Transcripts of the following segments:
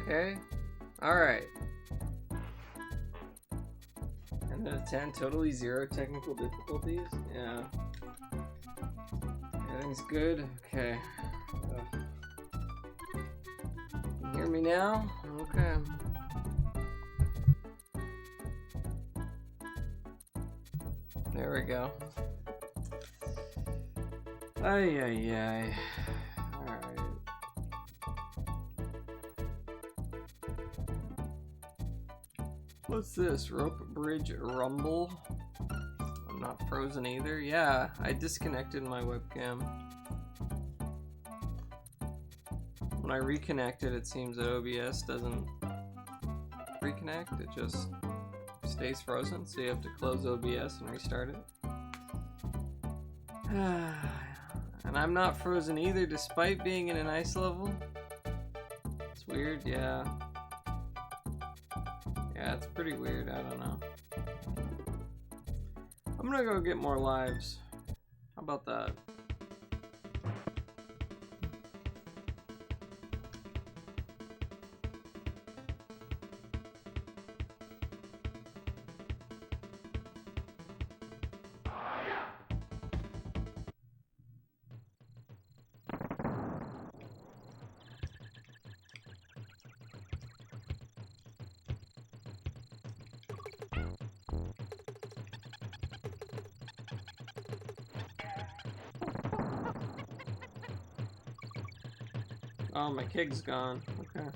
Okay. Alright. 10 out of 10, totally 0 technical difficulties. Yeah. Everything's good. Okay. You hear me now? Okay. There we go. Ay, ay, ay. Alright. What's this? Rope Bridge Rumble? I'm not frozen either. Yeah, I disconnected my webcam. When I reconnect it, it seems that OBS doesn't reconnect. It just stays frozen, so you have to close OBS and restart it. And I'm not frozen either, despite being in an ice level. It's weird, yeah. Yeah, it's pretty weird, I don't know. I'm gonna go get more lives. How about that? Oh, my keg's gone. Okay.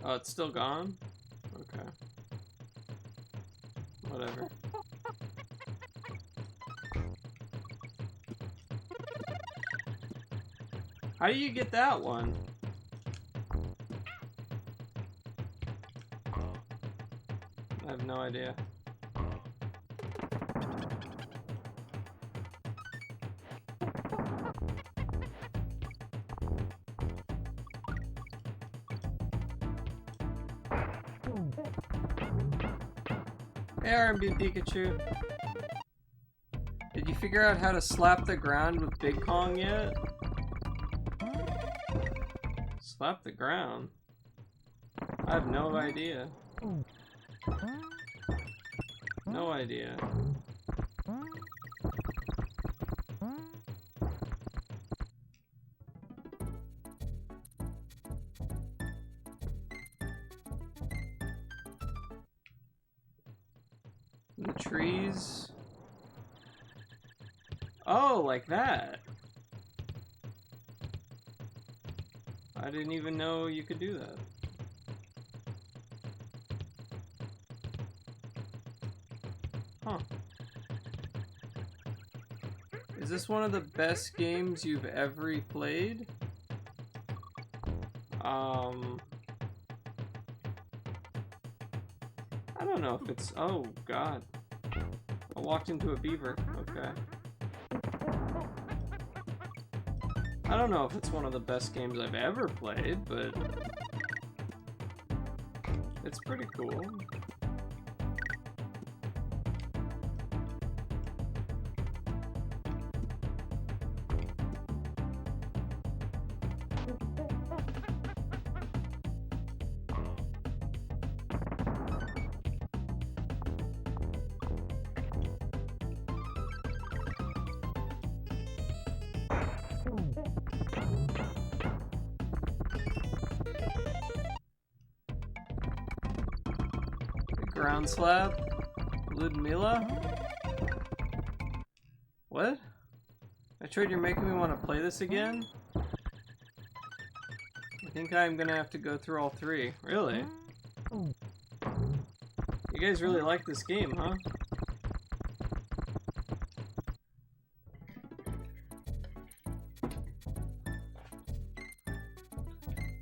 Oh, it's still gone? Okay. Whatever. How do you get that one? I have no idea. Hey, R&B Pikachu. Did you figure out how to slap the ground with Big Kong yet? Slap the ground? I have no idea. No idea. The trees. Oh, like that. I didn't even know you could do that. Huh. Is this one of the best games you've ever played? I don't know if it's... Oh, God. I walked into a beaver. Okay. I don't know if it's one of the best games I've ever played, but... it's pretty cool. Ground slab? Ludmilla? What? Metroid, you're making me want to play this again? I think I'm gonna have to go through all three. Really? You guys really like this game, huh?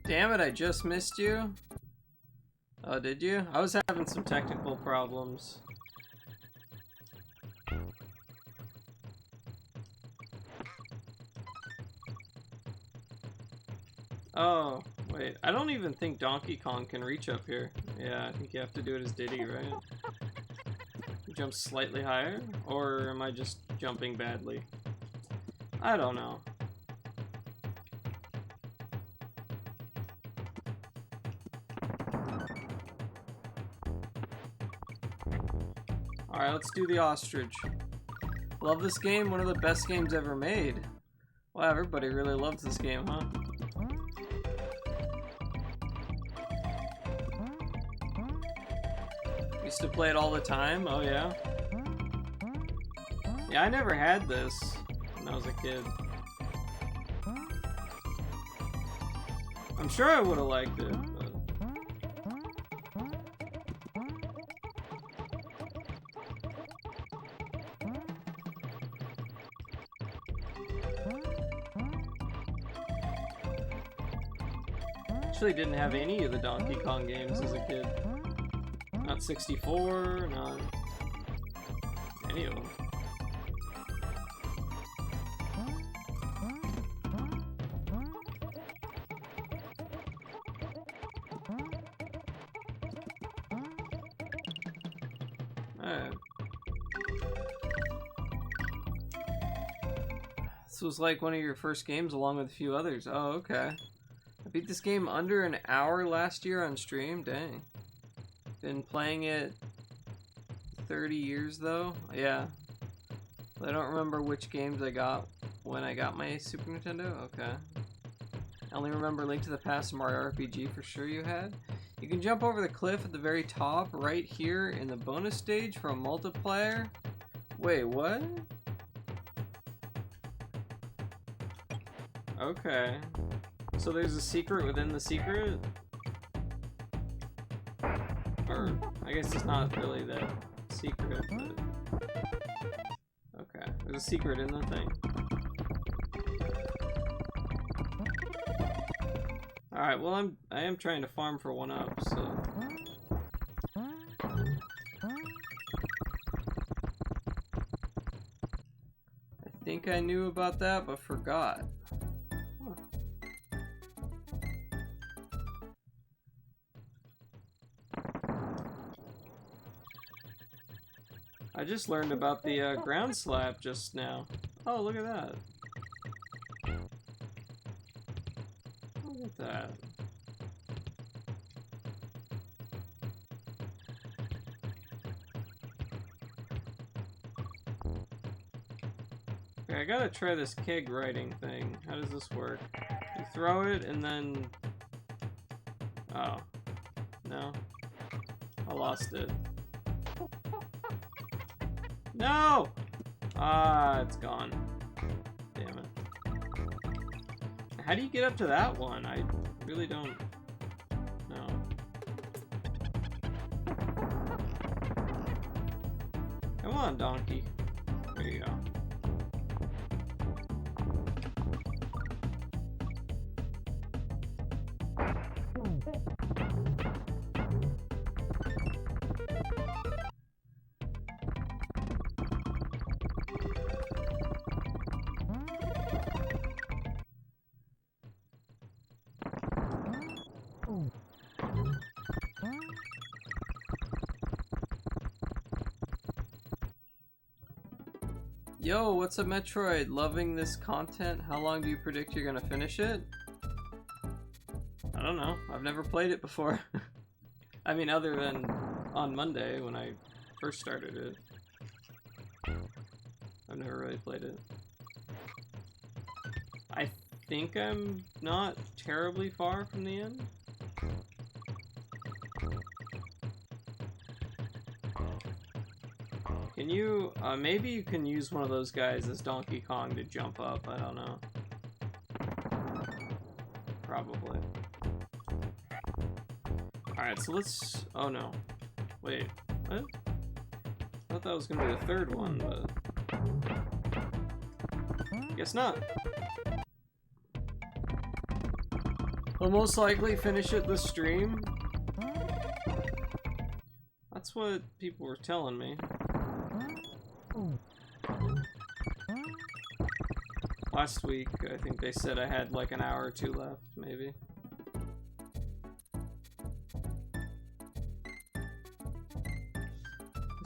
Damn it, I just missed you. Oh, did you? I was having some technical problems. Oh, Wait, I don't even think Donkey Kong can reach up here. Yeah, I think you have to do it as Diddy, right? Jump slightly higher? Or am I just jumping badly? I don't know. Alright, let's do the ostrich. Love this game, one of the best games ever made. Wow, everybody really loves this game, huh? Used to play it all the time, oh yeah? Yeah, I never had this when I was a kid. I'm sure I would have liked it, but... Actually didn't have any of the Donkey Kong games as a kid. Not 64, not any of them. Alright. This was like one of your first games along with a few others. Oh, okay. I beat this game under an hour last year on stream. Dang. Been playing it 30 years though. Yeah. I don't remember which games I got when I got my Super Nintendo. Okay. I only remember Link to the Past and Mario RPG for sure you had. You can jump over the cliff at the very top right here in the bonus stage for a multiplier. Wait, what? Okay. So there's a secret within the secret? Or, I guess it's not really that secret, but... Okay, there's a secret in the thing. Alright, well I am trying to farm for 1-up, so... I think I knew about that, but forgot. I just learned about the ground slap just now. Oh, look at that. Look at that. Okay, I gotta try this keg riding thing. How does this work? You throw it and then... Oh. No? I lost it. No! Ah, it's gone. Damn it. How do you get up to that one? I really don't know. Come on, donkey. There you go. Yo, what's up, Metroid? Loving this content? How long do you predict you're gonna finish it? I don't know. I've never played it before. I mean, other than on Monday when I first started it. I've never really played it. I think I'm not terribly far from the end. Can you, maybe you can use one of those guys as Donkey Kong to jump up, I don't know. Probably. Alright, so let's, oh no. Wait, what? I thought that was gonna be the third one, but... Guess not. I'll most likely finish it this stream. That's what people were telling me. Last week, I think they said I had like an hour or two left, maybe.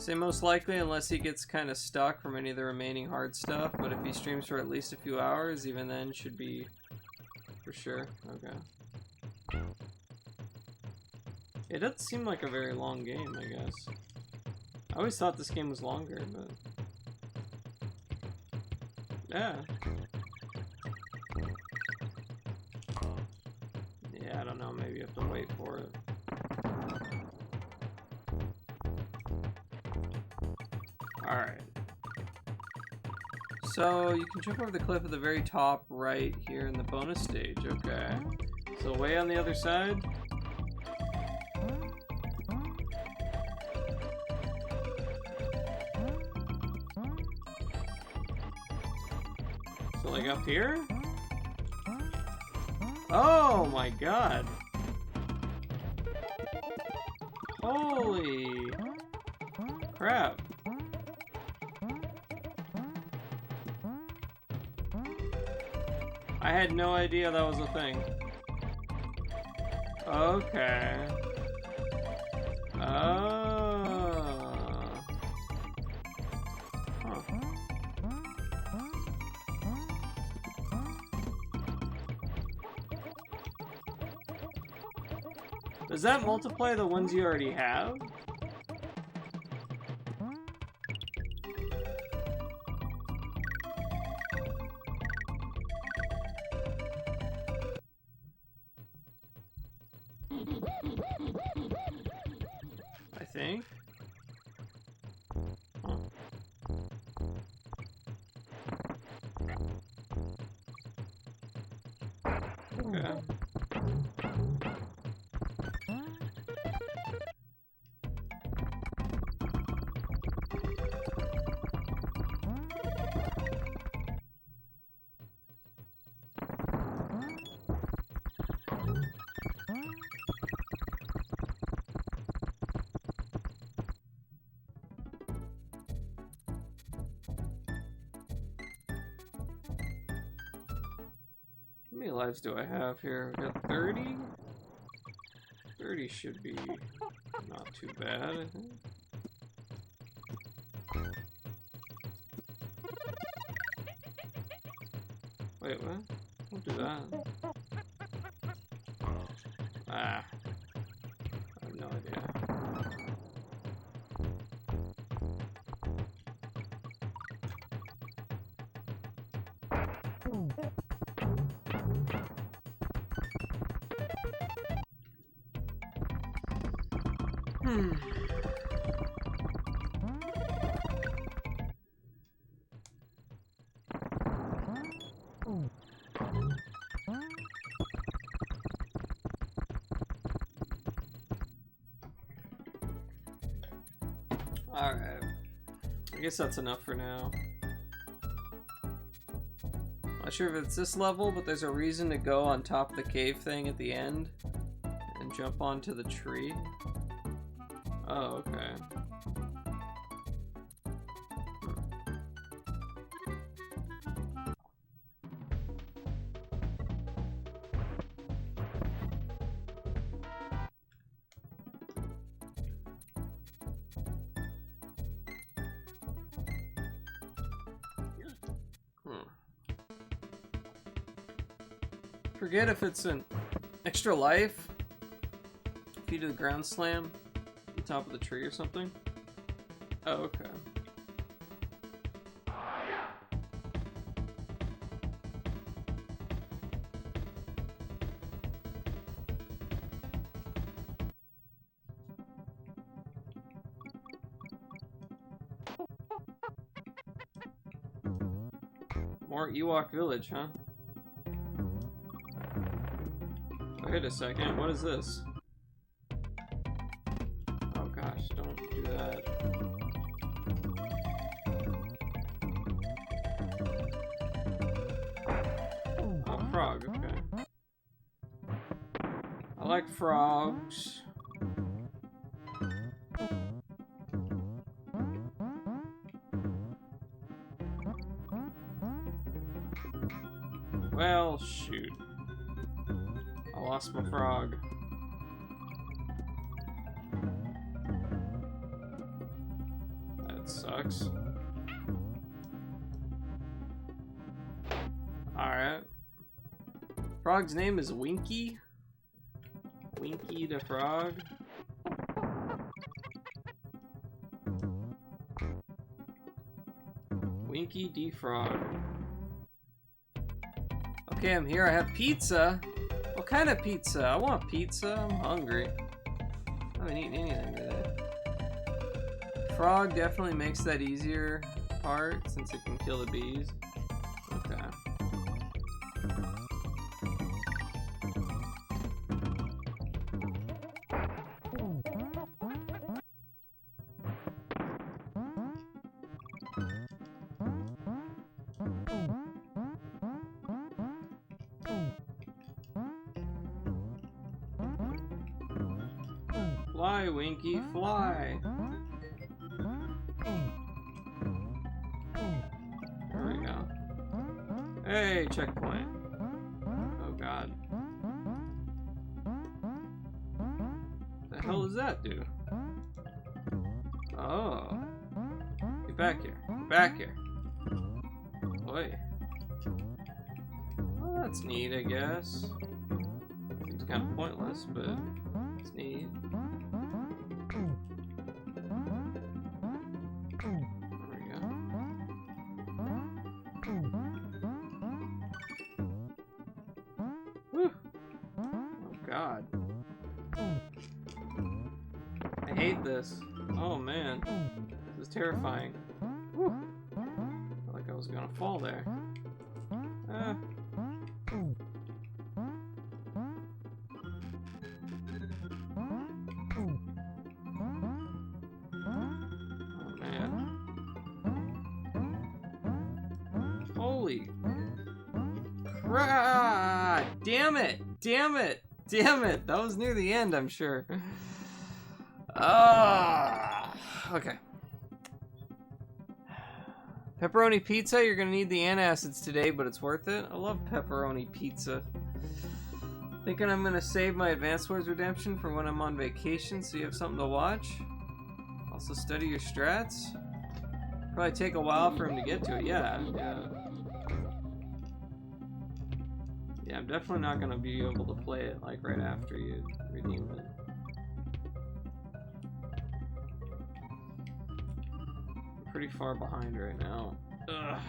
Say most likely unless he gets kind of stuck from any of the remaining hard stuff, but if he streams for at least a few hours, even then should be for sure. Okay. It doesn't seem like a very long game, I guess. I always thought this game was longer, but... yeah. Yeah, I don't know, maybe you have to wait for it. Alright. So, you can jump over the cliff at the very top right here in the bonus stage, okay. So, way on the other side? So, like up here? Oh my god! Holy crap! I had no idea that was a thing. Okay. Oh. Huh. Does that multiply the ones you already have? I think. Huh. Okay. How many lives do I have here? We got 30? 30 should be not too bad, I think. Wait, what? Don't do that. Ah. I have no idea. Alright. I guess that's enough for now. Not sure if it's this level, but there's a reason to go on top of the cave thing at the end and jump onto the tree. Oh, okay. Forget if it's an extra life. If you do the ground slam on the top of the tree or something. Oh, okay. More Ewok Village, huh? Wait a second, what is this? Oh gosh, don't do that. Oh, frog, okay. I like frogs. Well, shoot. I lost my frog. sucks. Alright. Frog's name is Winky. Winky the Frog. Winky D Frog. Okay, I'm here. I have pizza. What kind of pizza? I want pizza. I'm hungry. I haven't eaten anything today. Frog definitely makes that easier part since it can kill the bees. Okay. Fly, Winky, fly! There we go. Hey, checkpoint. Oh god. What the hell does that do? Oh. Get back here. Get back here. Boy. Well, that's neat, I guess. Seems kind of pointless, but it's neat. God. I hate this. Oh man. This is terrifying. Whew. I felt like I was gonna fall there. Ah. Oh man. Holy crap! Damn it! Damn it! Damn it! That was near the end, I'm sure. Okay. Pepperoni pizza, you're gonna need the antacids today, but it's worth it. I love pepperoni pizza. Thinking I'm gonna save my Advance Wars Redemption for when I'm on vacation, so you have something to watch. Also study your strats. Probably take a while for him to get to it. Yeah. Yeah, I'm definitely not gonna be able to play it like right after you redeem it. I'm pretty far behind right now. Ugh.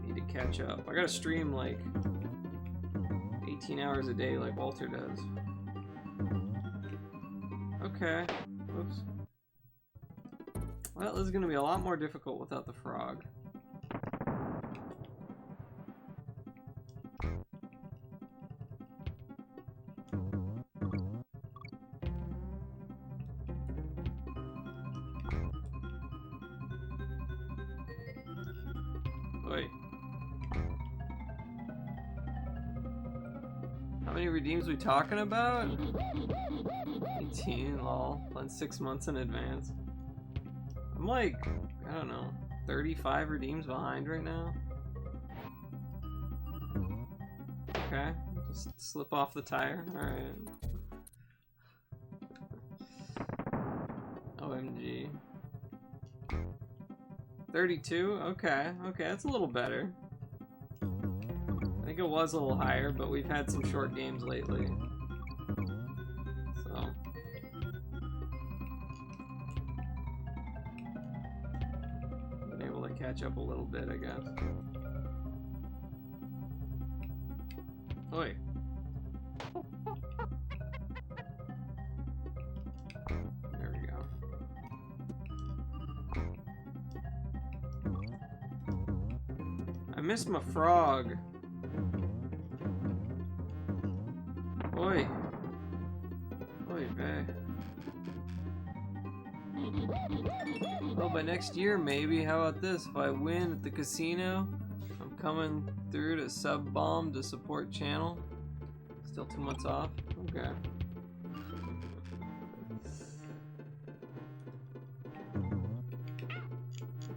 Need to catch up. I gotta stream like 18 hours a day like Walter does. Okay. Oops. Well, this is going to be a lot more difficult without the frog. Oi. How many redeems we talking about? 18, lol. Playing 6 months in advance. I'm like, I don't know, 35 redeems behind right now. Okay, just slip off the tire. Alright. OMG. 32? Okay, okay, that's a little better. I think it was a little higher, but we've had some short games lately. So. Catch up a little bit, I guess. Oi. There we go. I missed my frog. Oi. Oi, bae. Well, by next year, maybe. How about this? If I win at the casino, I'm coming through to sub-bomb to support channel. Still 2 months off? Okay.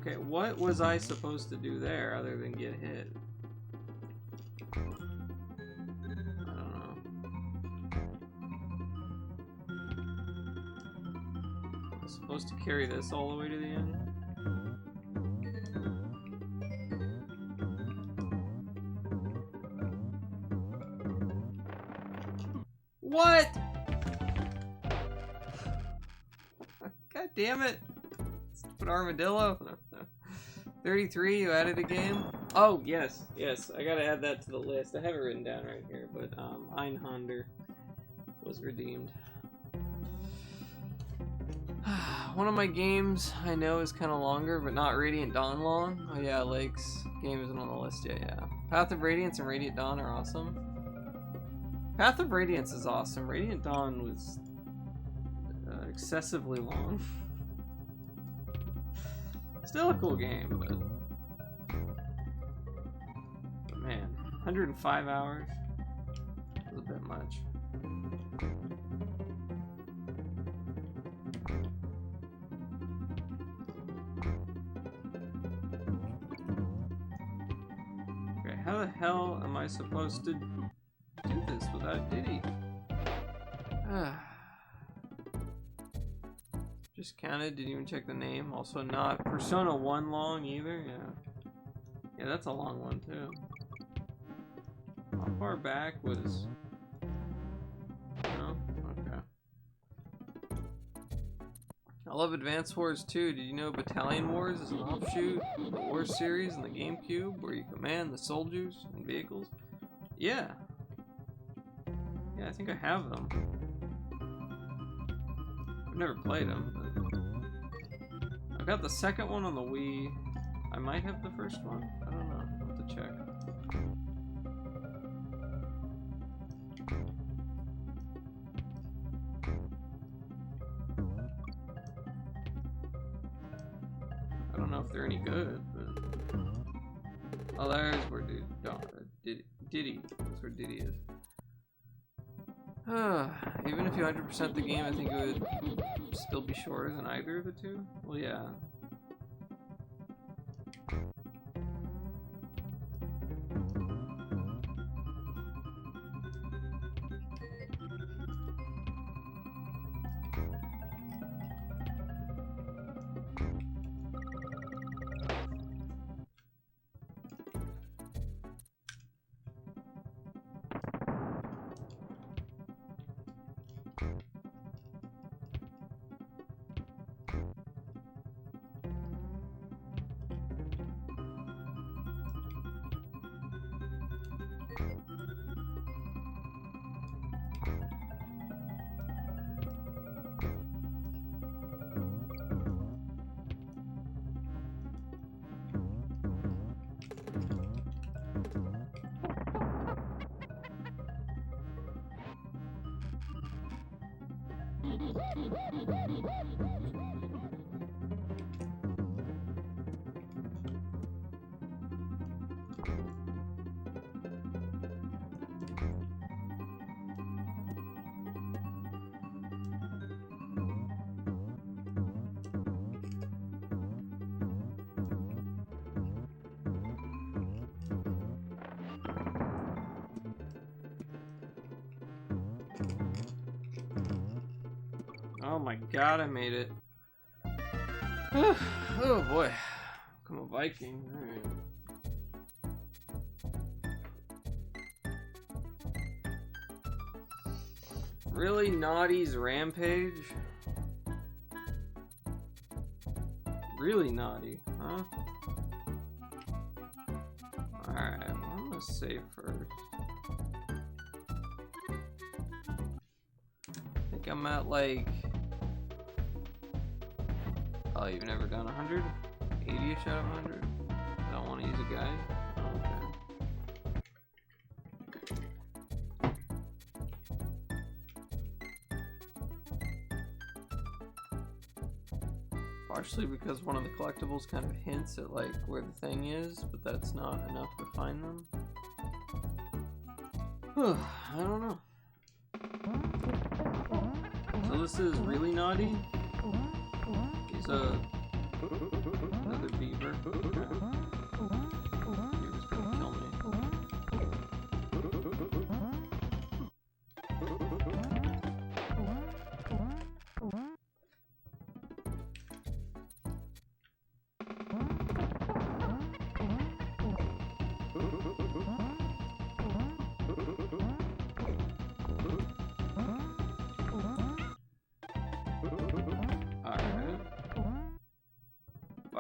Okay, what was I supposed to do there other than get hit? I don't know. I'm supposed to carry this all the way to the end. What? God damn it. Stupid armadillo. 33, you added a game? Oh, yes, yes. I gotta add that to the list. I have it written down right here, but Einhander was redeemed. One of my games I know is kind of longer, but not Radiant Dawn long. Oh yeah, Lake's game isn't on the list yet, yeah. Path of Radiance and Radiant Dawn are awesome. Path of Radiance is awesome. Radiant Dawn was excessively long. Still a cool game, but man, 105 hours is a bit much. Okay, how the hell am I supposed to do this without Diddy? Just counted, didn't even check the name. Also not Persona 1 long either, yeah. Yeah, that's a long one too. How far back was... No? Okay. I love Advance Wars too. Did you know Battalion Wars is an offshoot of the Wars series in the GameCube where you command the soldiers and vehicles? Yeah. Yeah, I think I have them. I've never played them, but I've got the second one on the Wii. I might have the first one. I don't know. I'll have to check. I don't know if they're any good, but... Oh, there's where Diddy. That's where Diddy is. Even if you 100% the game, I think it would still be shorter than either of the two. Well, yeah. Oh my god, I made it. Oh boy. I'm a Viking. Alright. Really Naughty's Rampage? Really naughty, huh? Alright, well, I'm gonna save first. I think I'm at like... Oh, you've never done 100? 80-ish out of 100? I don't want to use a guide? Oh, okay. Partially because one of the collectibles kind of hints at like where the thing is, but that's not enough to find them. I don't know. So this is really naughty? He's another beaver. Okay. Beaver's gonna kill me.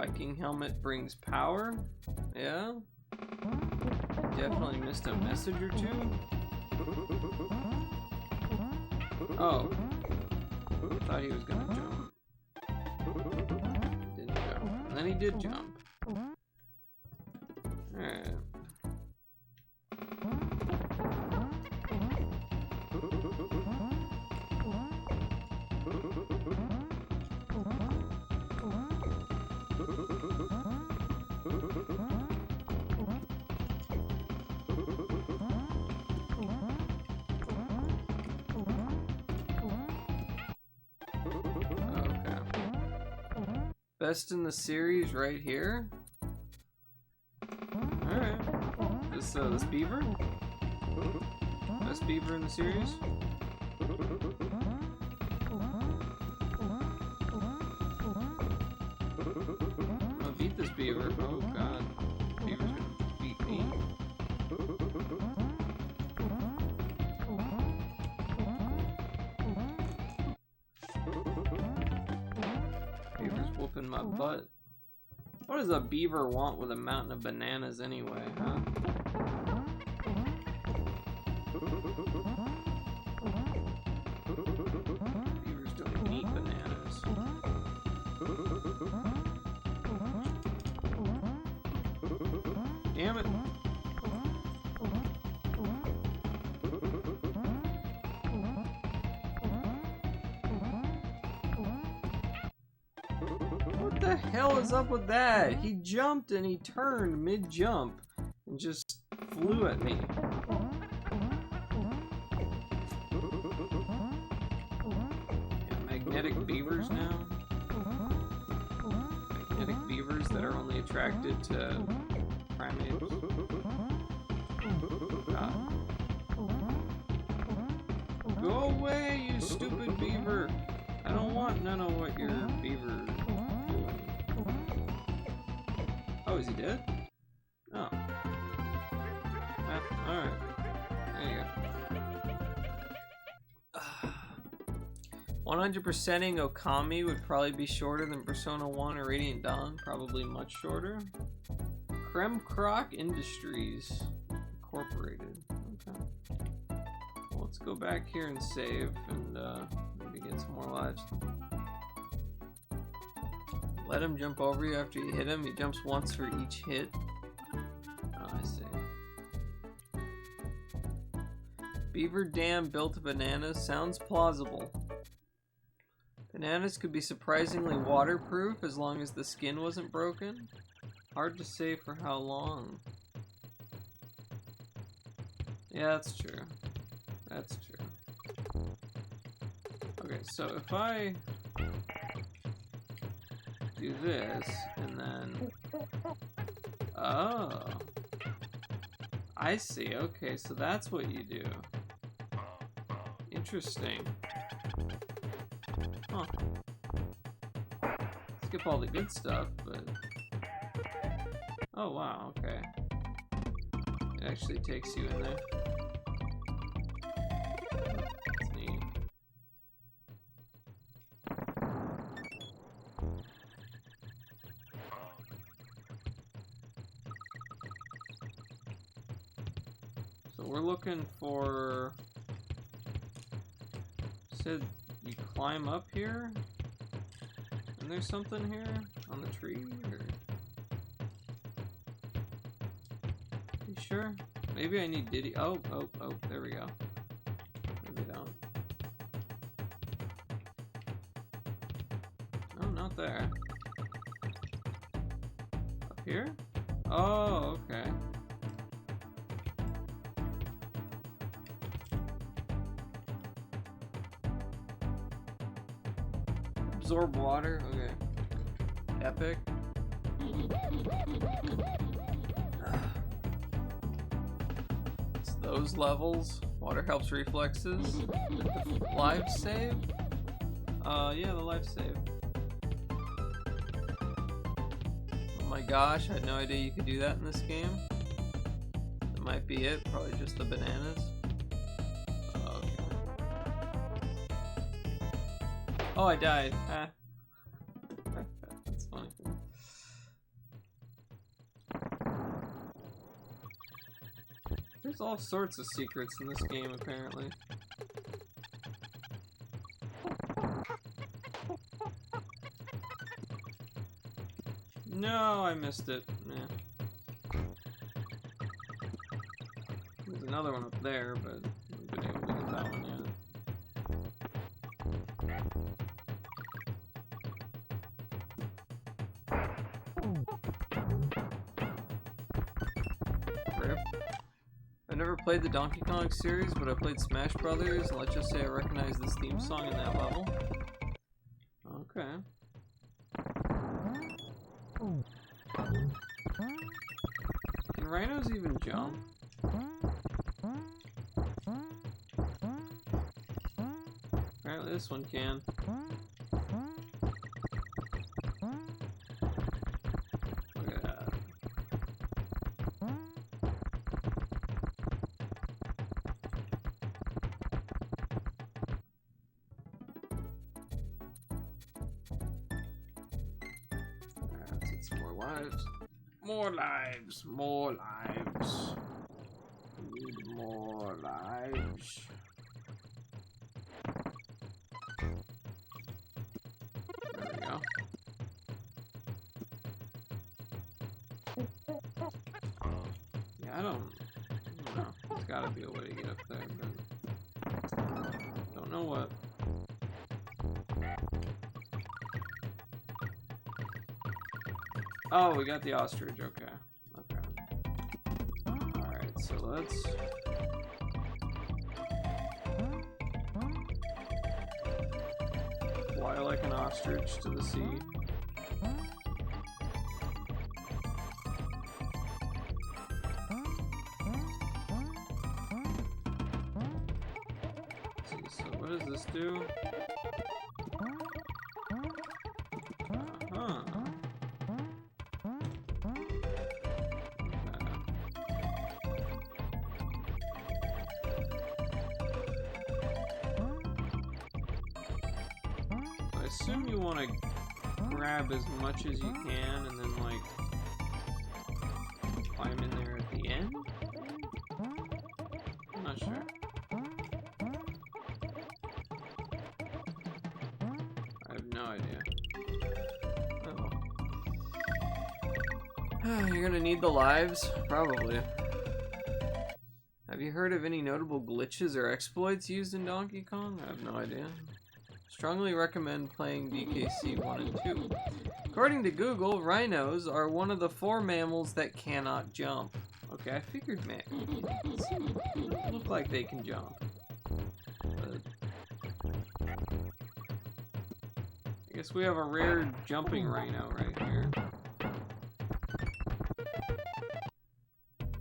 Viking helmet brings power. Yeah. Definitely missed a message or two. Oh. I thought he was gonna jump. Didn't jump. And then he did jump. Alright. Best in the series right here. Alright. This beaver? Best beaver in the series? I'm gonna beat this beaver. Oh god. Beaver's gonna beat me. Whooping my butt. What does a beaver want with a mountain of bananas anyway, huh? Beavers don't eat bananas. Damn it. What the hell is up with that? He jumped and he turned mid-jump and just flew at me. Yeah, magnetic beavers now. Magnetic beavers that are only attracted to primates. God. Go away, you stupid beaver! I don't want none of what your beaver. Oh, is he dead? Oh. Well, alright. There you go. 100%ing Okami would probably be shorter than Persona 1 or Radiant Dawn. Probably much shorter. Creme Croc Industries Incorporated. Okay. Well, let's go back here and save and maybe get some more lives. Let him jump over you after you hit him. He jumps once for each hit. Oh, I see. Beaver Dam built of bananas sounds plausible. Bananas could be surprisingly waterproof as long as the skin wasn't broken. Hard to say for how long. Yeah, that's true. That's true. Okay, so if I do this, and then... Oh. I see, okay, so that's what you do. Interesting. Huh. Skip all the good stuff, but... Oh, wow, okay. It actually takes you in there. That's neat. So we're looking for... Said you climb up here? And there's something here on the tree? Or... You sure? Maybe I need Diddy. Oh, there we go. Maybe don't. No, not there. Up here? Oh, okay. Absorb water, okay. Epic. It's those levels. Water helps reflexes. The live save? Yeah, the live save. Oh my gosh, I had no idea you could do that in this game. That might be it, probably just the bananas. Oh, I died. Ah. That's funny. all sorts of secrets in this game, apparently. No, I missed it. Yeah. There's another one up there, but I haven't been able to get that one yet. I've never played the Donkey Kong series, but I played Smash Brothers, and let's just say I recognize this theme song in that level. Okay. Can rhinos even jump? Apparently this one can. Look at that. Let's get some more lives. More lives. More lives. We need more lives. There we go. Yeah, I don't know. There's gotta be a way to get up there, but don't know what. Oh, we got the ostrich, okay. Okay. Alright, so let's... fly like an ostrich to the sea. Let's see, so what does this do? Uh-huh. I assume you want to grab as much as you can and then, like, climb in there at the end? I'm not sure. I have no idea. Oh well. You're gonna need the lives? Probably. Have you heard of any notable glitches or exploits used in Donkey Kong? I have no idea. Strongly recommend playing DKC 1 and 2. According to Google, rhinos are one of the 4 mammals that cannot jump. Okay, I figured look like they can jump. But I guess we have a rare jumping rhino right here.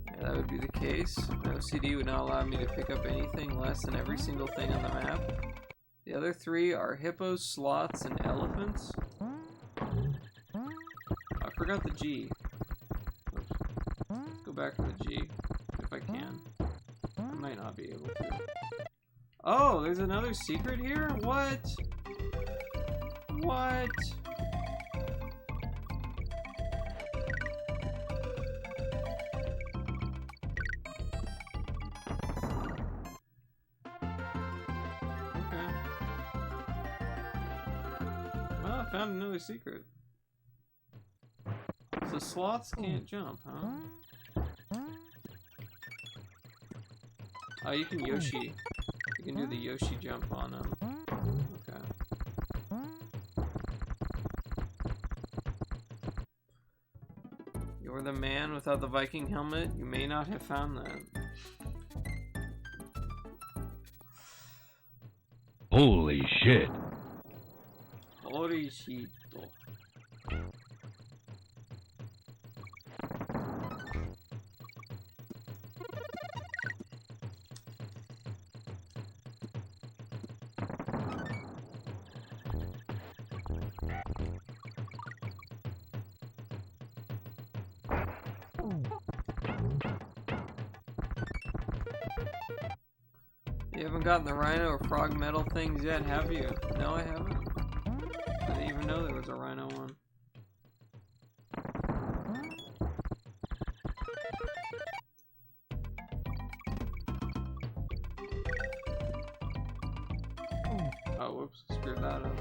Yeah, that would be the case. No CD would not allow me to pick up anything less than every single thing on the map. The other 3 are hippos, sloths, and elephants. I forgot the G. Oops. Let's go back to the G, if I can. I might not be able to. Oh, there's another secret here? What? What? Found another secret. So sloths can't jump, huh? Oh, you can Yoshi. You can do the Yoshi jump on them. Okay. You're the man without the Viking helmet? You may not have found that. Holy shit. Orishito. You haven't gotten the rhino or frog metal things yet, have you? No, I haven't. I didn't even know there was a rhino one. Oh, whoops, screwed that up.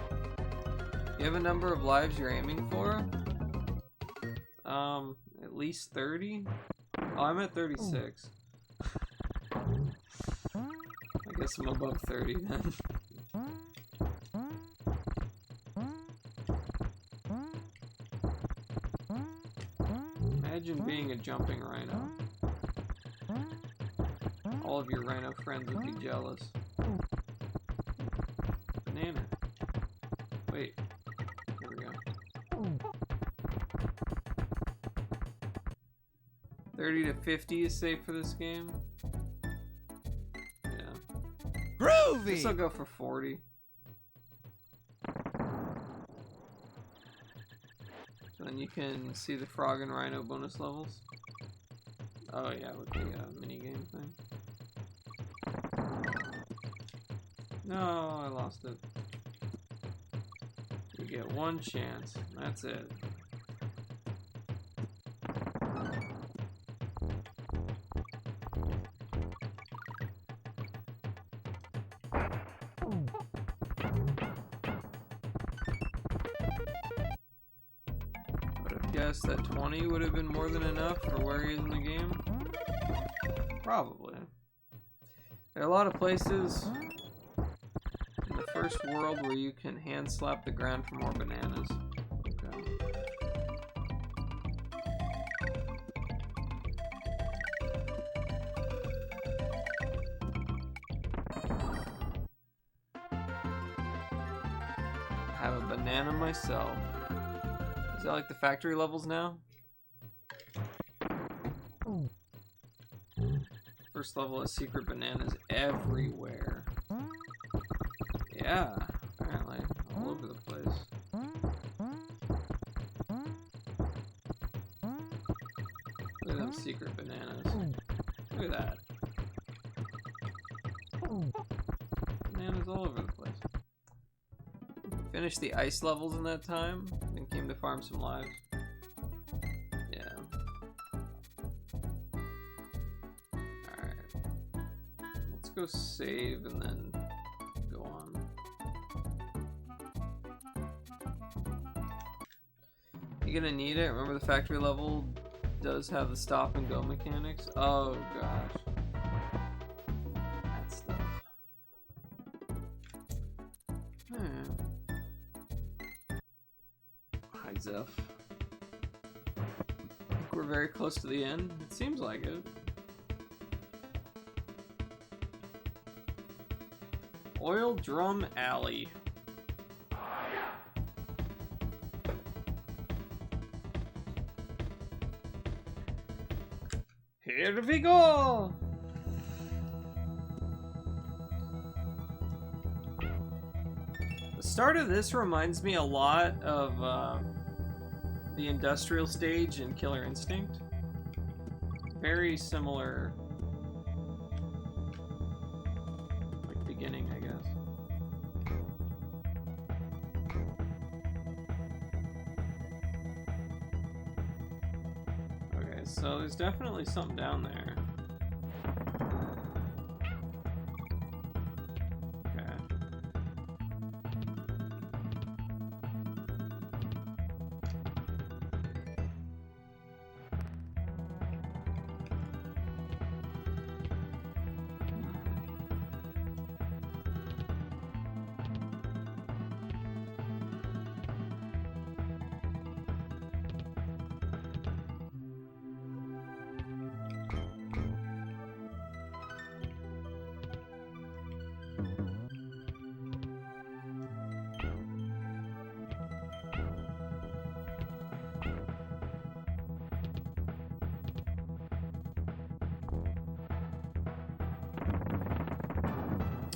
You have a number of lives you're aiming for? At least 30? Oh, I'm at 36. I guess I'm above 30 then. Imagine being a jumping rhino. All of your rhino friends would be jealous. Banana. Wait. Here we go. 30 to 50 is safe for this game. Yeah. Groovy! Guess I'll go for 40. So then you can see the frog and rhino bonus levels. Oh yeah, with the minigame thing. No, I lost it. You get one chance. That's it. Guess that 20 would have been more than enough for where he is in the game? Probably. There are a lot of places in the first world where you can hand slap the ground for more bananas. Okay. I have a banana myself. Is that like the factory levels now? First level has secret bananas everywhere. Yeah, apparently. All over the place. Look at them secret bananas. Look at that. Bananas all over the place. Finished the ice levels in that time, then came to farm some lives. Yeah. Alright. Let's go save and then go on. You're gonna need it. Remember the factory level does have the stop and go mechanics? Oh gosh. That stuff. Hi, Zeph. I think we're very close to the end. It seems like it. Oil Drum Alley. Here we go! The start of this reminds me a lot of the industrial stage in Killer Instinct. Very similar, like, beginning, I guess. Okay, so there's definitely something down there.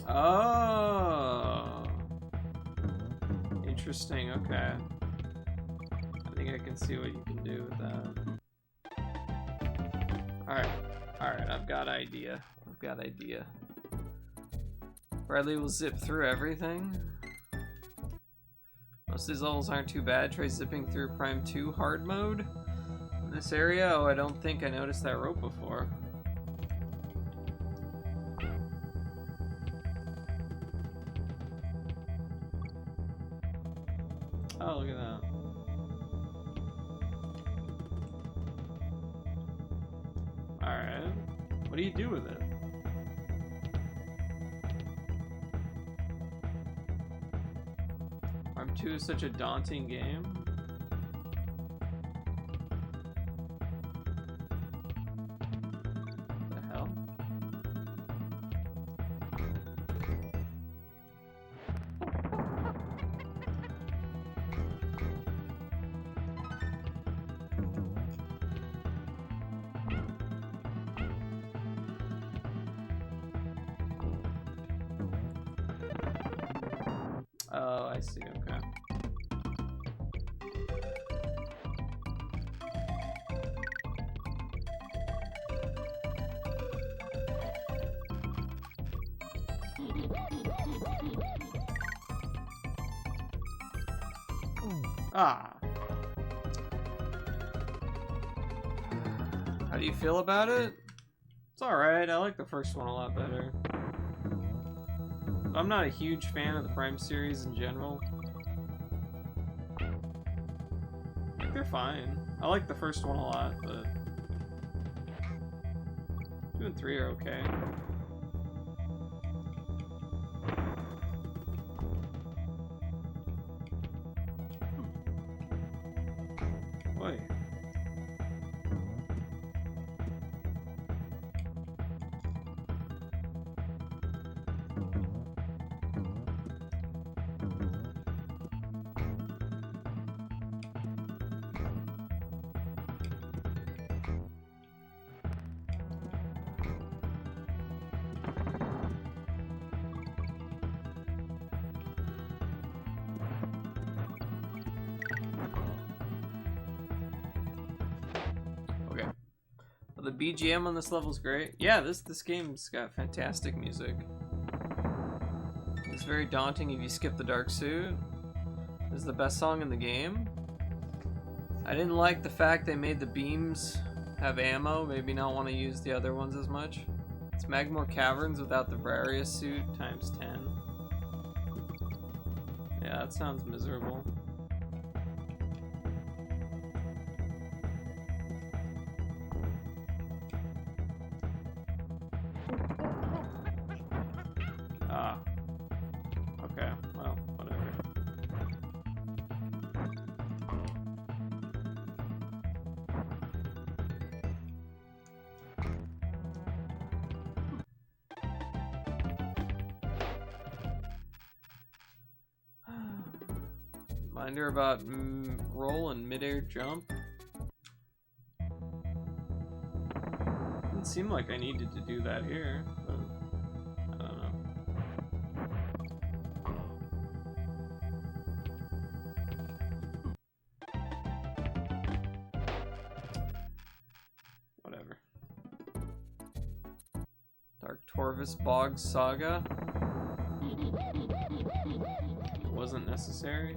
Oh, interesting. Okay, I think I can see what you can do with that. All right. I've got idea. Bradley will zip through everything. Most of these levels aren't too bad. Try zipping through Prime 2 hard mode in this area. Oh, I don't think I noticed that rope before. Oh, look at that. Alright. What do you do with it? Arm 2 is such a daunting game. What the hell? Oh, I see, okay. Ah. How do you feel about it? It's alright, I like the first one a lot better. I'm not a huge fan of the Prime series in general. I think they're fine. I like the first one a lot, but 2 and 3 are okay. Boy. Okay. Well, the BGM on this level is great. Yeah, this game's got fantastic music. It's very daunting if you skip the dark suit. This is the best song in the game. I didn't like the fact they made the beams have ammo. Maybe not want to use the other ones as much. It's Magmore Caverns without the Brarius suit times 10. Yeah, that sounds miserable. Ah. Okay, well, whatever. Reminder about roll and midair jump. Didn't seem like I needed to do that here, but I don't know. Whatever. Dark Torvus Bog Saga. It wasn't necessary.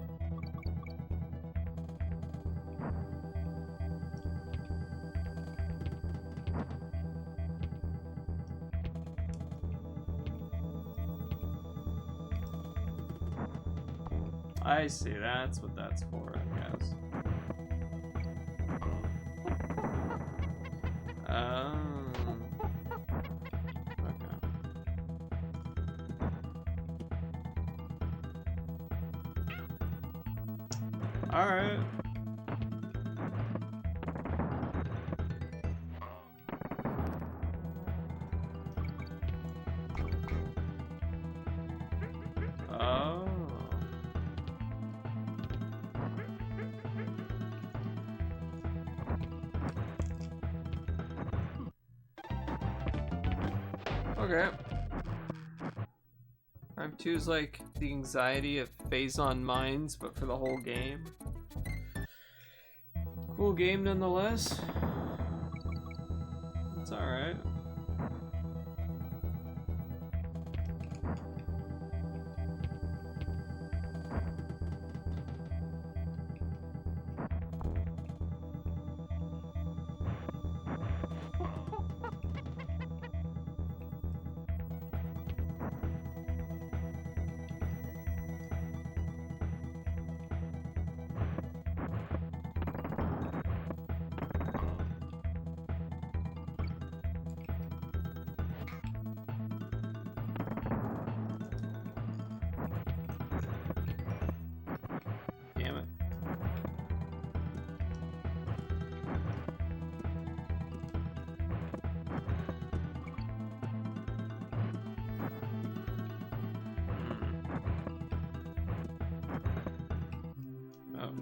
I see, that's what that's for, I guess. Okay. Alright. Oh. Okay. Prime 2 is like the anxiety of Phazon Mines, but for the whole game. Cool game nonetheless. It's alright.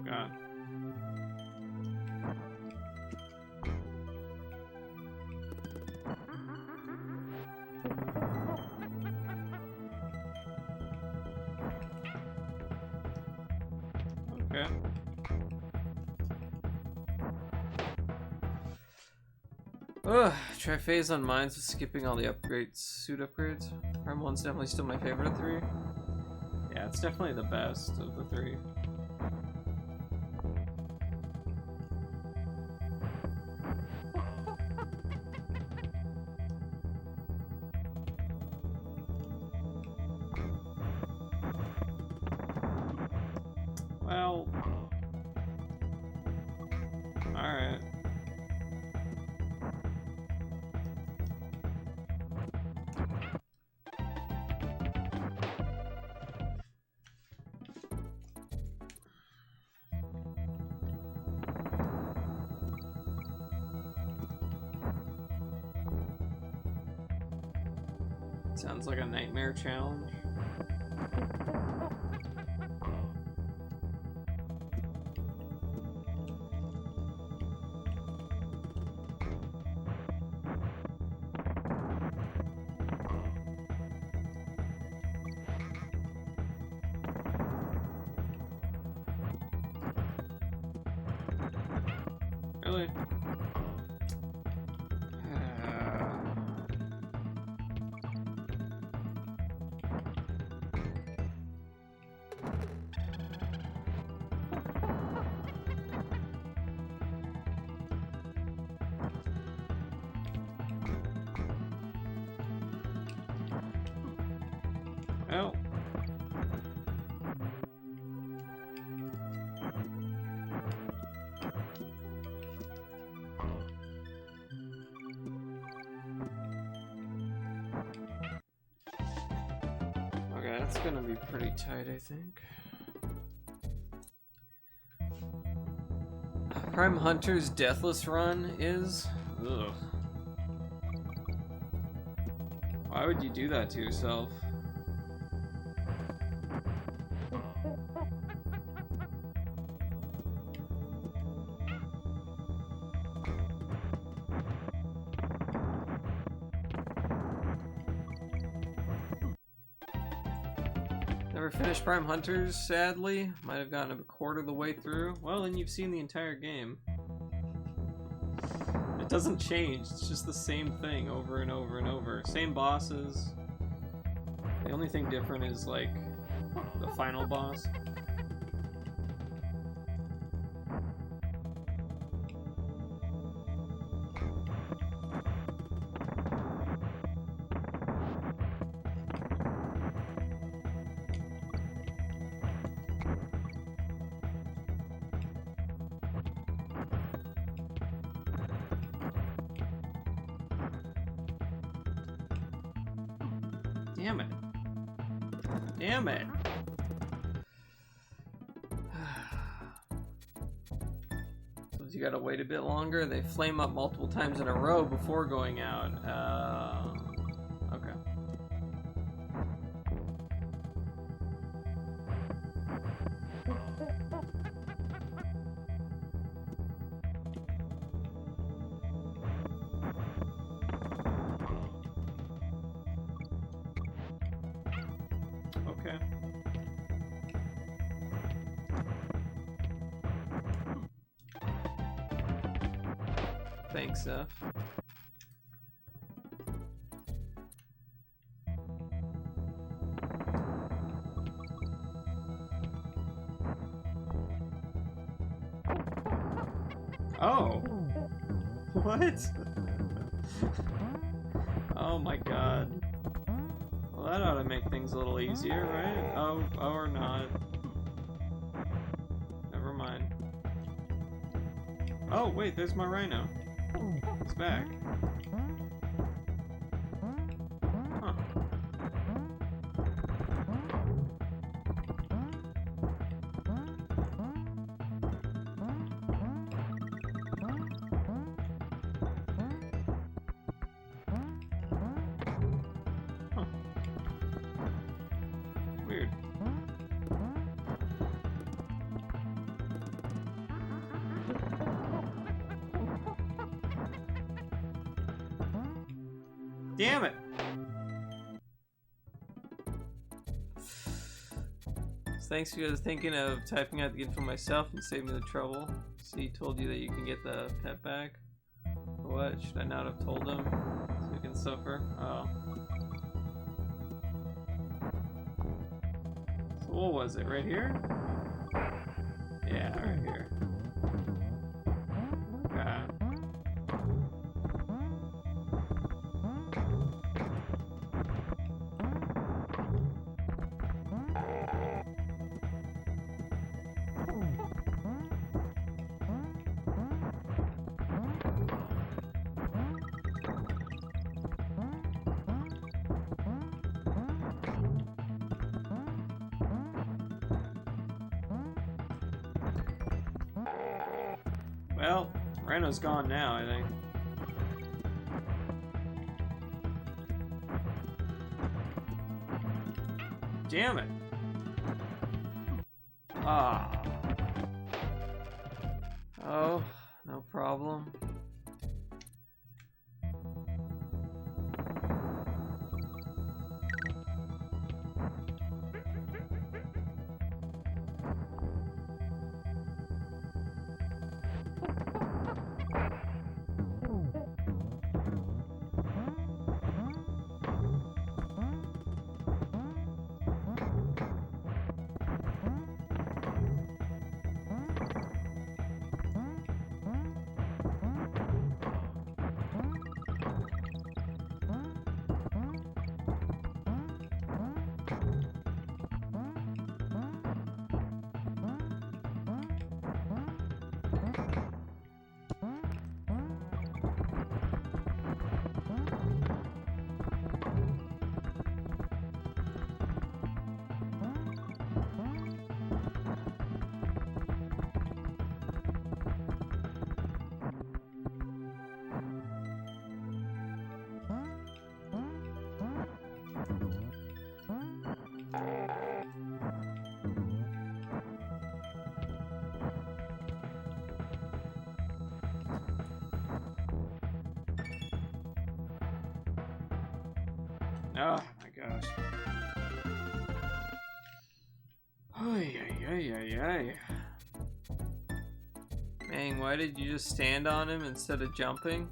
God. Okay. Ugh, try phase on mines with skipping all the upgrades, suit upgrades. Prime 1's definitely still my favorite of 3. Yeah, it's definitely the best of the 3. Well, alright. Sounds like a nightmare challenge. Really? Well. Okay, that's gonna be pretty tight, I think. Prime Hunter's Deathless Run is? Ugh. Why would you do that to yourself? Never finished Prime Hunters, sadly. Might have gotten a quarter of the way through. Well, then you've seen the entire game. It doesn't change, it's just the same thing over and over and over. Same bosses. The only thing different is, like, the final boss. Damn it. Damn it. So you gotta wait a bit longer. They flame up multiple times in a row before going out. Okay. Okay. Thanks, Seth. Oh! What? Oh my god. Well, that ought to make things a little easier, right? Oh, or not. Never mind. Oh, wait, there's my rhino. It's back. Huh. Huh. Weird. Damn it! Thanks for thinking of typing out the info myself and saving me the trouble. See, told you that you can get the pet back. What? Should I not have told him? So he can suffer? Oh. So what was it? Right here? Yeah, right here. Okay. Well, Rhino's gone now, I think. Damn it! Ah. Oh, no problem. Oh my gosh. Ay, ay, ay, ay, ay. Dang, why did you just stand on him instead of jumping?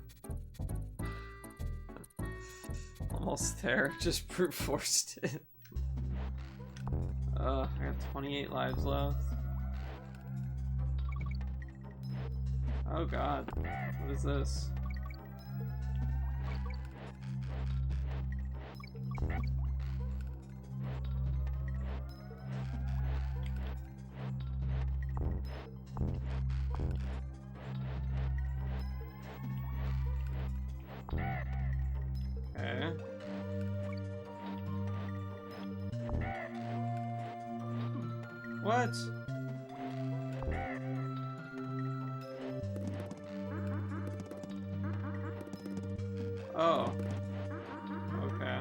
Almost there, just brute forced it. I got 28 lives left. Oh god, what is this? Okay. What? Oh. Okay.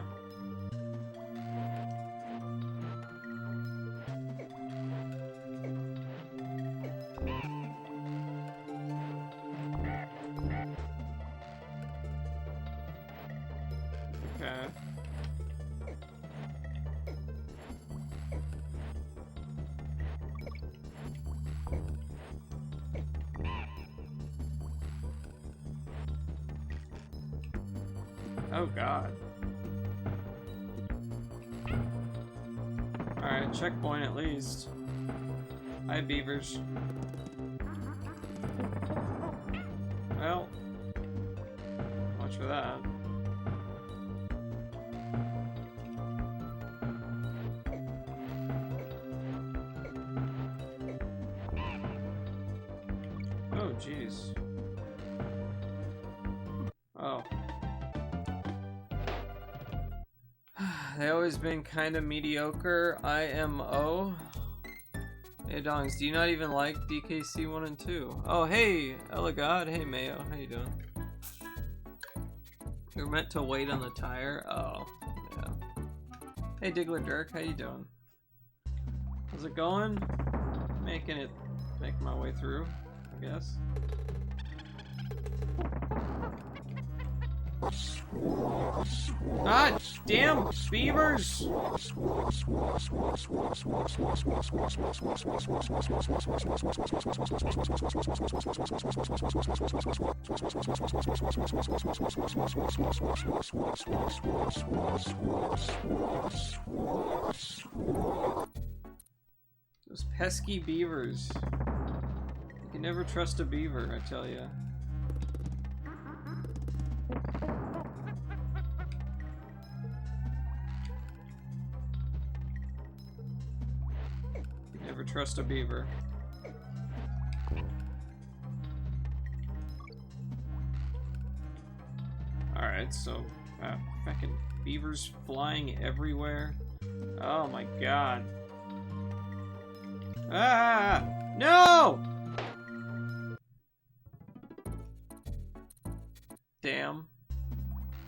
Okay. Oh god. Alright, checkpoint at least. Hi, beavers. Well, much for that. Oh, jeez. Oh. They always been kind of mediocre. IMO. Hey, Dongs, do you not even like DKC 1 and 2? Oh, hey, Elegod. Hey, Mayo. How you doing? You're meant to wait on the tire? Oh, yeah. Hey, Diggler Dirk. How you doing? How's it going? Making my way through, I guess. Ah, damn beavers! Those pesky beavers. You can never trust a beaver, I tell ya. Never trust a beaver. Alright, so fucking beavers flying everywhere. Oh my god. Ah! No! Damn.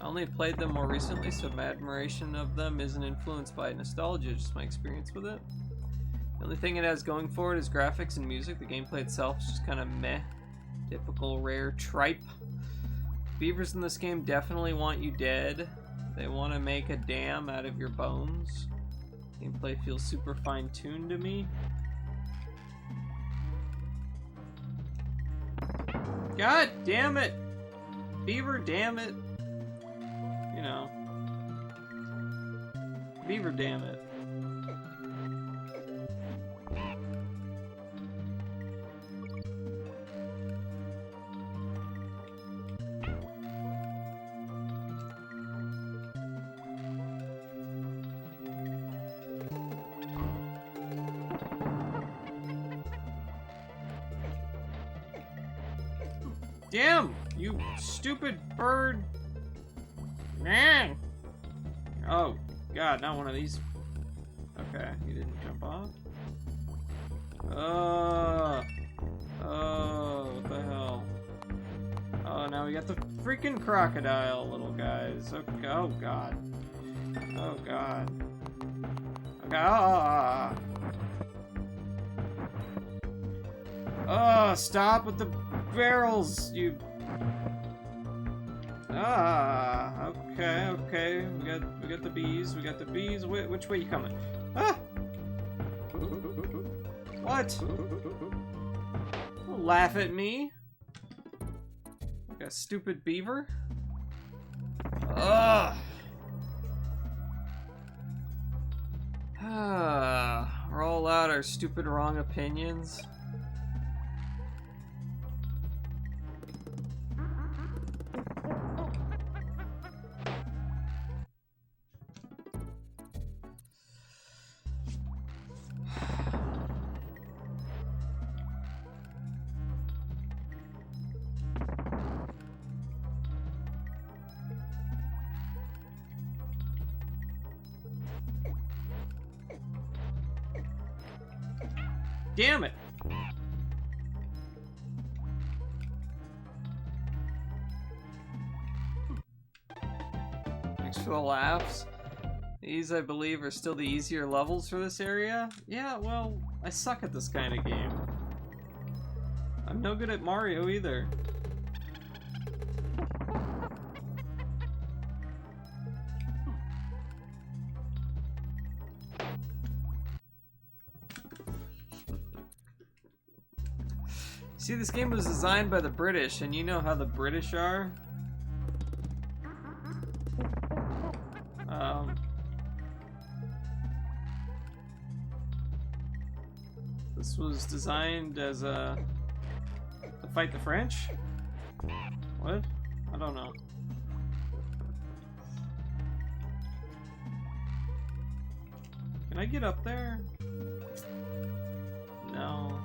I only played them more recently, so my admiration of them isn't influenced by nostalgia, just my experience with it. The only thing it has going for it is graphics and music. The gameplay itself is just kind of meh. Typical rare tripe. Beavers in this game definitely want you dead. They want to make a dam out of your bones. Gameplay feels super fine-tuned to me. God damn it! Beaver, damn it! You know. Beaver, damn it. Damn! You stupid bird! Man! Oh, God, not one of these. Okay, you didn't jump off? Oh, what the hell? Oh, now we got the freaking crocodile, little guys. Okay, oh, God. Oh, God. Okay, oh, stop with the barrels, you... okay. We got the bees. Which way you coming? Ah! What? Don't laugh at me. Like a stupid beaver. Ugh. Roll out our stupid wrong opinions. Damn it! Thanks for the laughs. These, I believe, are still the easier levels for this area. Yeah, well, I suck at this kind of game. I'm no good at Mario either. See, this game was designed by the British, and you know how the British are. This was designed as to fight the French? What? I don't know. Can I get up there? No.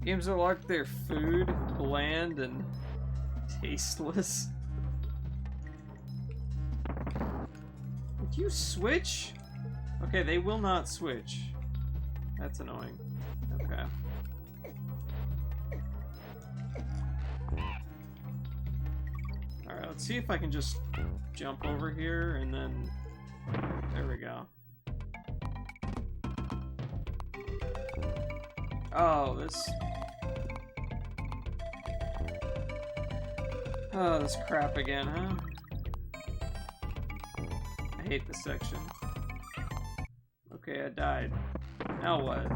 Games are like their food, bland and tasteless. Would you switch? Okay, they will not switch. That's annoying. Okay. Alright, let's see if I can just jump over here and then... There we go. Oh, this... Oh, this crap again, huh? I hate this section. Okay, I died. Now what?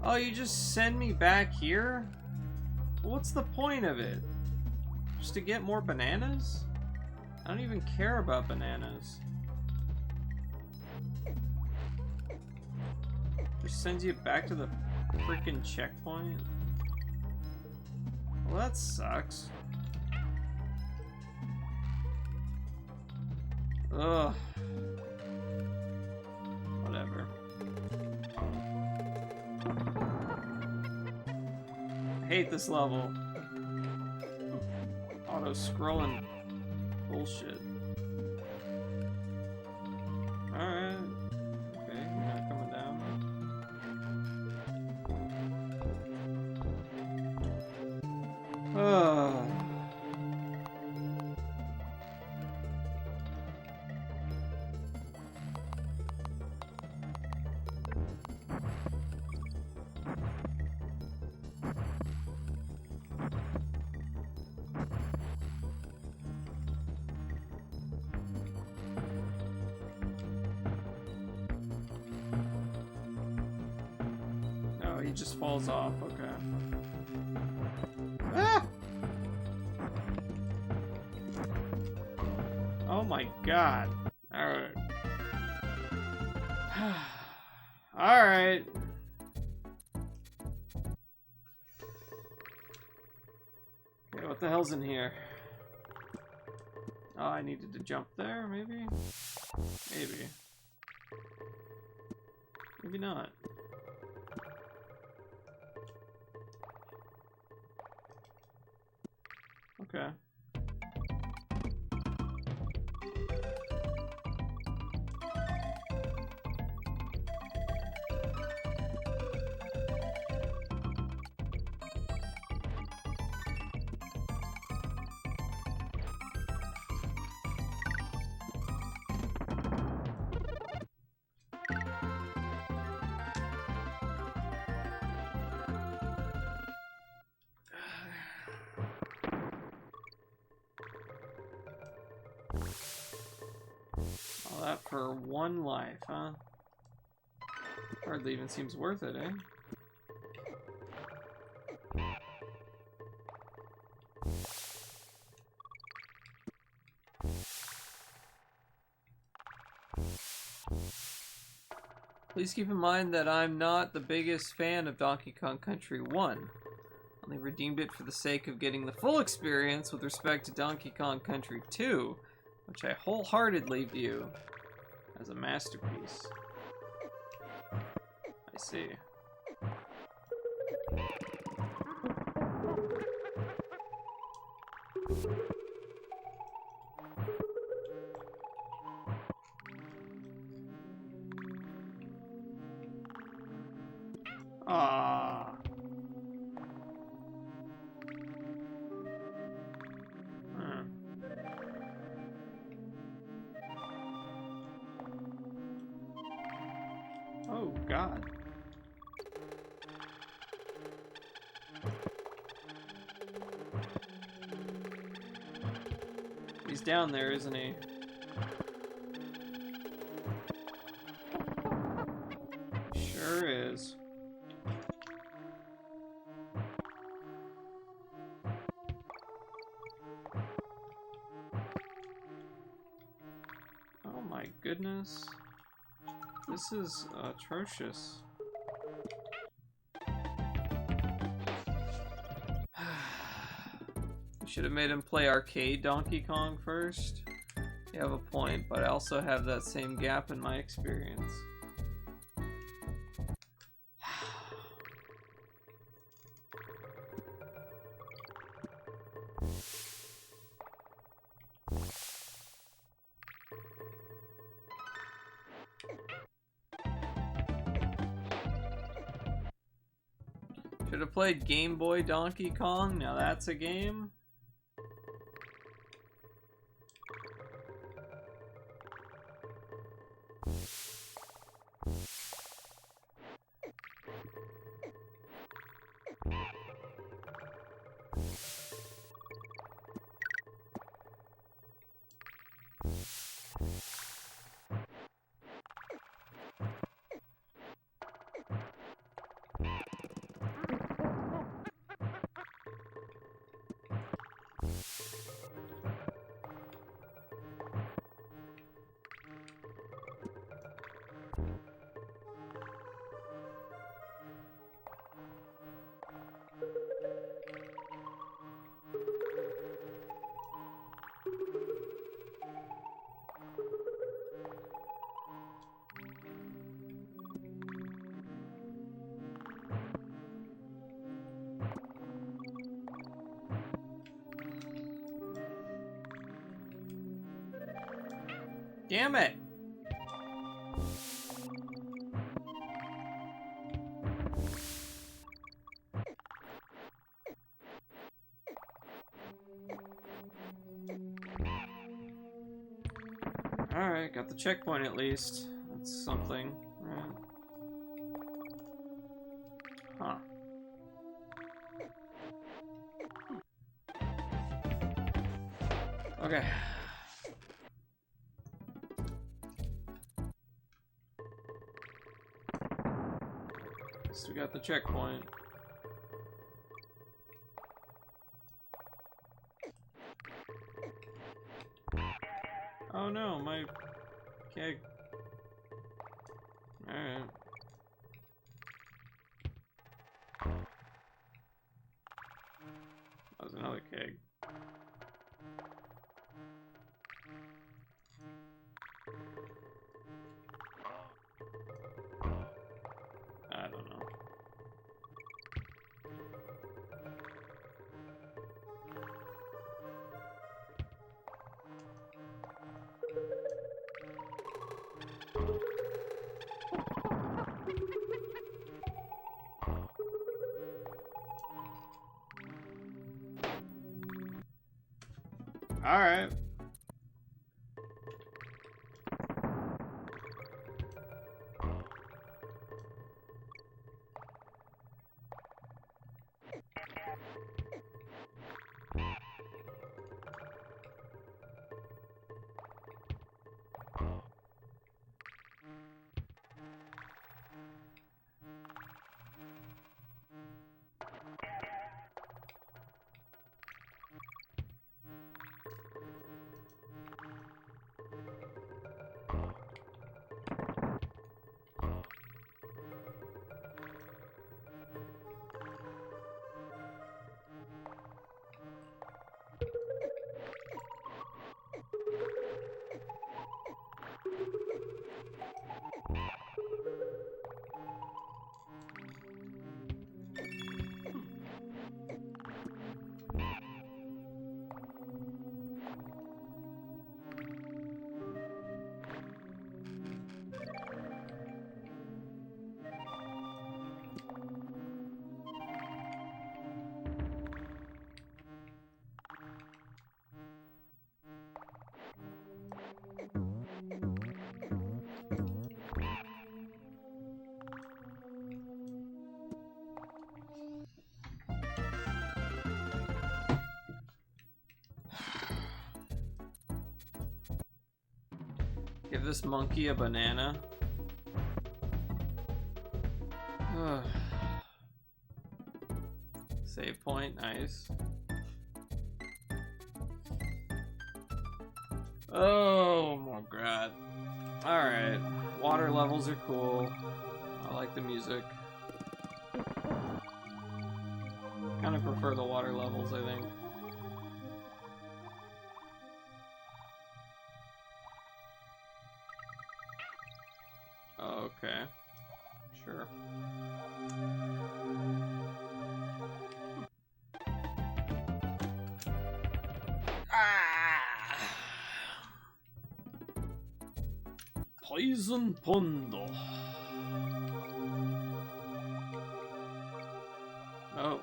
Oh, you just send me back here? What's the point of it? Just to get more bananas? I don't even care about bananas. Just sends you back to the freaking checkpoint? Well, that sucks. Ugh. Whatever. I hate this level. Auto-scrolling bullshit. Alright. Okay, you're not coming down. Oh. No, he just falls off, okay. Ah! Oh my god. Alright. Alright. Okay, what the hell's in here? Oh, I needed to jump there, maybe? Maybe. Maybe not. Okay. All that for one life, huh? Hardly even seems worth it, eh? Please keep in mind that I'm not the biggest fan of Donkey Kong Country 1. Only redeemed it for the sake of getting the full experience with respect to Donkey Kong Country 2, which I wholeheartedly view as a masterpiece. I see. Ah. Oh, God. He's down there, isn't he? Sure is. Oh my goodness. This is atrocious. We should have made him play arcade Donkey Kong first. You have a point, but I also have that same gap in my experience. Should have played Game Boy Donkey Kong. Now that's a game. Damn it! Alright, got the checkpoint at least. That's something, right? Huh. Okay. So we got the checkpoint. Oh no, my keg. Alright. That was another keg. I don't know. All right. Give this monkey a banana. Save point, nice. Oh my god. Alright. Water levels are cool. I like the music. Kind of prefer the water levels, I think. Okay. Sure. Poison Pondo. Oh.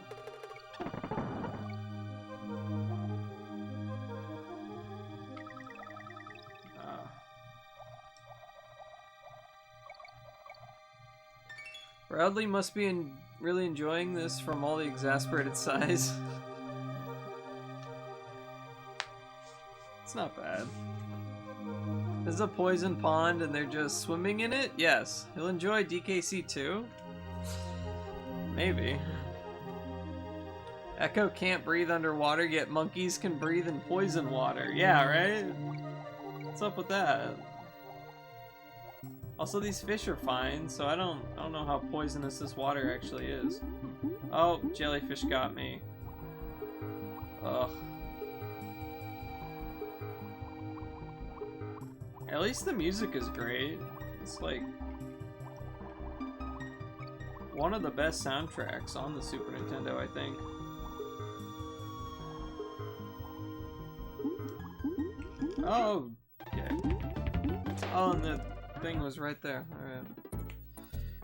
Bradley must be really enjoying this from all the exasperated sighs. It's not bad. This is a poison pond and they're just swimming in it? Yes. He'll enjoy DKC too? Maybe. Echo can't breathe underwater, yet monkeys can breathe in poison water. Yeah, right? What's up with that? Also, these fish are fine, so I don't know how poisonous this water actually is. Oh, jellyfish got me. Ugh. At least the music is great. It's like one of the best soundtracks on the Super Nintendo, I think. Oh, okay. Oh, and the thing was right there. Alright.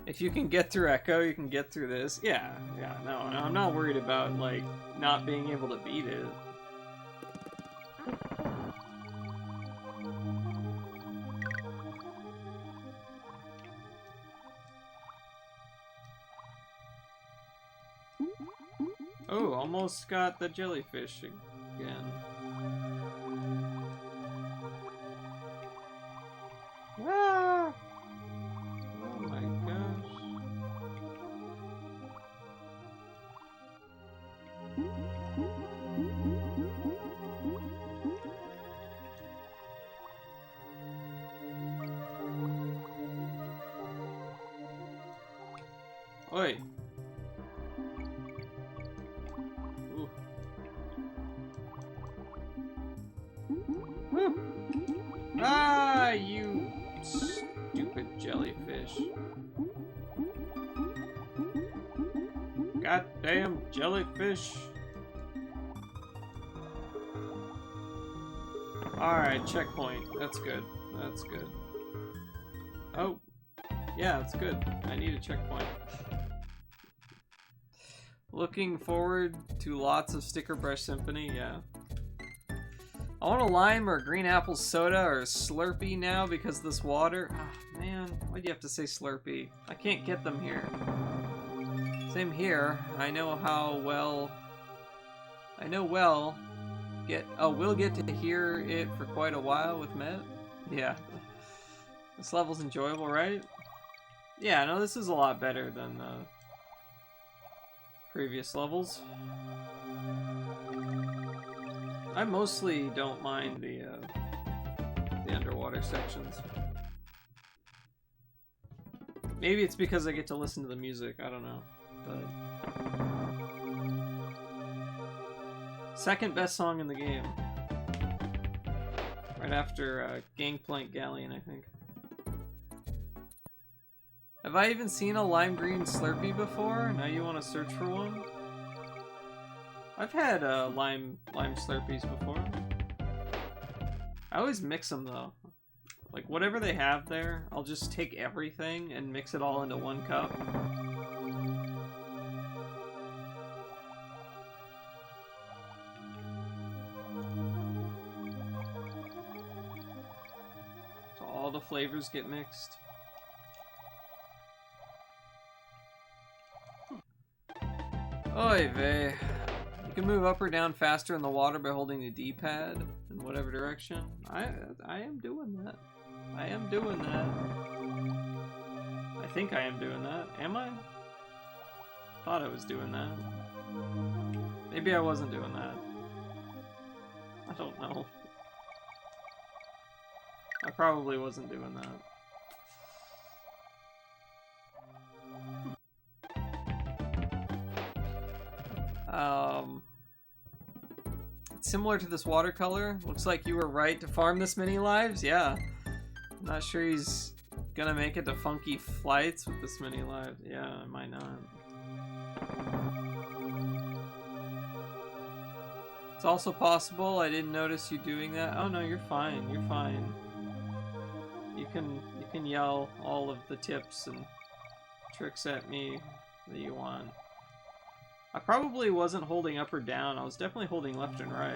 If you can get through Echo, you can get through this. Yeah, no, I'm not worried about, like, not being able to beat it. Oh, almost got the jellyfish again. Ah! Oh my gosh. Oi. Ooh. Woo. Ah, you stupid jellyfish. Goddamn jellyfish. Alright, checkpoint. That's good. That's good. Oh. Yeah, that's good. I need a checkpoint. Looking forward to lots of Sticker Brush Symphony, yeah. I want a lime or a green apple soda or a Slurpee now because of this water. Ah, man, why do you have to say Slurpee? I can't get them here. Same here. I know how well... we'll get to hear it for quite a while with Met. Yeah. This level's enjoyable, right? Yeah, no, this is a lot better than the previous levels. I mostly don't mind the underwater sections. Maybe it's because I get to listen to the music, I don't know. But second best song in the game. Right after Gangplank Galleon, I think. Have I even seen a lime green Slurpee before? Now you want to search for one? I've had lime Slurpees before. I always mix them though. Like whatever they have there, I'll just take everything and mix it all into one cup. So all the flavors get mixed. Oy vey. You can move up or down faster in the water by holding the D-pad in whatever direction. I am doing that. I am doing that. I think I am doing that. Am I? Thought I was doing that. Maybe I wasn't doing that. I don't know. I probably wasn't doing that. It's similar to this watercolor. Looks like you were right to farm this many lives. Yeah. I'm not sure he's gonna make it to Funky Flights with this many lives. Yeah, I might not. It's also possible I didn't notice you doing that. Oh no, you're fine. You're fine. You can yell all of the tips and tricks at me that you want. I probably wasn't holding up or down. I was definitely holding left and right.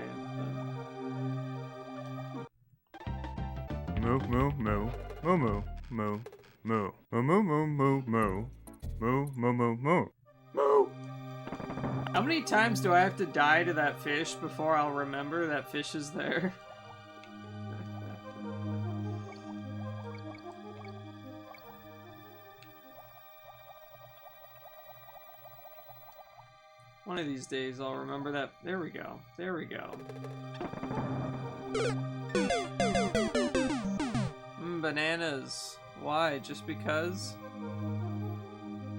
Moo moo moo moo moo moo moo moo moo moo moo moo moo moo moo moo. How many times do I have to die to that fish before I'll remember that fish is there? One of these days I'll remember that. There we go. There we go. Bananas. Why? Just because?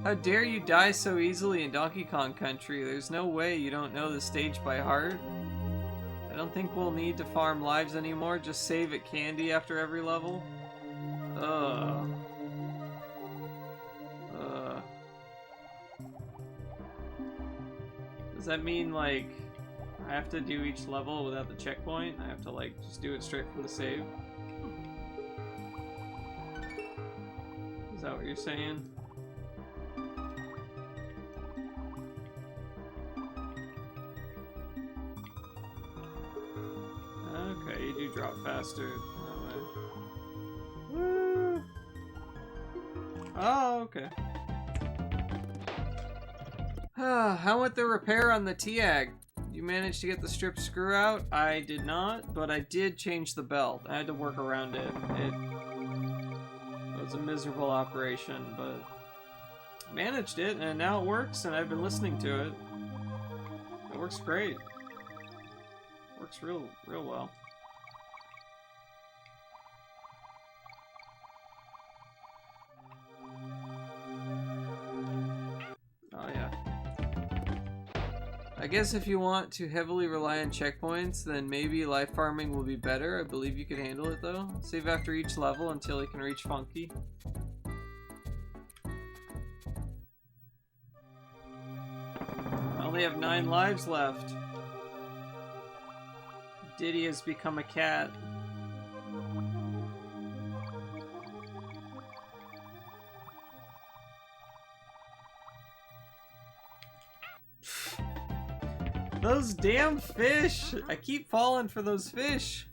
How dare you die so easily in Donkey Kong Country? There's no way you don't know the stage by heart. I don't think we'll need to farm lives anymore. Just save it candy after every level. Ugh. Does that mean, like, I have to do each level without the checkpoint? I have to, like, just do it straight from the save? Is that what you're saying? Okay, you do drop faster that way. Woo! Oh, okay. How went the repair on the TIAG? You managed to get the strip screw out? I did not, but I did change the belt. I had to work around it. It was a miserable operation, but managed it, and now it works, and I've been listening to it. It works great. Works real well. Oh yeah. I guess if you want to heavily rely on checkpoints, then maybe life farming will be better. I believe you could handle it though. Save after each level until you can reach Funky. I only have 9 lives left. Diddy has become a cat. Those damn fish! I keep falling for those fish.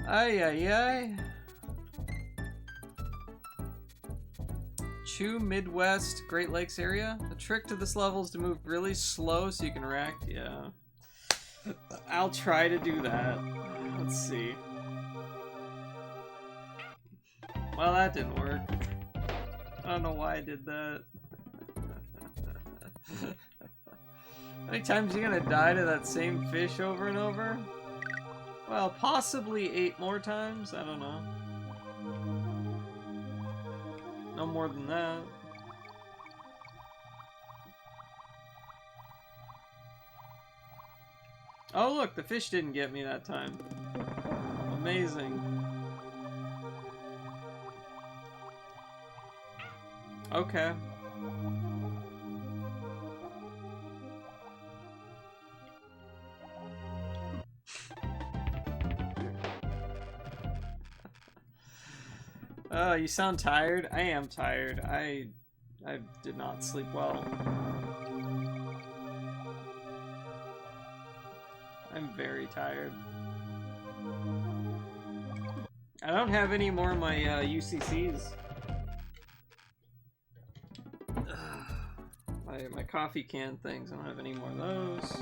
Ay ay ay. Chew Midwest Great Lakes area. The trick to this level is to move really slow so you can react. Yeah. I'll try to do that. Let's see. Well, that didn't work. I don't know why I did that. How many times are you gonna die to that same fish over and over? Well, possibly 8 more times? I don't know. No more than that. Oh look, the fish didn't get me that time. Amazing. Okay. You sound tired? I am tired. I did not sleep well. I'm very tired. I don't have any more of my UCCs. My coffee can things. I don't have any more of those.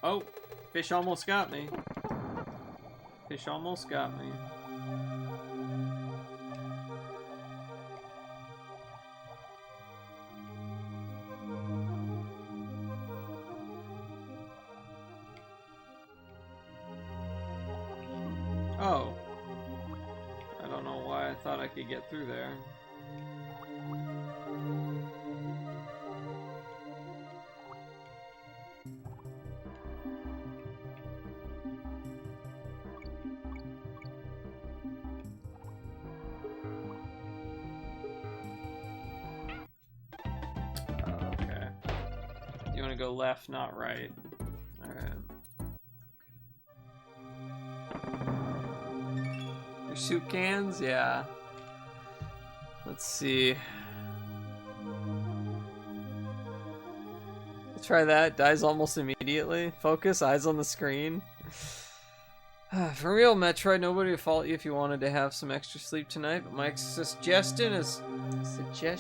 Oh, fish almost got me. Fish almost got me. Oh. I don't know why I thought I could get through there. Go left, not right. Alright. Your soup cans? Yeah. Let's see. We'll try that. Dies almost immediately. Focus, eyes on the screen. For real, Metroid, nobody would fault you if you wanted to have some extra sleep tonight, but my suggestion is to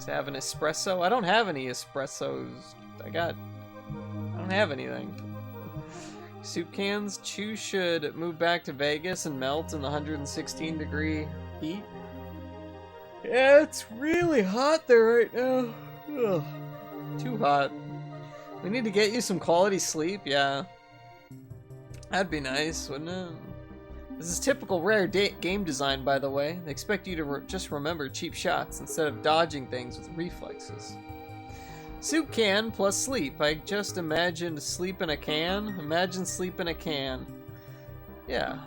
have an espresso. I don't have any espressos. I don't have anything. Soup cans. Chew should move back to Vegas and melt in the 116-degree heat. Yeah, it's really hot there right now. Ugh. Too hot. We need to get you some quality sleep, yeah. That'd be nice, wouldn't it? This is typical Rare game design, by the way. They expect you to just remember cheap shots instead of dodging things with reflexes. Soup can plus sleep. I just imagined sleep in a can. Imagine sleep in a can. Yeah.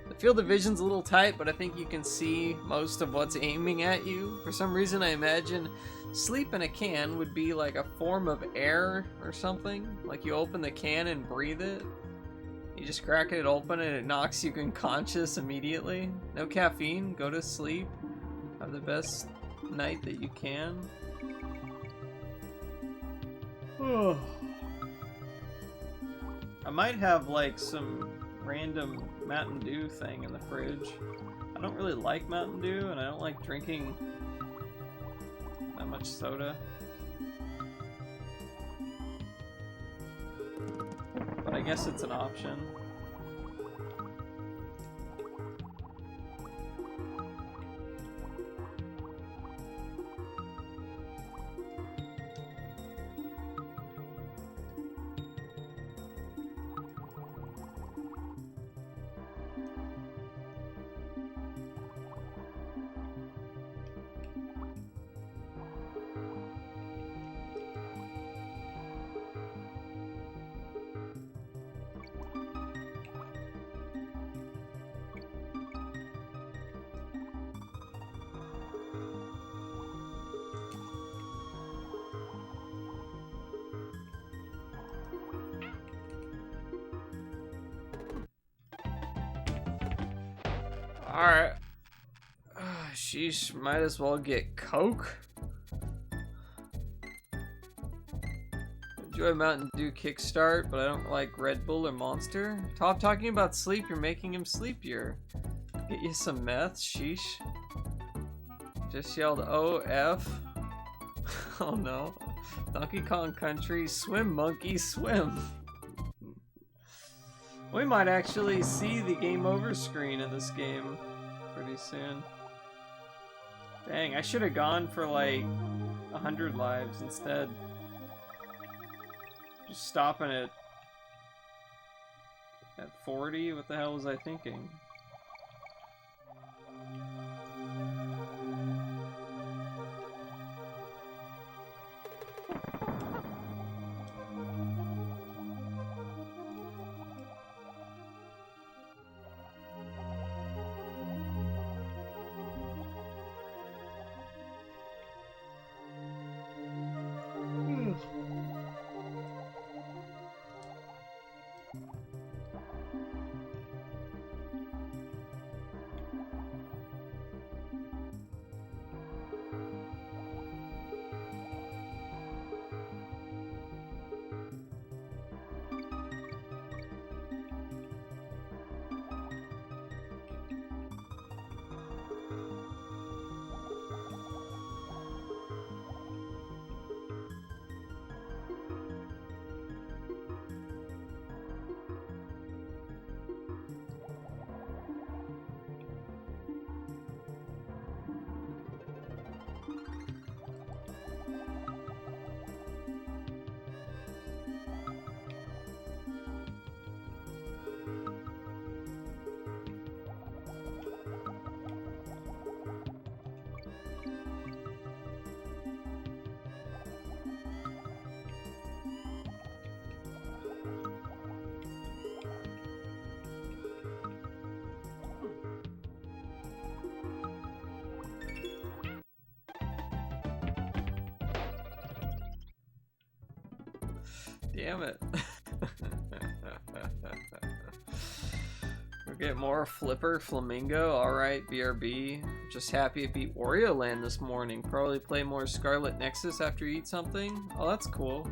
The field of vision's a little tight, but I think you can see most of what's aiming at you. For some reason, I imagine sleep in a can would be like a form of air or something. Like you open the can and breathe it. You just crack it open and it knocks you unconscious immediately. No caffeine, go to sleep. Have the best night that you can. I might have like some random Mountain Dew thing in the fridge. I don't really like Mountain Dew and I don't like drinking that much soda. But I guess it's an option. Alright. Sheesh, might as well get Coke. Enjoy Mountain Dew Kickstart, but I don't like Red Bull or Monster. Top talking about sleep, you're making him sleepier. Get you some meth, sheesh. Just yelled OF. Oh no. Donkey Kong Country, swim monkey, swim. We might actually see the game over screen in this game pretty soon. Dang, I should have gone for like 100 lives instead. Just stopping at 40? What the hell was I thinking? Damn it. We'll get more Flipper, Flamingo. Alright, BRB. Just happy it beat Wario Land this morning. Probably play more Scarlet Nexus after you eat something. Oh, that's cool.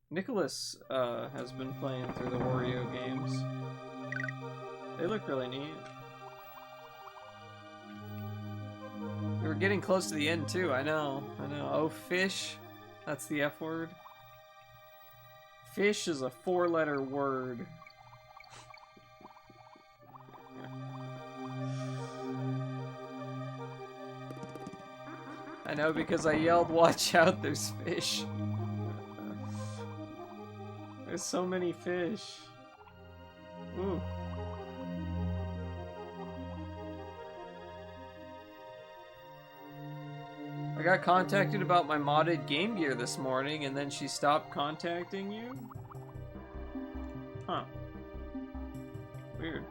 Nicholas has been playing through the Wario games. They look really neat. We were getting close to the end too, I know. Oh, fish. That's the F word. Fish is a 4-letter word. I know because I yelled, watch out, there's fish. There's so many fish. Ooh. I got contacted about my modded Game Gear this morning, and then she stopped contacting you? Huh. Weird.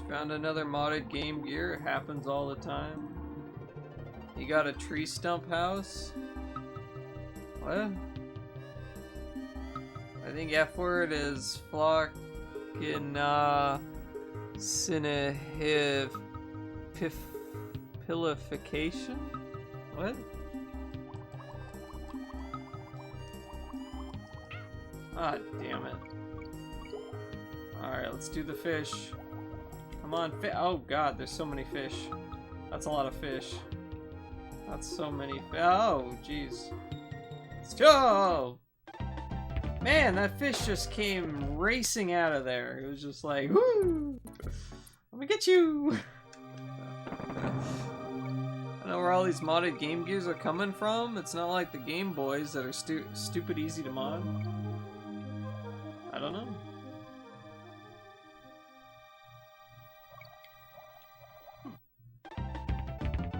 Found another modded Game Gear. It happens all the time. You got a tree stump house? What? I think F word is Flockina Cinehiv Pilification? What? Ah, damn it. Alright, let's do the fish. Come on, oh god, there's so many fish. That's a lot of fish. That's so many oh, jeez. Oh! Man, that fish just came racing out of there. It was just like, whoo! Let me get you! I know where all these modded Game Gears are coming from. It's not like the Game Boys that are stupid easy to mod. I don't know.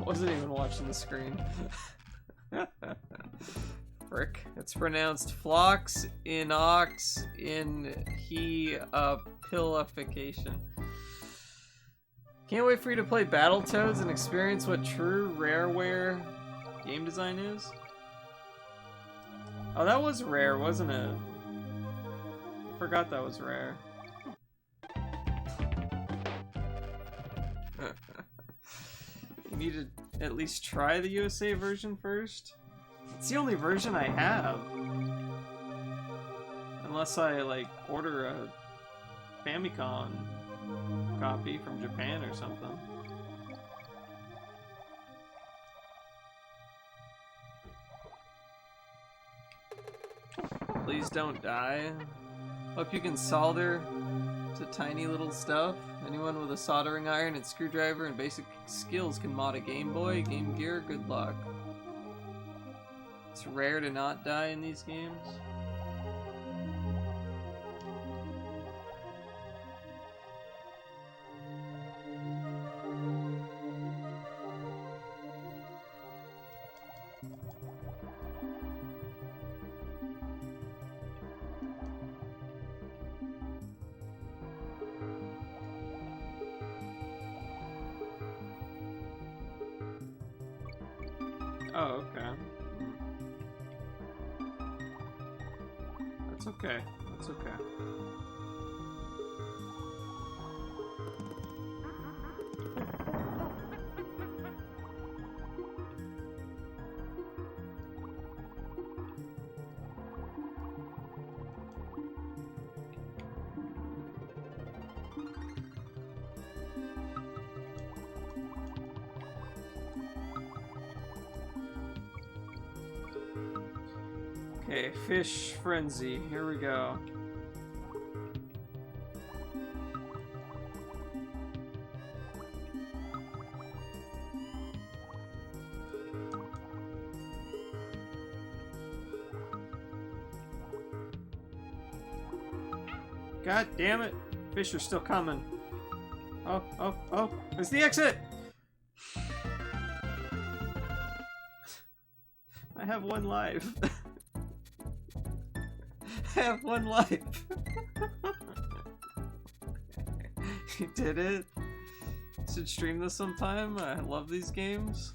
Wasn't even watching the screen. Frick. It's pronounced Phlox Inox in he Pilification. Can't wait for you to play Battletoads and experience what true Rareware game design is. Oh, that was Rare, wasn't it? I forgot that was Rare. You need to at least try the USA version first. It's the only version I have. Unless I, like, order a Famicom copy from Japan or something. Please don't die. Hope you can solder to tiny little stuff. Anyone with a soldering iron and screwdriver and basic skills can mod a Game Boy, Game Gear, good luck. It's rare to not die in these games. Oh, okay. That's okay. That's okay. Okay, fish frenzy. Here we go. God damn it. Fish are still coming. Oh, oh, oh. There's the exit! I have one life. I have one life. You did it. Should stream this sometime. I love these games.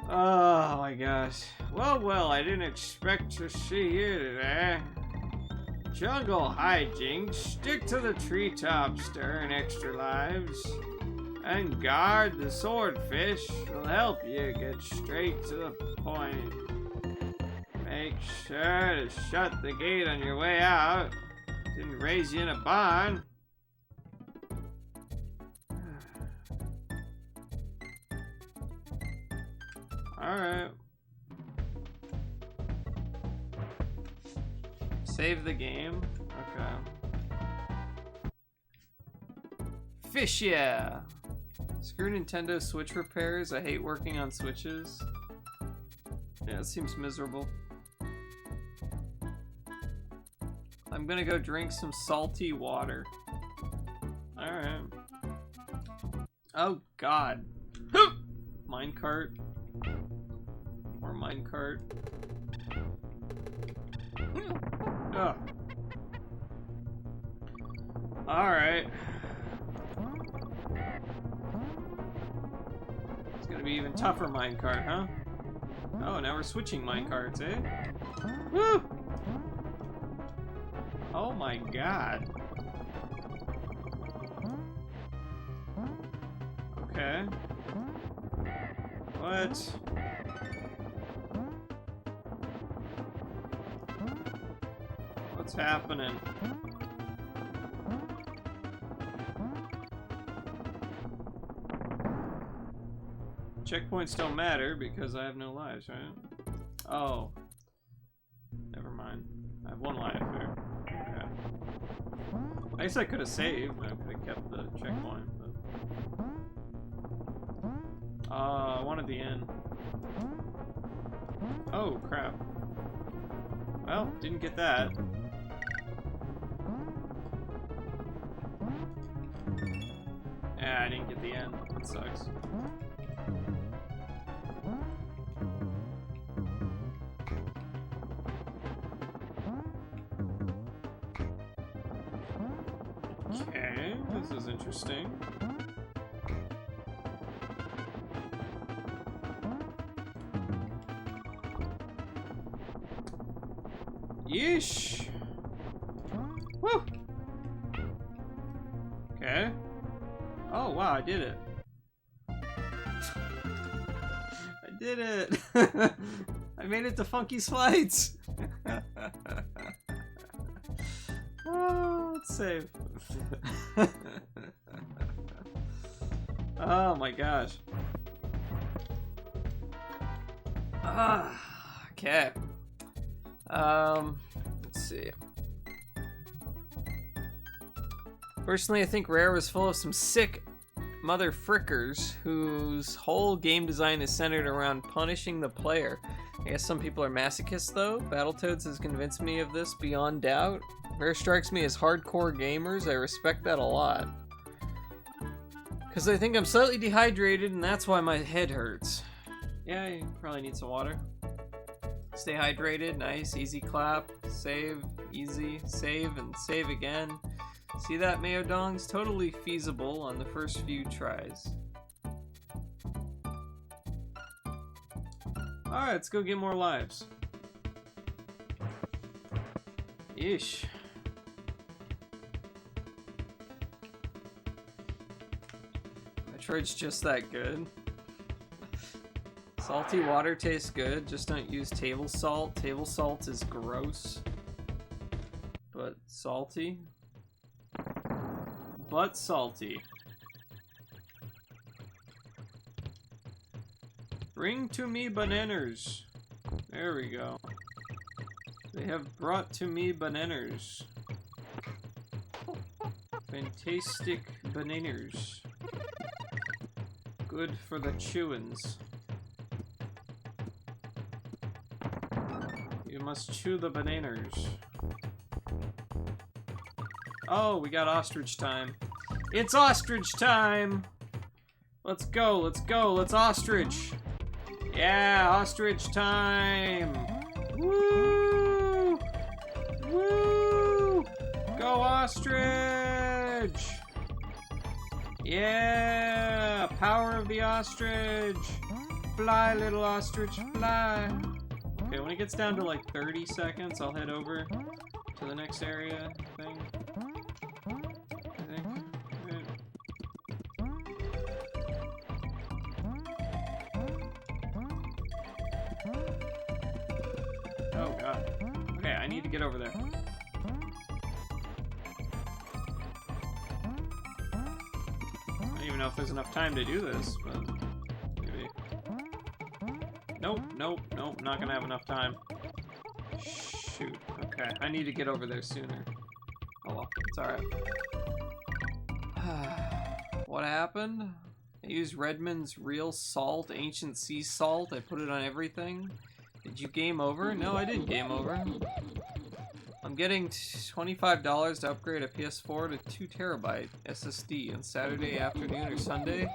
Oh my gosh. Well, I didn't expect to see you today. Jungle hijinks. Stick to the treetops to earn extra lives. And guard the swordfish. Will help you get straight to the point. Make sure to shut the gate on your way out. Didn't raise you in a barn. Alright. Save the game. Okay. Fish, yeah! Screw Nintendo Switch repairs. I hate working on Switches. Yeah, it seems miserable. I'm gonna go drink some salty water. Alright. Oh god. Minecart. More minecart. Ugh. Alright. Gonna be even tougher minecart, huh? Oh, now we're switching minecarts, eh? Woo! Oh my god. Okay. What? What's happening? Checkpoints don't matter because I have no lives, right? Oh. Never mind. I have 1 life there. Okay. I guess I could have saved. I could have kept the checkpoint, but... I wanted the end. Oh, crap. Well, didn't get that. Yeah, I didn't get the end. That sucks. Okay, this is interesting. Yeesh! Woo! Okay. Oh, wow, I did it. I did it! I made it to Funky Slides! Oh, let's save. Oh my gosh. Okay. Let's see. Personally, I think Rare was full of some sick mother frickers whose whole game design is centered around punishing the player. I guess some people are masochists though. Battletoads has convinced me of this beyond doubt. Rare strikes me as hardcore gamers. I respect that a lot. Because I think I'm slightly dehydrated and that's why my head hurts. Yeah, you probably need some water. Stay hydrated, nice, easy clap, save, easy, save, and save again. See that, Mayo-dongs? Totally feasible on the first few tries. Alright, let's go get more lives. Ish. Metroid's just that good. Salty water tastes good, just don't use table salt. Table salt is gross. But salty. But salty. Bring to me bananas. There we go. They have brought to me bananas. Fantastic bananas. Good for the chewins. You must chew the bananas. Oh, we got ostrich time. It's ostrich time! Let's go, let's go, let's ostrich! Yeah, ostrich time! Woo! Woo! Go ostrich! Yeah! Power of the ostrich! Fly, little ostrich, fly! Okay, when it gets down to like 30 seconds, I'll head over to the next area thing. I think. Right. Oh god. Okay, I need to get over there. I don't even know if there's enough time to do this, but maybe. Nope, nope, nope, not gonna have enough time. Shoot, okay, I need to get over there sooner. Oh well, it's alright. What happened? I used Redmond's real salt, ancient sea salt. I put it on everything. Did you game over? No, I didn't game over. I'm getting $25 to upgrade a PS4 to 2 terabyte SSD on Saturday afternoon or Sunday.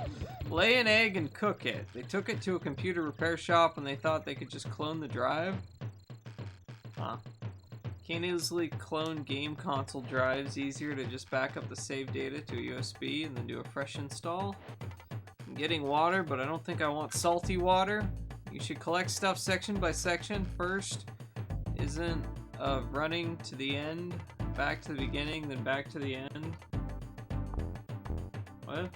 Lay an egg and cook it. They took it to a computer repair shop and they thought they could just clone the drive. Huh. Can't easily clone game console drives. Easier to just back up the save data to a USB and then do a fresh install. getting water, but I don't think I want salty water. You should collect stuff section by section. First isn't running to the end, back to the beginning, then back to the end. What?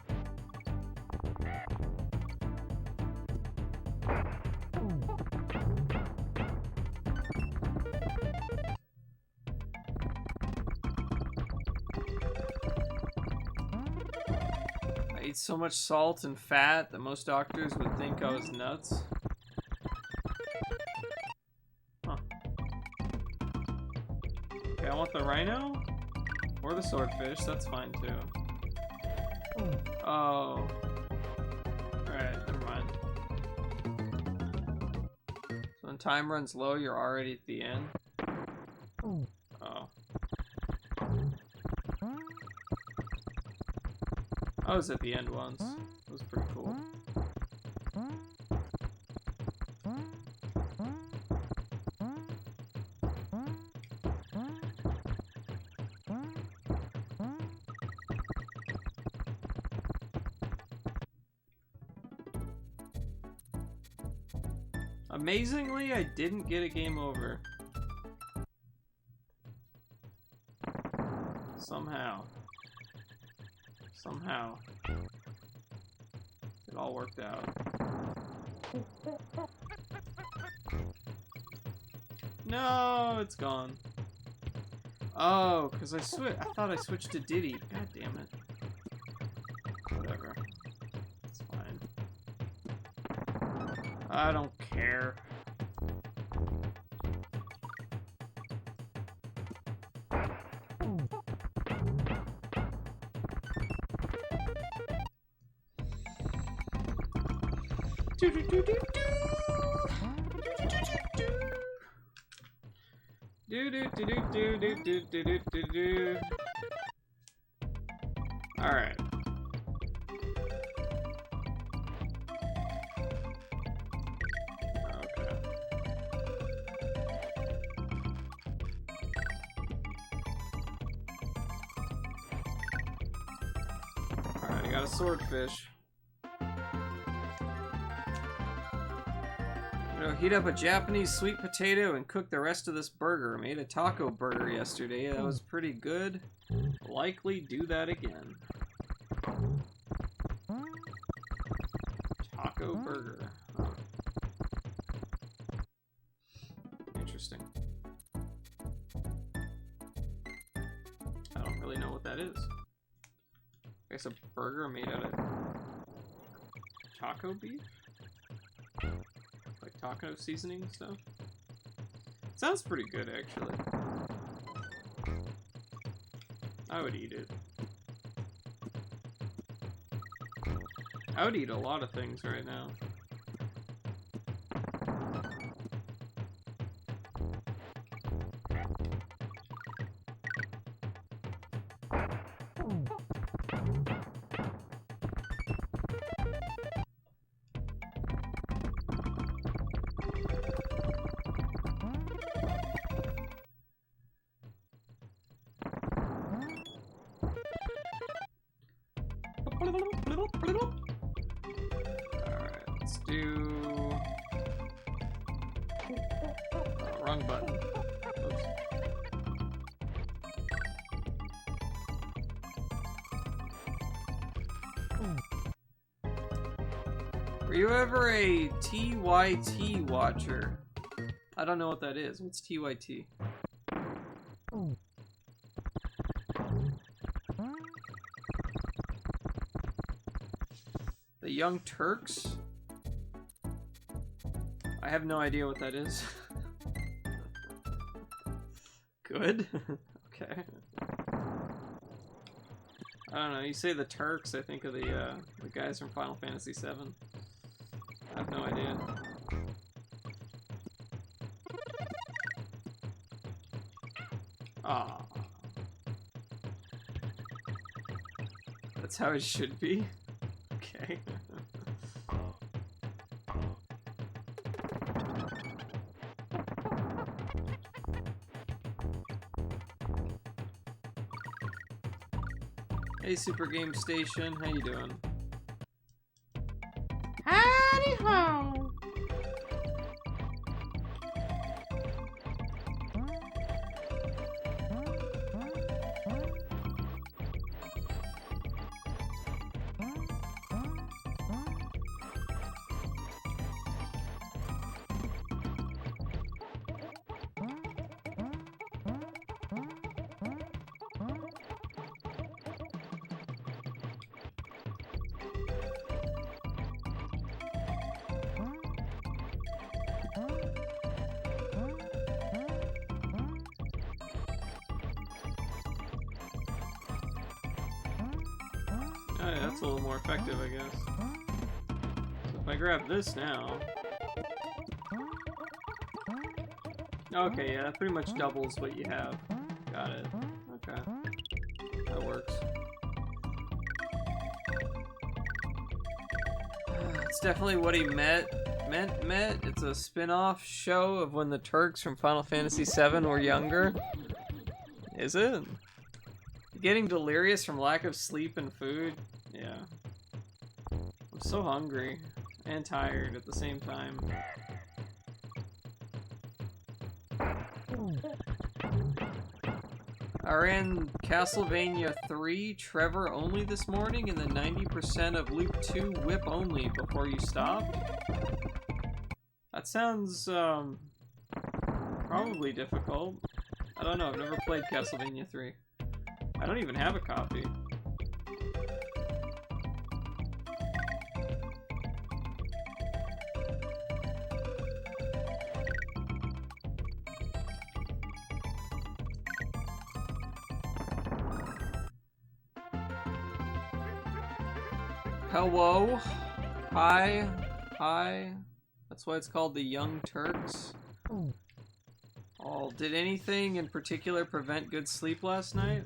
I eat so much salt and fat that most doctors would think I was nuts. Huh. Okay, I want the rhino or the swordfish. That's fine too. Oh. Alright, never mind. So when time runs low, you're already at the end. Oh. I was at the end once. It was pretty cool. Amazingly, I didn't get a game over. Somehow. It all worked out. No, it's gone. Oh, because I thought I switched to Diddy. God damn it. Whatever. It's fine. I don't care. Alright. Okay. Alright, I got a swordfish. Heat up a Japanese sweet potato and cook the rest of this burger. Made a taco burger yesterday. That was pretty good. Likely do that again. Taco burger. Huh. Interesting. I don't really know what that is. I guess a burger made out of taco beef? Like taco seasoning stuff? Sounds pretty good, actually. I would eat it. I would eat a lot of things right now. Alright, let's do... Oh, wrong button. Oops. Were you ever a TYT watcher? I don't know what that is. What's TYT? The Young Turks? I have no idea what that is. Good. Okay. I don't know. You say the Turks, I think of the guys from Final Fantasy VII. I have no idea. Ah. That's how it should be. Okay. Hey, Super Game Station, how you doing? Howdy ho! Oh, yeah, that's a little more effective, I guess. So if I grab this now... Okay, yeah, that pretty much doubles what you have. Got it. Okay. That works. It's definitely what he meant. It's a spin-off show of when the Turks from Final Fantasy VII were younger. Is it? Getting delirious from lack of sleep and food? Yeah. I'm so hungry and tired at the same time. I ran Castlevania 3 Trevor only this morning and then 90% of Loop 2 Whip only before you stopped. That sounds probably difficult. I don't know, I've never played Castlevania 3. I don't even have a copy. Hello. Hi. Hi. That's why it's called the Young Turks. Oh, did anything in particular prevent good sleep last night?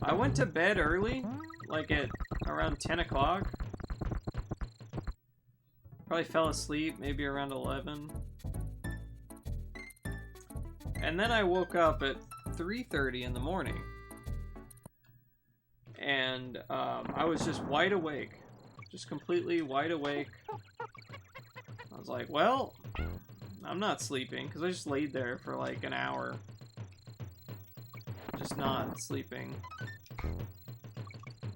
I went to bed early, like at around 10 o'clock. Probably fell asleep, maybe around 11. And then I woke up at 3:30 in the morning. And I was just wide awake. Just completely wide awake. I was like, well, I'm not sleeping, because I just laid there for like an hour. Just not sleeping. I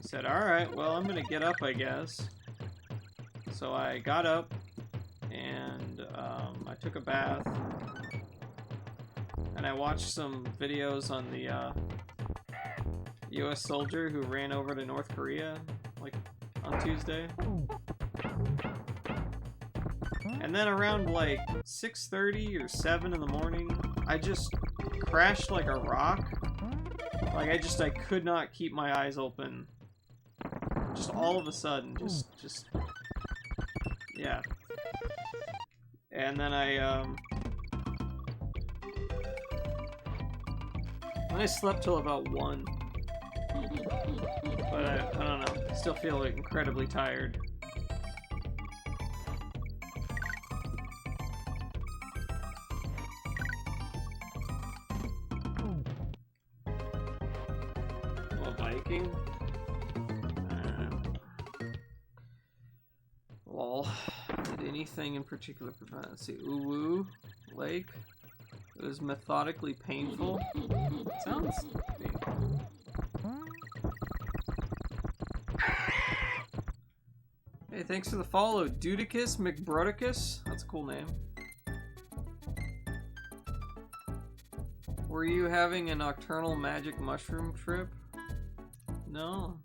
said, alright, well, I'm gonna get up, I guess. So I got up, and I took a bath. And I watched some videos on the US soldier who ran over to North Korea, like, on Tuesday. And then around like 6:30 or 7 in the morning, I just crashed like a rock. Like I could not keep my eyes open. Just all of a sudden, just yeah. And then I slept till about 1. But I don't know. I still feel like incredibly tired. Well, biking? Lol. Did anything in particular prevent? Let's see. Uwu Lake. It was methodically painful. Sounds painful. Hey, thanks for the follow, Dudicus McBrodicus. That's a cool name. Were you having a nocturnal magic mushroom trip? No.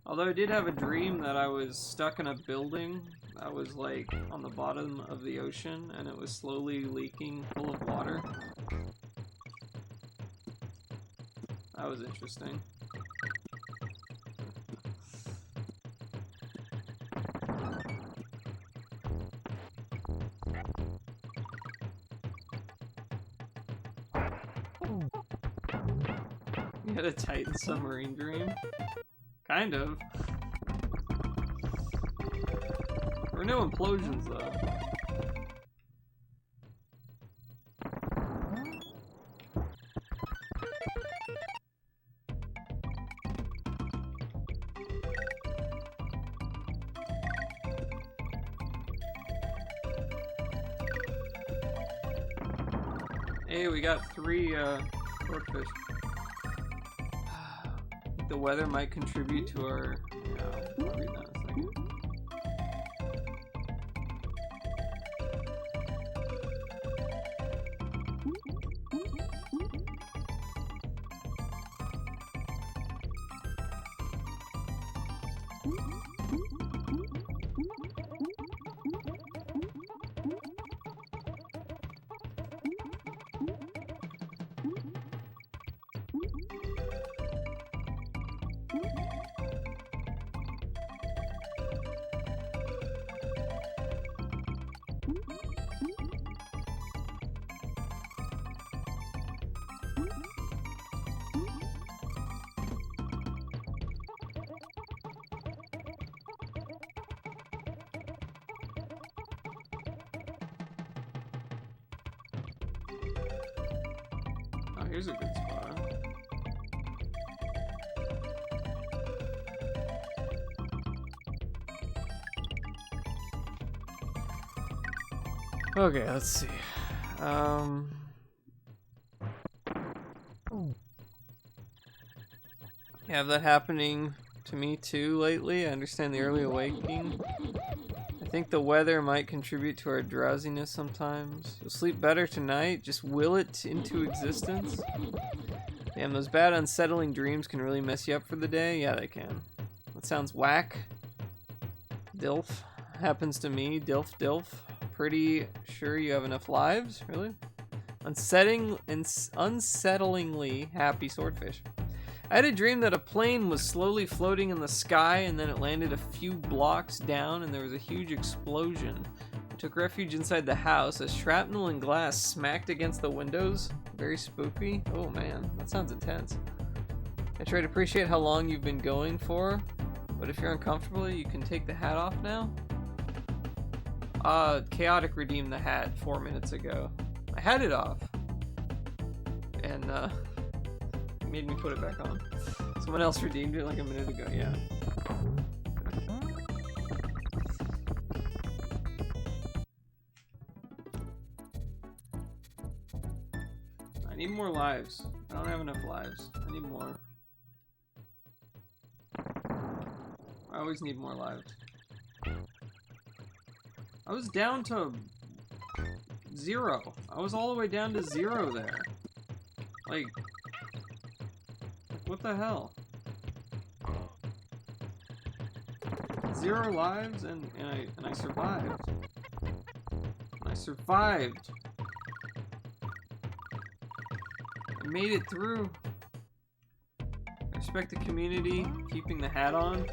Although I did have a dream that I was stuck in a building that was like on the bottom of the ocean and it was slowly leaking full of water. That was interesting. You had a Titan submarine dream? Kind of. There were no implosions, though. Hey, we got 3 swordfish. The weather might contribute to our... No, I'll read that in a second. Oh, here's a good spot. Okay, let's see. You have that happening to me too lately. I understand the early awakening. I think the weather might contribute to our drowsiness sometimes. You'll sleep better tonight. Just will it into existence. Damn, those bad unsettling dreams can really mess you up for the day. Yeah, they can. That sounds whack. Dilf. Happens to me. Dilf. Pretty sure you have enough lives? Really? Unsettlingly happy swordfish. I had a dream that a plane was slowly floating in the sky and then it landed a few blocks down and there was a huge explosion. I took refuge inside the house as shrapnel and glass smacked against the windows. Very spooky. Oh man, that sounds intense. I try to appreciate how long you've been going for, but if you're uncomfortable, you can take the hat off now. Chaotic redeemed the hat 4 minutes ago. I had it off. And, made me put it back on. Someone else redeemed it like a minute ago, yeah. I need more lives. I don't have enough lives. I need more. I always need more lives. I was down to 0. I was all the way down to 0 there. Like, what the hell? 0 lives and I survived. I survived. I made it through. I respect the community, keeping the hat on.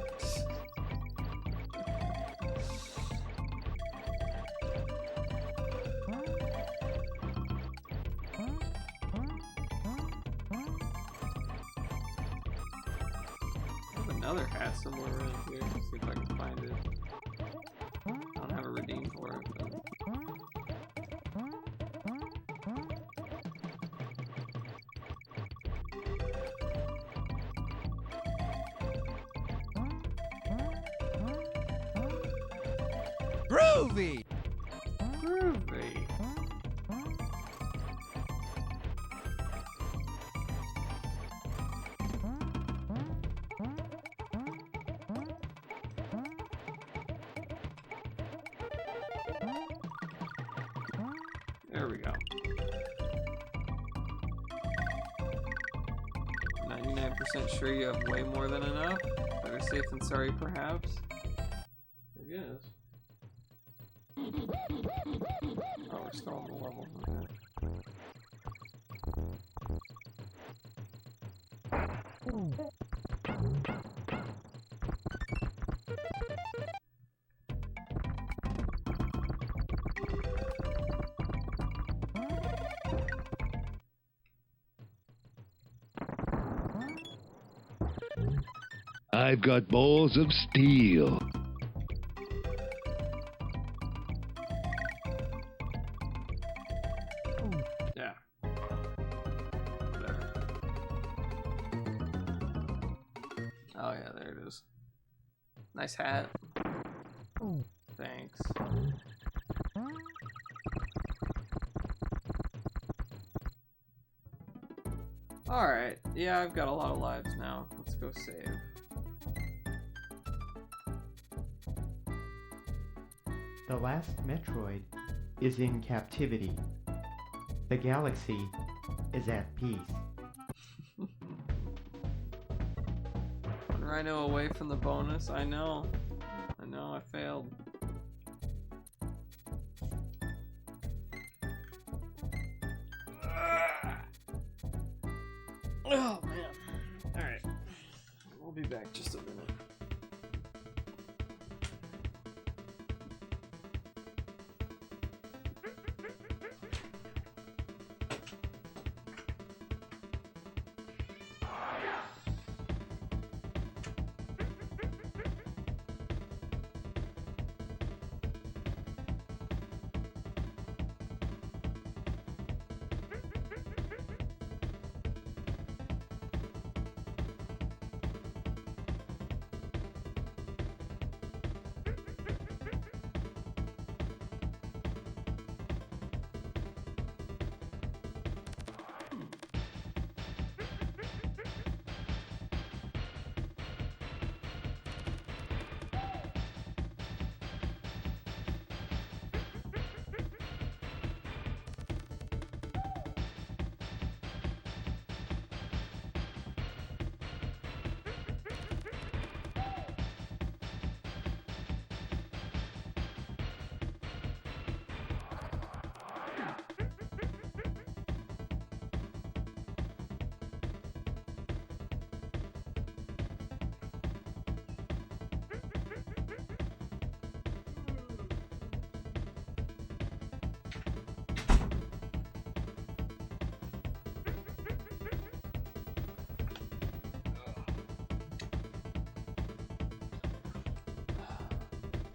Another hat somewhere around here. Let's see if I can find it. I don't have a redeem for it. But... Groovy! Groovy. There we go. 99% sure you have way more than enough. Better safe than sorry, perhaps. I guess. Oh, we're still on the level. I've got balls of steel. Yeah. There. Oh yeah, there it is. Nice hat. Thanks. Alright, yeah, I've got a lot of lives now. Let's go save. The last Metroid is in captivity. The galaxy is at peace. One Rhino away from the bonus. I know, I failed. Oh man. Alright. We'll be back just a minute.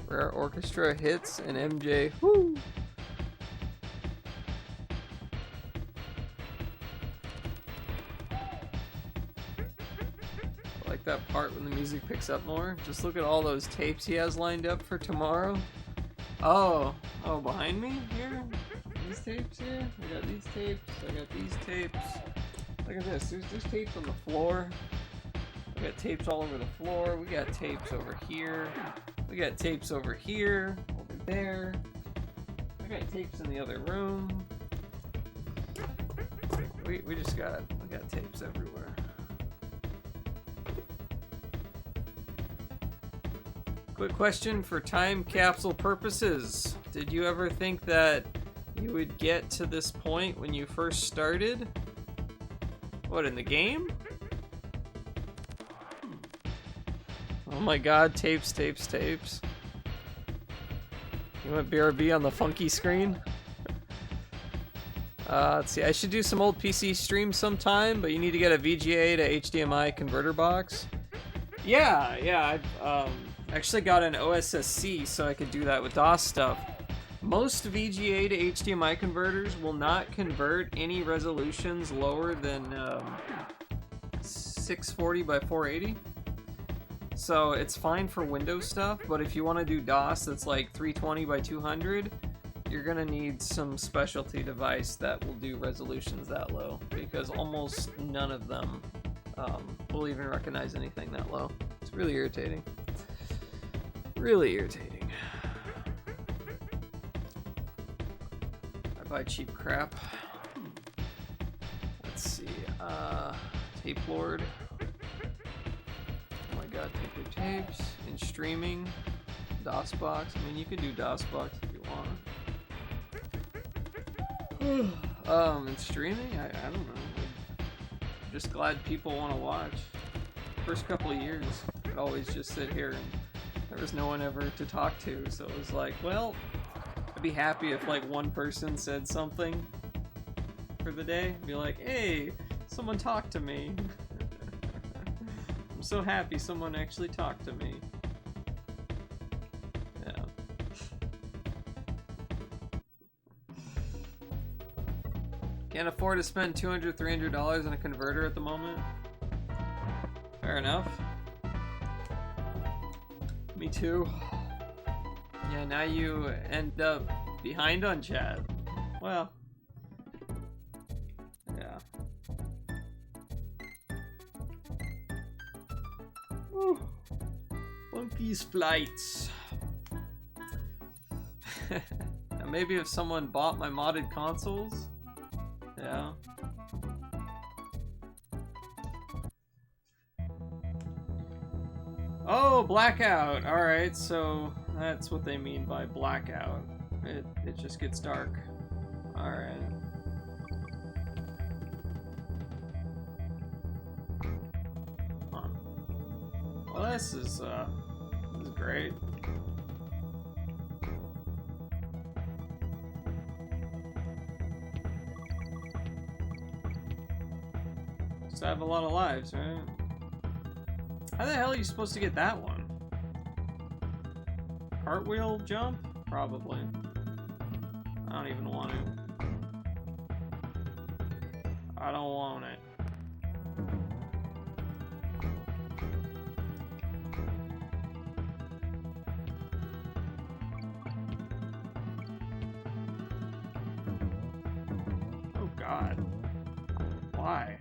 Rare orchestra hits and MJ. Woo! I like that part when the music picks up more. Just look at all those tapes he has lined up for tomorrow. Oh, behind me here? These tapes here? I got these tapes. I got these tapes. Look at this. There's tapes on the floor. We got tapes all over the floor. We got tapes over here. We got tapes over here, over there. I got tapes in the other room. We got tapes everywhere. Quick question for time capsule purposes. Did you ever think that you would get to this point when you first started? What, in the game? Oh my god, tapes. You want BRB on the funky screen? Let's see, I should do some old PC streams sometime, but you need to get a VGA to HDMI converter box. Yeah, I've actually got an OSSC so I could do that with DOS stuff. Most VGA to HDMI converters will not convert any resolutions lower than 640 by 480. So it's fine for Windows stuff, but if you want to do DOS that's like 320 by 200, you're gonna need some specialty device that will do resolutions that low, because almost none of them will even recognize anything that low. It's really irritating. Really irritating. I buy cheap crap. Let's see. Tape Lord. Oh my god, take your tapes. In streaming. DOSBox. I mean, you can do DOSBox if you want. In streaming? I don't know. I'm just glad people want to watch. First couple of years, I'd always just sit here and there was no one ever to talk to, so it was like, well, I'd be happy if like one person said something for the day. Be like, hey, someone talked to me. I'm so happy someone actually talked to me. Yeah. Can't afford to spend $200, $300 on a converter at the moment. Fair enough. Me too. Yeah, now you end up behind on chat. Well, yeah. Monkey's Flights. Maybe if someone bought my modded consoles. Yeah. Oh, blackout. Alright, so that's what they mean by blackout. It just gets dark. Alright. Huh. Well, this is great. Just have a lot of lives, right? How the hell are you supposed to get that one? Cartwheel jump? Probably. I don't even want it. I don't want it. Oh God. Why?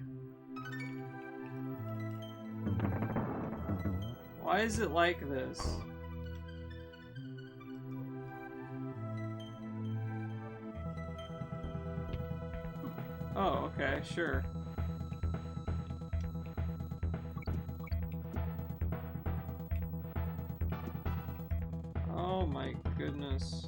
Why is it like this? Oh, okay, sure. Oh my goodness.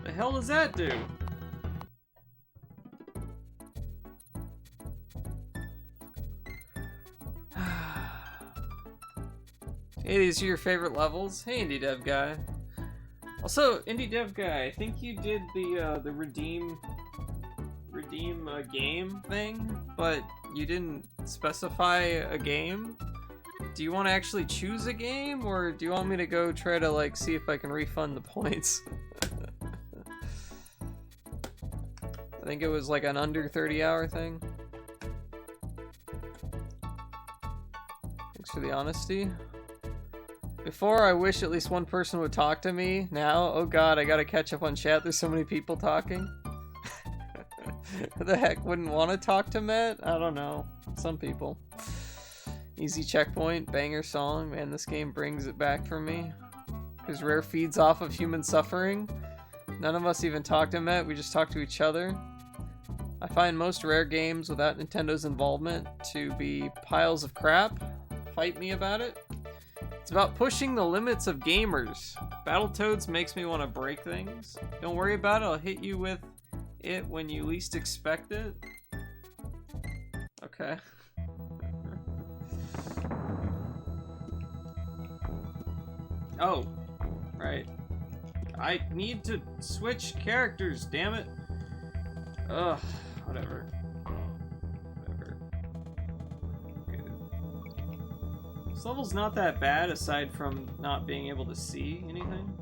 The hell does that do? Hey, these are your favorite levels? Hey, Indie Dev Guy. Also, Indie Dev Guy, I think you did the redeem game thing, but you didn't specify a game. Do you want to actually choose a game, or do you want me to go try to like see if I can refund the points? I think it was like an under 30-hour thing. Thanks for the honesty. Before, I wish at least one person would talk to me. Now, oh God, I gotta catch up on chat. There's so many people talking. Who the heck wouldn't want to talk to Matt? I don't know. Some people. Easy checkpoint, banger song. Man, this game brings it back for me. Because Rare feeds off of human suffering. None of us even talk to Matt. We just talk to each other. I find most Rare games without Nintendo's involvement to be piles of crap. Fight me about it. It's about pushing the limits of gamers. Battletoads makes me want to break things. Don't worry about it, I'll hit you with it when you least expect it. Okay. Oh, right. I need to switch characters, damn it. Ugh, whatever. This level's not that bad, aside from not being able to see anything.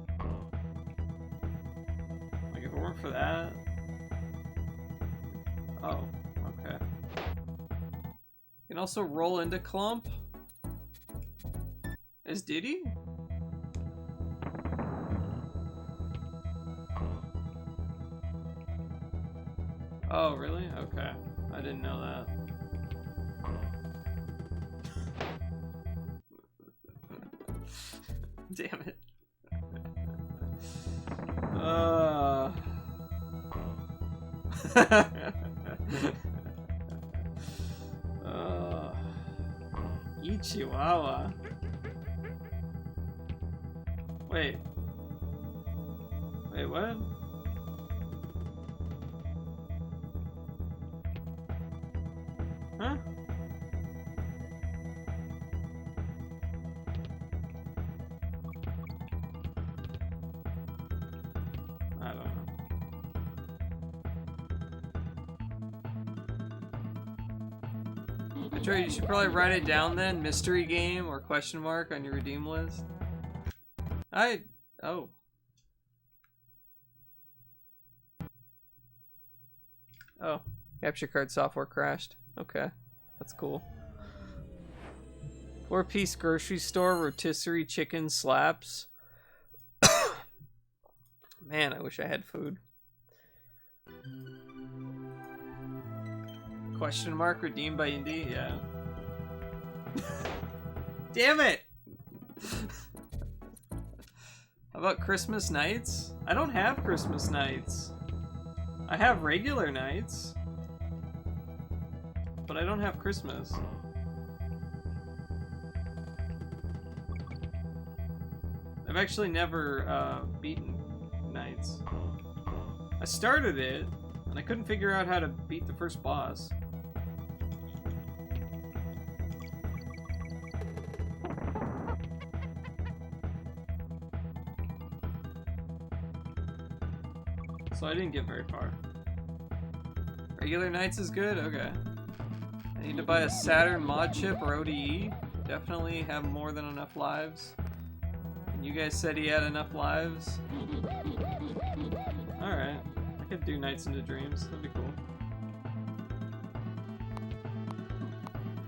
Like, if it weren't for that... Oh, okay. You can also roll into Clump. As Diddy? Oh, really? Okay. I didn't know that. Damn it. Ichiwawa. Wait. Wait, what? Huh? I don't know. Trey, you should probably write it down then. Mystery game or question mark on your redeem list. Oh. Oh, capture card software crashed. Okay, that's cool. 4-piece grocery store rotisserie chicken slaps. Man, I wish I had food. Question mark redeemed by Indie? Yeah. Damn it! How about Christmas nights? I don't have Christmas nights. I have regular nights. But I don't have Christmas. I've actually never beaten nights. I started it, and I couldn't figure out how to beat the first boss. So I didn't get very far. Regular nights is good? Okay. I need to buy a Saturn mod chip or ODE. Definitely have more than enough lives. And you guys said he had enough lives. Alright. I could do Nights into Dreams. That'd be cool.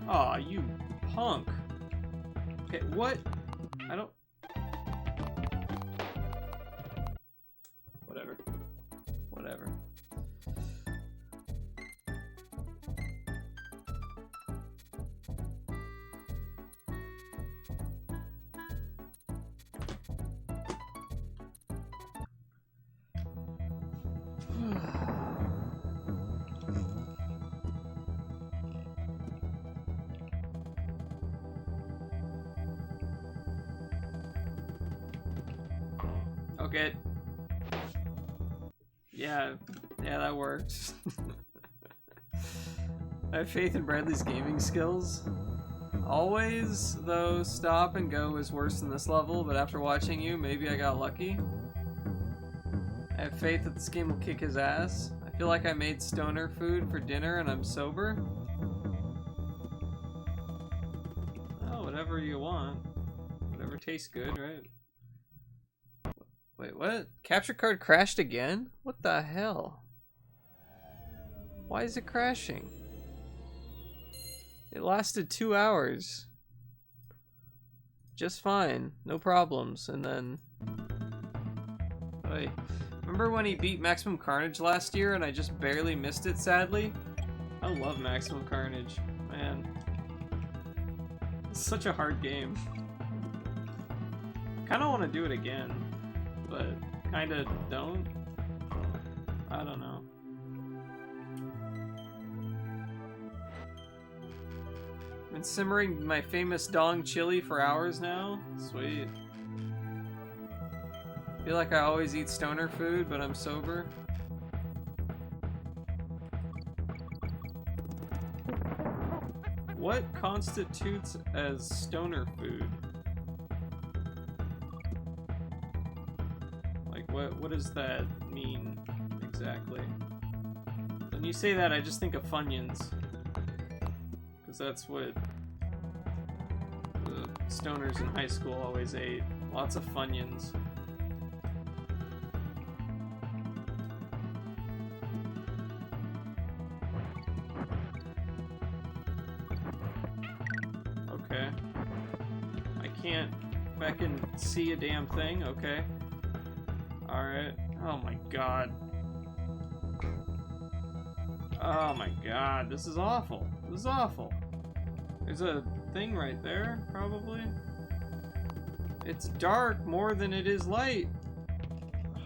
Aw, you punk. Okay, what? I don't... Whatever. Whatever. Okay. Yeah, that works. I have faith in Bradley's gaming skills. Always, though, stop and go is worse than this level, but after watching you, maybe I got lucky. I have faith that this game will kick his ass. I feel like I made stoner food for dinner and I'm sober. Oh, whatever you want. Whatever tastes good, right? Wait, what? Capture card crashed again? What the hell? Why is it crashing? It lasted 2 hours. Just fine. No problems. And then... Wait. Remember when he beat Maximum Carnage last year and I just barely missed it, sadly? I love Maximum Carnage. Man. It's such a hard game. Kinda want to do it again. But kinda don't. I don't know. Been simmering my famous dong chili for hours now. Sweet. Feel like I always eat stoner food, but I'm sober. What constitutes as stoner food? What does that mean exactly? When you say that, I just think of Funyuns. Because that's what the stoners in high school always ate. Lots of Funyuns. Okay. I can't fucking see a damn thing, okay. Alright. Oh my god. Oh my god, this is awful. This is awful. There's a thing right there, probably. It's dark more than it is light.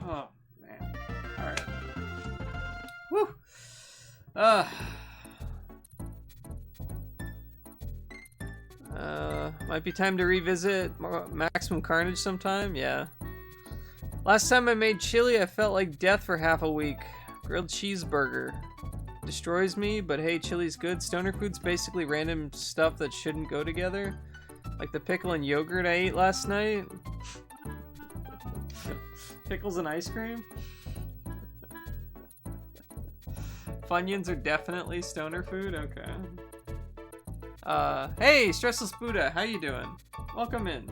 Oh, man. Alright. Woo! Might be time to revisit Maximum Carnage sometime, yeah. Last time I made chili, I felt like death for half a week. Grilled cheeseburger. Destroys me, but hey, chili's good. Stoner food's basically random stuff that shouldn't go together. Like the pickle and yogurt I ate last night. Pickles and ice cream? Funyuns are definitely stoner food? Okay. Hey, Stressless Buddha, how you doing? Welcome in.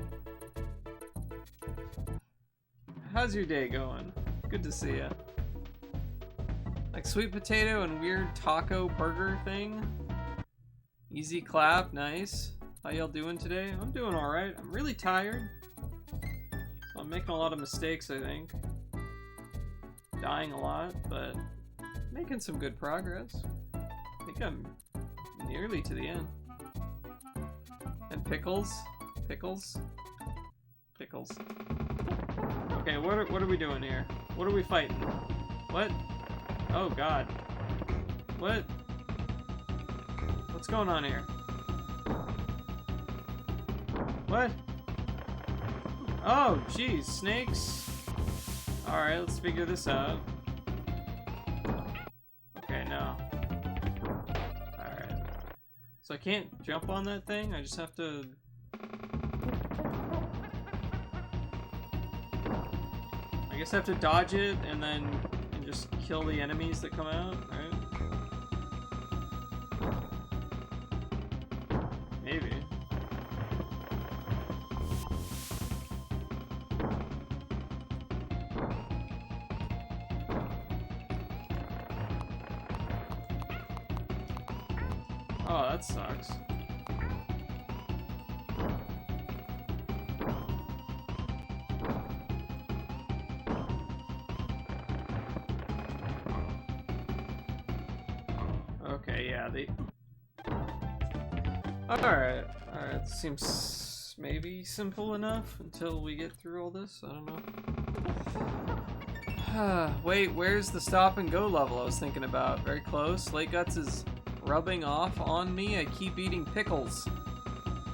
How's your day going? Good to see ya. Like sweet potato and weird taco burger thing. Easy clap, nice. How y'all doing today? I'm doing alright. I'm really tired. So I'm making a lot of mistakes, I think. Dying a lot, but making some good progress. I think I'm nearly to the end. And pickles. Pickles. Pickles. Okay, what are we doing here? What are we fighting? What? Oh god. What? What's going on here? What? Oh, geez, snakes. Alright, let's figure this out. Okay, no. Alright. So I can't jump on that thing? I just have to... I guess I have to dodge it and then just kill the enemies that come out, right? Maybe. Oh, that sucks. Okay, yeah, Alright, seems maybe simple enough until we get through all this, I don't know. Wait, where's the stop and go level I was thinking about? Very close. Late Guts is rubbing off on me. I keep eating pickles.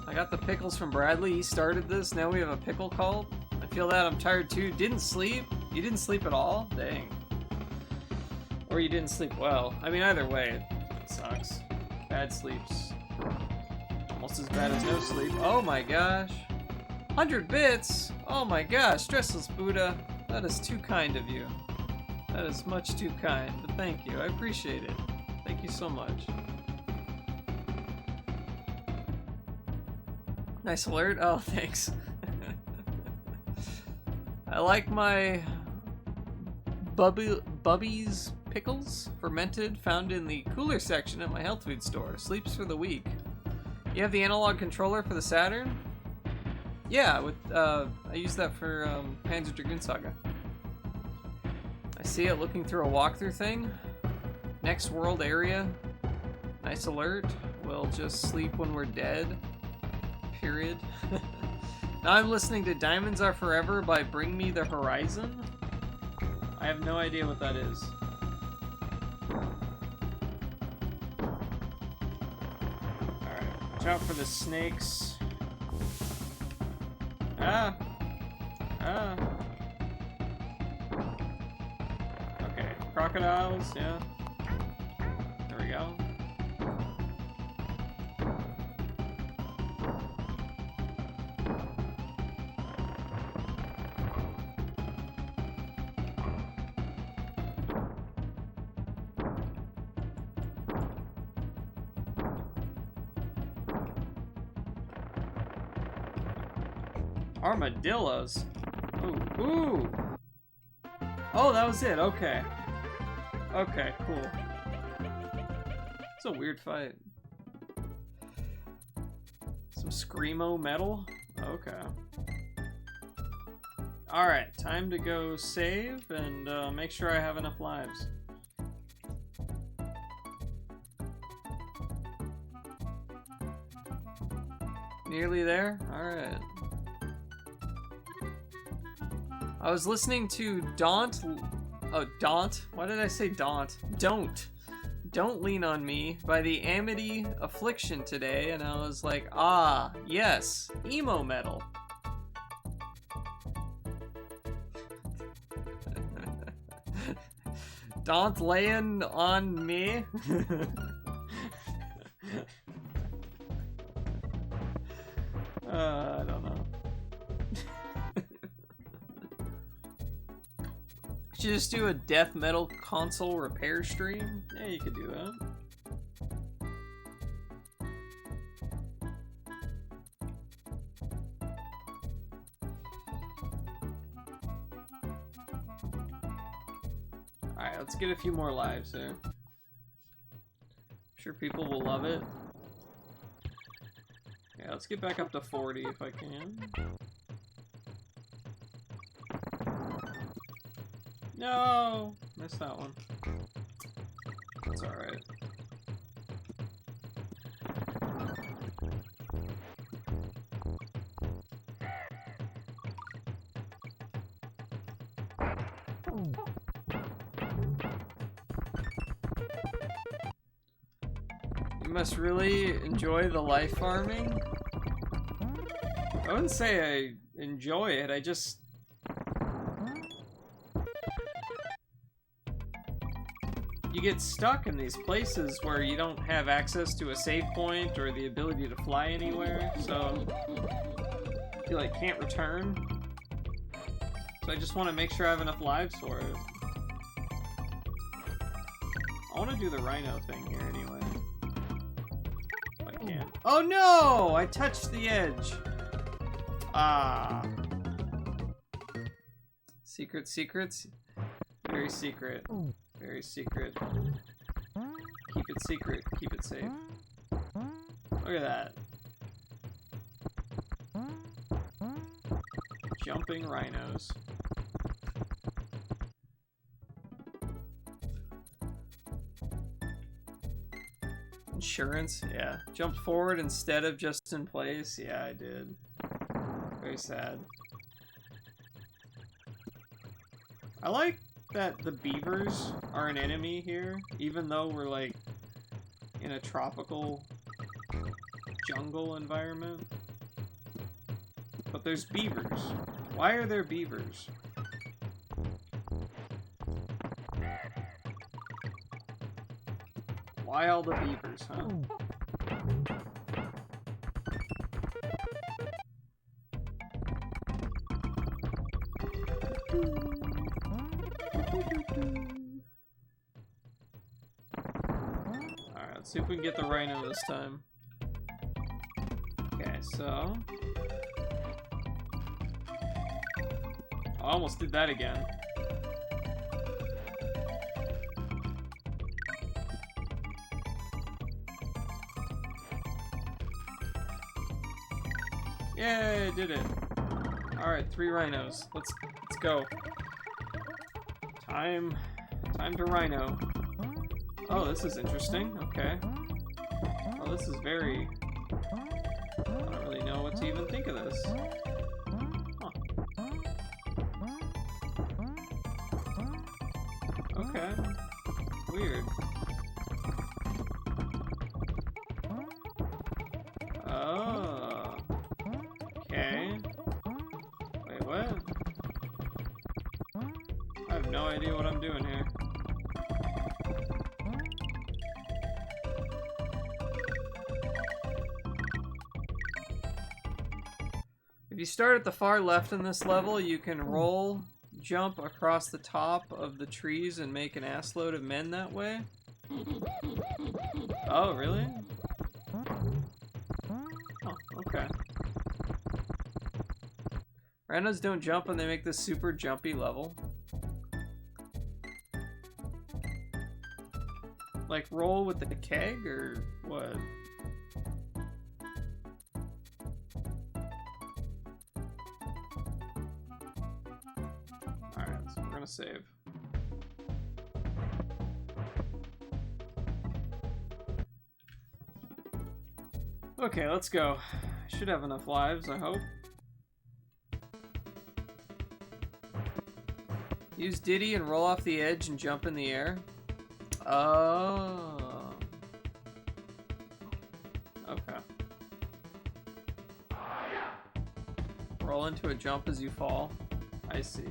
I got the pickles from Bradley. He started this. Now we have a pickle cult. I feel that. I'm tired too. Didn't sleep? You didn't sleep at all? Dang. Or you didn't sleep well. I mean, either way, it sucks. Bad sleep's almost as bad as no sleep. Oh my gosh. 100 bits? Oh my gosh. Stressless Buddha. That is too kind of you. That is much too kind. But thank you. I appreciate it. Thank you so much. Nice alert. Oh, thanks. I like my Bubby's pickles, fermented, found in the cooler section at my health food store. Sleeps for the week. You have the analog controller for the Saturn? Yeah, with I use that for Panzer Dragoon Saga. I see it looking through a walkthrough thing. Next world area. Nice alert. We'll just sleep when we're dead. Period. Now I'm listening to Diamonds Are Forever by Bring Me the Horizon. I have no idea what that is. Alright, watch out for the snakes. Ah! Ah! Okay, crocodiles, yeah. There we go. Armadillos. Ooh, ooh. Oh, that was it. Okay. Okay, cool. It's a weird fight. Some screamo metal. Okay. All right, time to go save and make sure I have enough lives. Nearly there. All right. I was listening to Daunt. Why did I say Daunt? Don't Lean on Me by the Amity Affliction today, and I was like, ah, yes, emo metal. Daunt Layin' on Me. I don't know. Should just do a death metal console repair stream? Yeah, you could do that. Alright, let's get a few more lives here. I'm sure people will love it. Yeah, let's get back up to 40 if I can. No! Missed that one. It's alright. You must really enjoy the life farming. I wouldn't say I enjoy it, I just... You get stuck in these places where you don't have access to a save point or the ability to fly anywhere, so you like can't return. So I just want to make sure I have enough lives for it. I want to do the rhino thing here anyway. If I can. Oh no! I touched the edge. Ah. Secret secrets? Very secret. Very secret. Keep it secret. Keep it safe. Look at that. Jumping rhinos. Insurance? Yeah. Jumped forward instead of just in place? Yeah, I did. Very sad. I like that the beavers are an enemy here, even though we're like in a tropical jungle environment. But there's beavers. Why are there beavers? Why all the beavers, huh? Alright, let's see if we can get the rhino this time. Okay, so... I almost did that again. Yay, I did it. Alright, 3 rhinos. Let's go. Time to rhino. Oh, this is interesting. Okay. Oh, this is very... I don't really know what to even think of this. Huh. Okay. Weird. Oh. Okay. Wait, what? I have no idea what I'm doing here. If you start at the far left in this level, you can roll, jump across the top of the trees and make an assload of men that way. Oh, really? Oh, okay. Rhinos don't jump and they make this super jumpy level. Like roll with the keg or what? Alright, so we're gonna save. Okay, let's go. Should have enough lives, I hope. Use Diddy and roll off the edge and jump in the air. Oh. Okay. Roll into a jump as you fall. I see.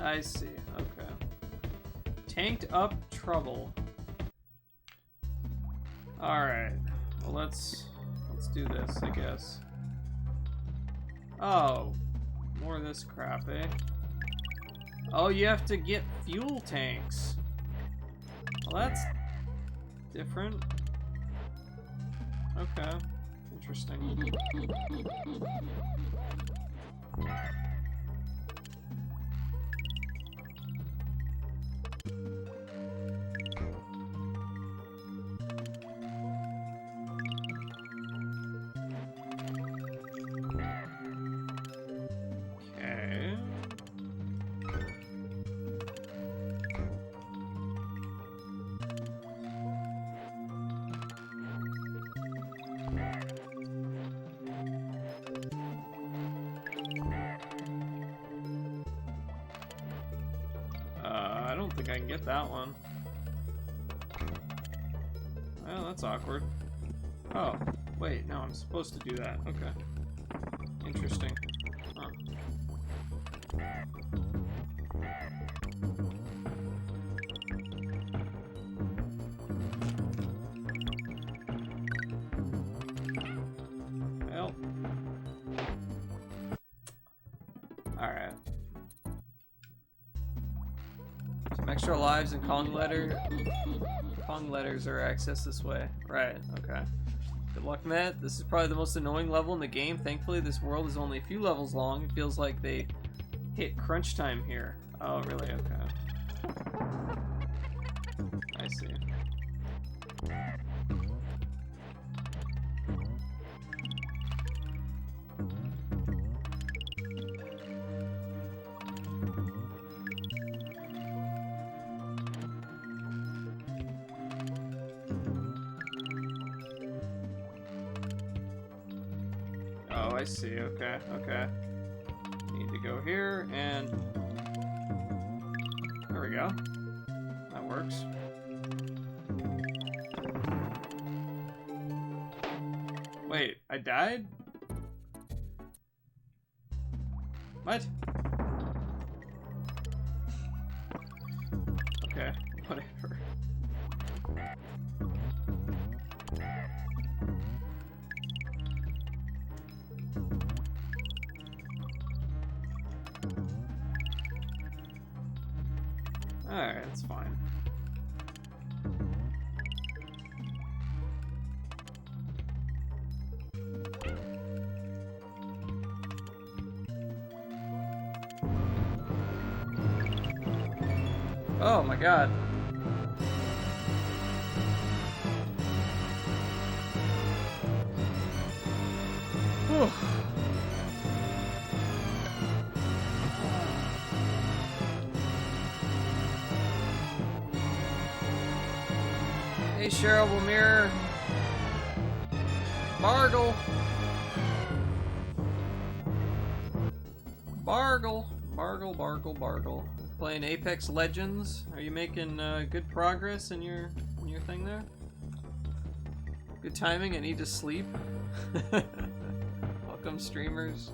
I see. Okay. Tanked up trouble. Alright. Well, let's do this, I guess. Oh. More of this crap, eh? Oh, you have to get fuel tanks. Well, that's different. Okay. Interesting. think I can get that one. Well, that's awkward. Oh, wait, no, I'm supposed to do that. Okay. Interesting. Huh. Well. Alright. Some extra lives and Kong letters are accessed this way. Right, okay. Good luck, Matt. This is probably the most annoying level in the game. Thankfully, this world is only a few levels long. It feels like they hit crunch time here. Oh, really? Okay. I see. Oh, I see. Okay, okay. Need to go here, and there we go. That works. Wait, I died? What? Okay, whatever. Alright, that's fine. Oh my god. Whew. Hey, shareable mirror. Bargle. Bargle. Bargle, bargle, bargle. Playing Apex Legends. Are you making good progress in your thing there? Good timing. I need to sleep. Welcome, streamers.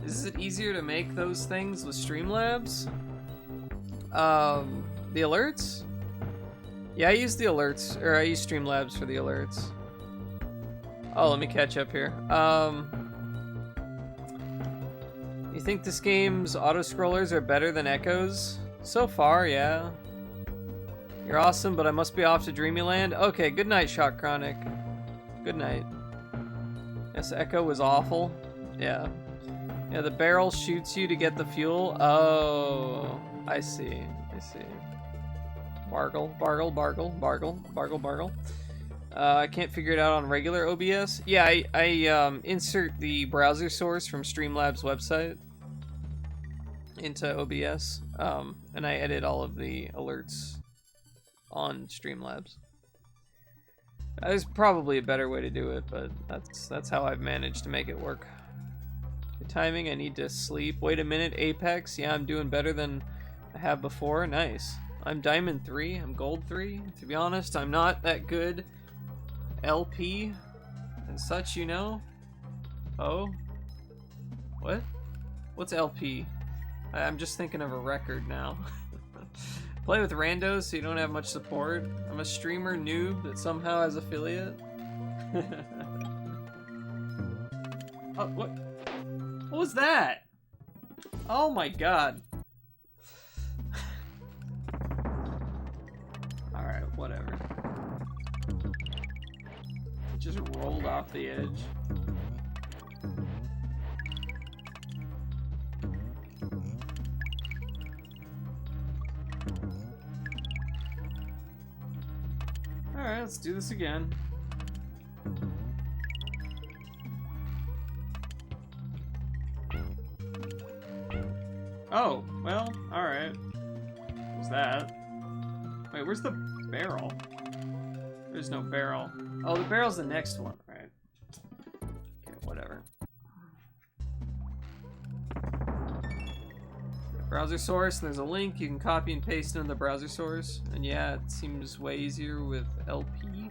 Is it easier to make those things with Streamlabs? The alerts? Yeah, I use the alerts, or I use Streamlabs for the alerts. Oh, let me catch up here. You think this game's auto-scrollers are better than Echo's? So far, yeah. You're awesome, but I must be off to Dreamyland. Okay, good night, Shock Chronic. Good night. Yes, Echo was awful. Yeah. Yeah, the barrel shoots you to get the fuel. Oh, I see. I see. Bargle, bargle, bargle, bargle, bargle, bargle. I can't figure it out on regular OBS. Yeah, I insert the browser source from Streamlabs website into OBS, and I edit all of the alerts on Streamlabs. There's probably a better way to do it, but that's how I've managed to make it work. Good timing. I need to sleep. Wait a minute, Apex. Yeah, I'm doing better than I have before. Nice. I'm Diamond 3. I'm Gold 3. To be honest, I'm not that good. LP and such, you know. Oh, what? What's LP? I'm just thinking of a record now. Play with randos so you don't have much support. I'm a streamer noob that somehow has affiliate. Oh, what? What was that? Oh my god. Alright, whatever. It just rolled off the edge. Alright, let's do this again. Oh, well, alright. What's that? Wait, where's the barrel? There's no barrel. Oh, the barrel's the next one, right? Okay, whatever. Browser source, and there's a link you can copy and paste into the browser source. And yeah, it seems way easier with LP.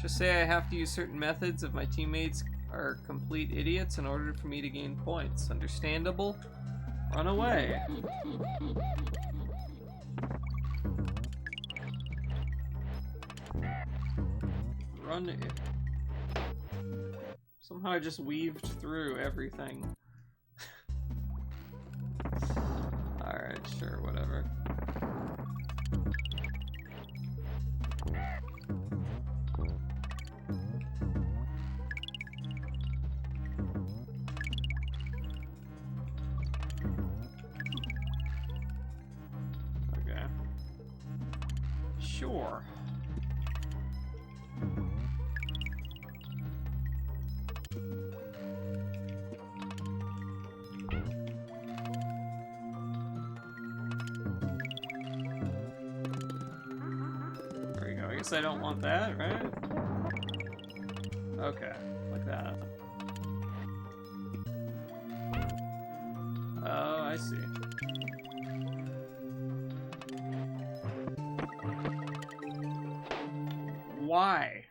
Just say I have to use certain methods if my teammates are complete idiots in order for me to gain points. Understandable? Run away. Run it. Somehow I just weaved through everything. Alright, sure, whatever. Okay. Sure. I don't want that, right? Okay, like that. Oh, I see. Why?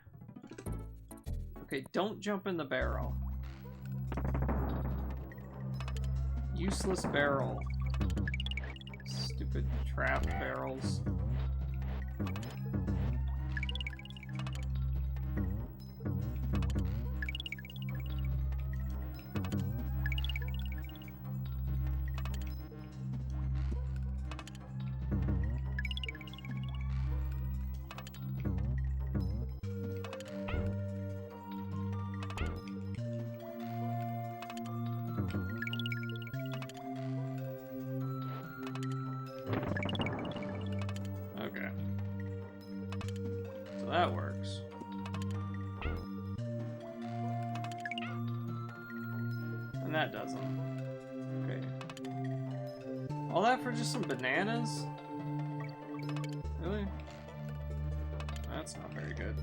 Okay, don't jump in the barrel. Useless barrel. Stupid trap barrels. That works. And that doesn't. Okay. All that for just some bananas? Really? That's not very good.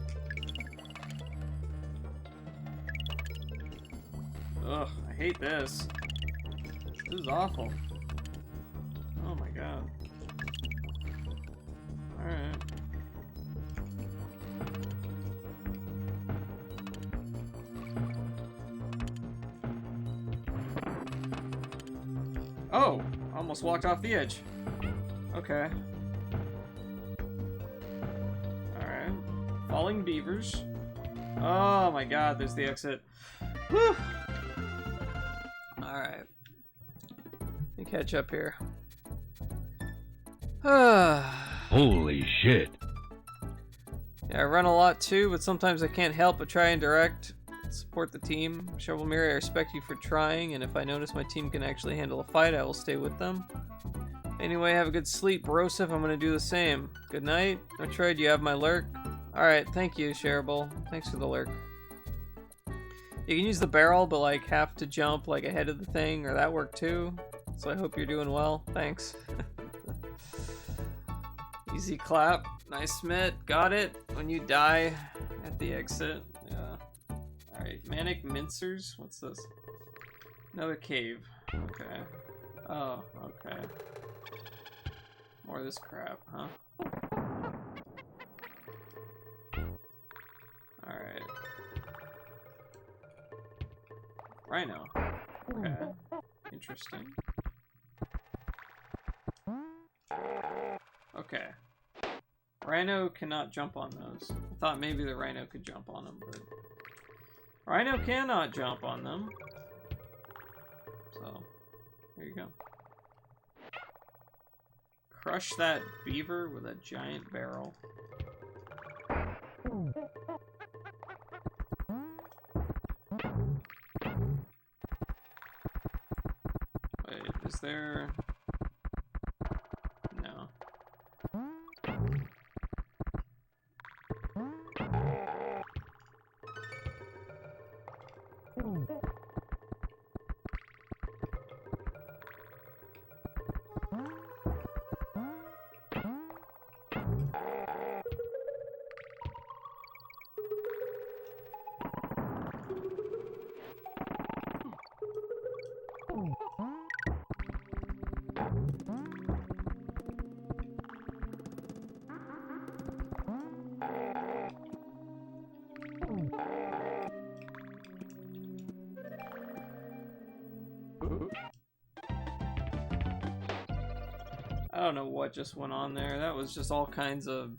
Ugh, I hate this. This is awful. Oh my god. Alright. Oh! Almost walked off the edge. Okay. Alright. Falling beavers. Oh my god, there's the exit. Whew! Alright. Let me catch up here. Holy shit. Yeah, I run a lot too, but sometimes I can't help but try and direct. Support the team. Shovel Mirror, I respect you for trying, and if I notice my team can actually handle a fight, I will stay with them. Anyway, have a good sleep, Broseph. I'm gonna do the same. Good night. Metroid, you have my lurk? Alright, thank you, Shareable. Thanks for the lurk. You can use the barrel, but like have to jump like ahead of the thing, or that worked too. So I hope you're doing well. Thanks. Easy clap. Nice, Smith. Got it. When you die at the exit. Yeah. Alright, Manic Mincers? What's this? Another cave. Okay. Oh, okay. More of this crap, huh? Alright. Rhino. Okay. Interesting. Okay. Rhino cannot jump on those. I thought maybe the Rhino could jump on them, but... Rhino cannot jump on them. So, there you go. Crush that beaver with a giant barrel. Wait, is there... No. I don't know what just went on there. That was just all kinds of...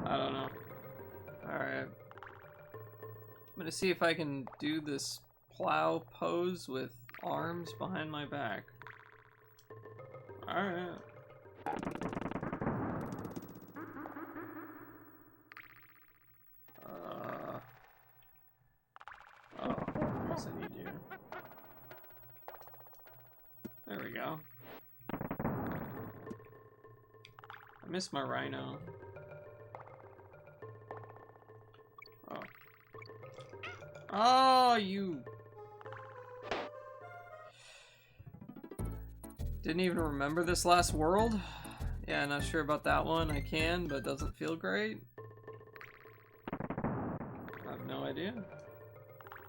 I don't know. Alright. I'm gonna see if I can do this plow pose with arms behind my back. Alright. Oh, I guess I need you. There we go. I missed my rhino. Oh. Oh, you... Didn't even remember this last world? Yeah, not sure about that one. I can, but it doesn't feel great. I have no idea.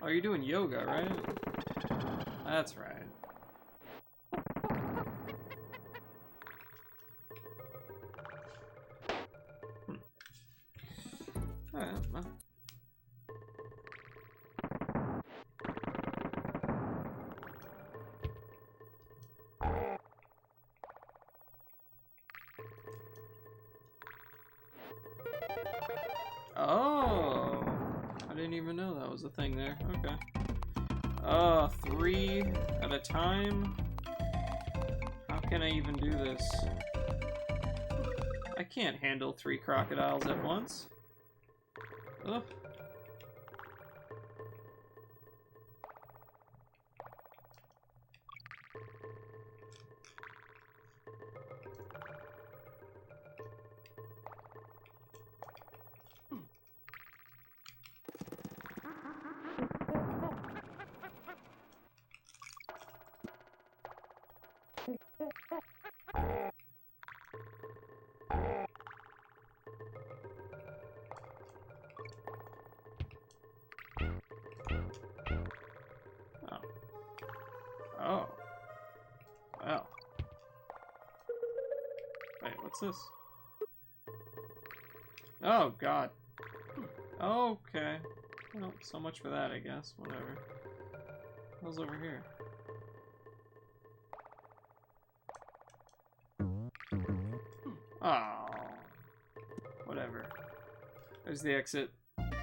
Oh, you're doing yoga, right? That's right. Alright, well. Oh, I didn't even know that was a thing there. Okay. 3 at a time? How can I even do this? I can't handle 3 crocodiles at once. Ugh. Oh. Well. Wait, what's this? Oh, God. Okay. Well, so much for that, I guess. Whatever. What's over here? Oh. Whatever. There's the exit. Alright,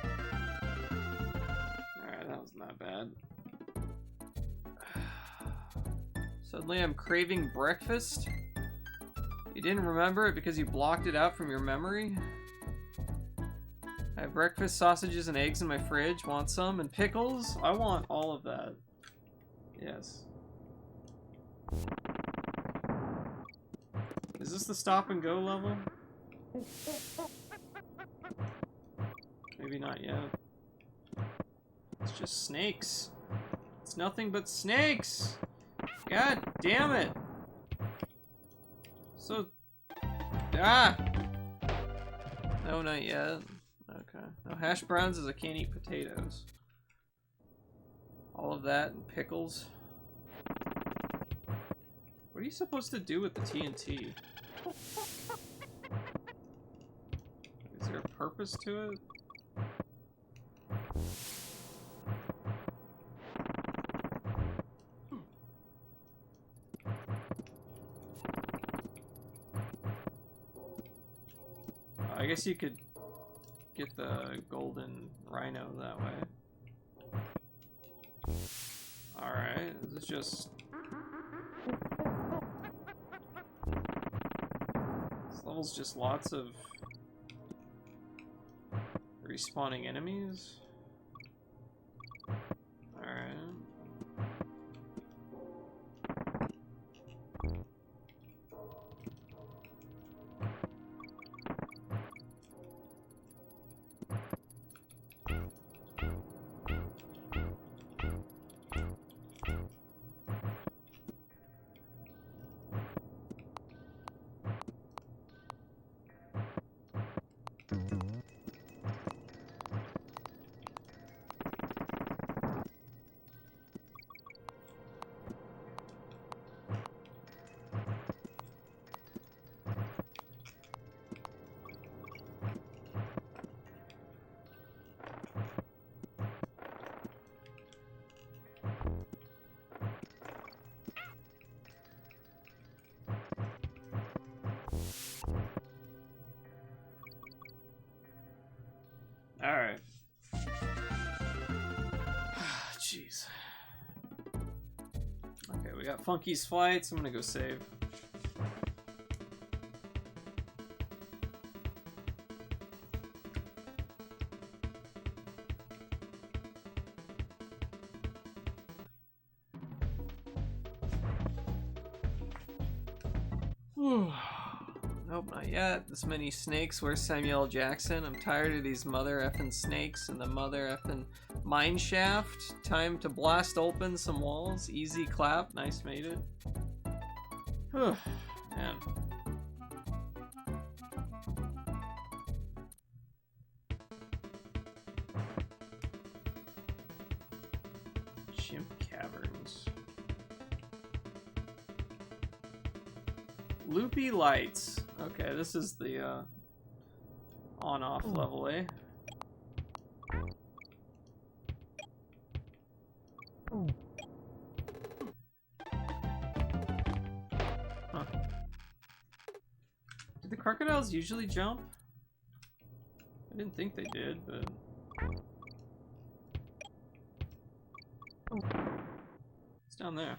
that wasn't that bad. Suddenly I'm craving breakfast? You didn't remember it because you blocked it out from your memory? I have breakfast, sausages, and eggs in my fridge. Want some? And pickles? I want all of that. Yes. Is this the stop and go level? Maybe not yet. It's just snakes. It's nothing but snakes! God damn it! So... Ah! No, not yet. Okay. No, hash browns is I can't eat potatoes. All of that and pickles. What are you supposed to do with the TNT? Is there a purpose to it? I guess you could get the golden rhino that way. Alright, this is just... This level's just lots of respawning enemies. Alright. Alright. Jeez. Okay, we got Funky's Flights. I'm gonna go save. Nope, not yet. This many snakes. Where's Samuel L. Jackson? I'm tired of these mother effing snakes and the mother effing mine shaft. Time to blast open some walls. Easy clap. Nice, made it. Whew, man. Chimp Caverns. Loopy lights. Okay, this is the on-off level, eh? Huh. Do the crocodiles usually jump? I didn't think they did, but... It's down there.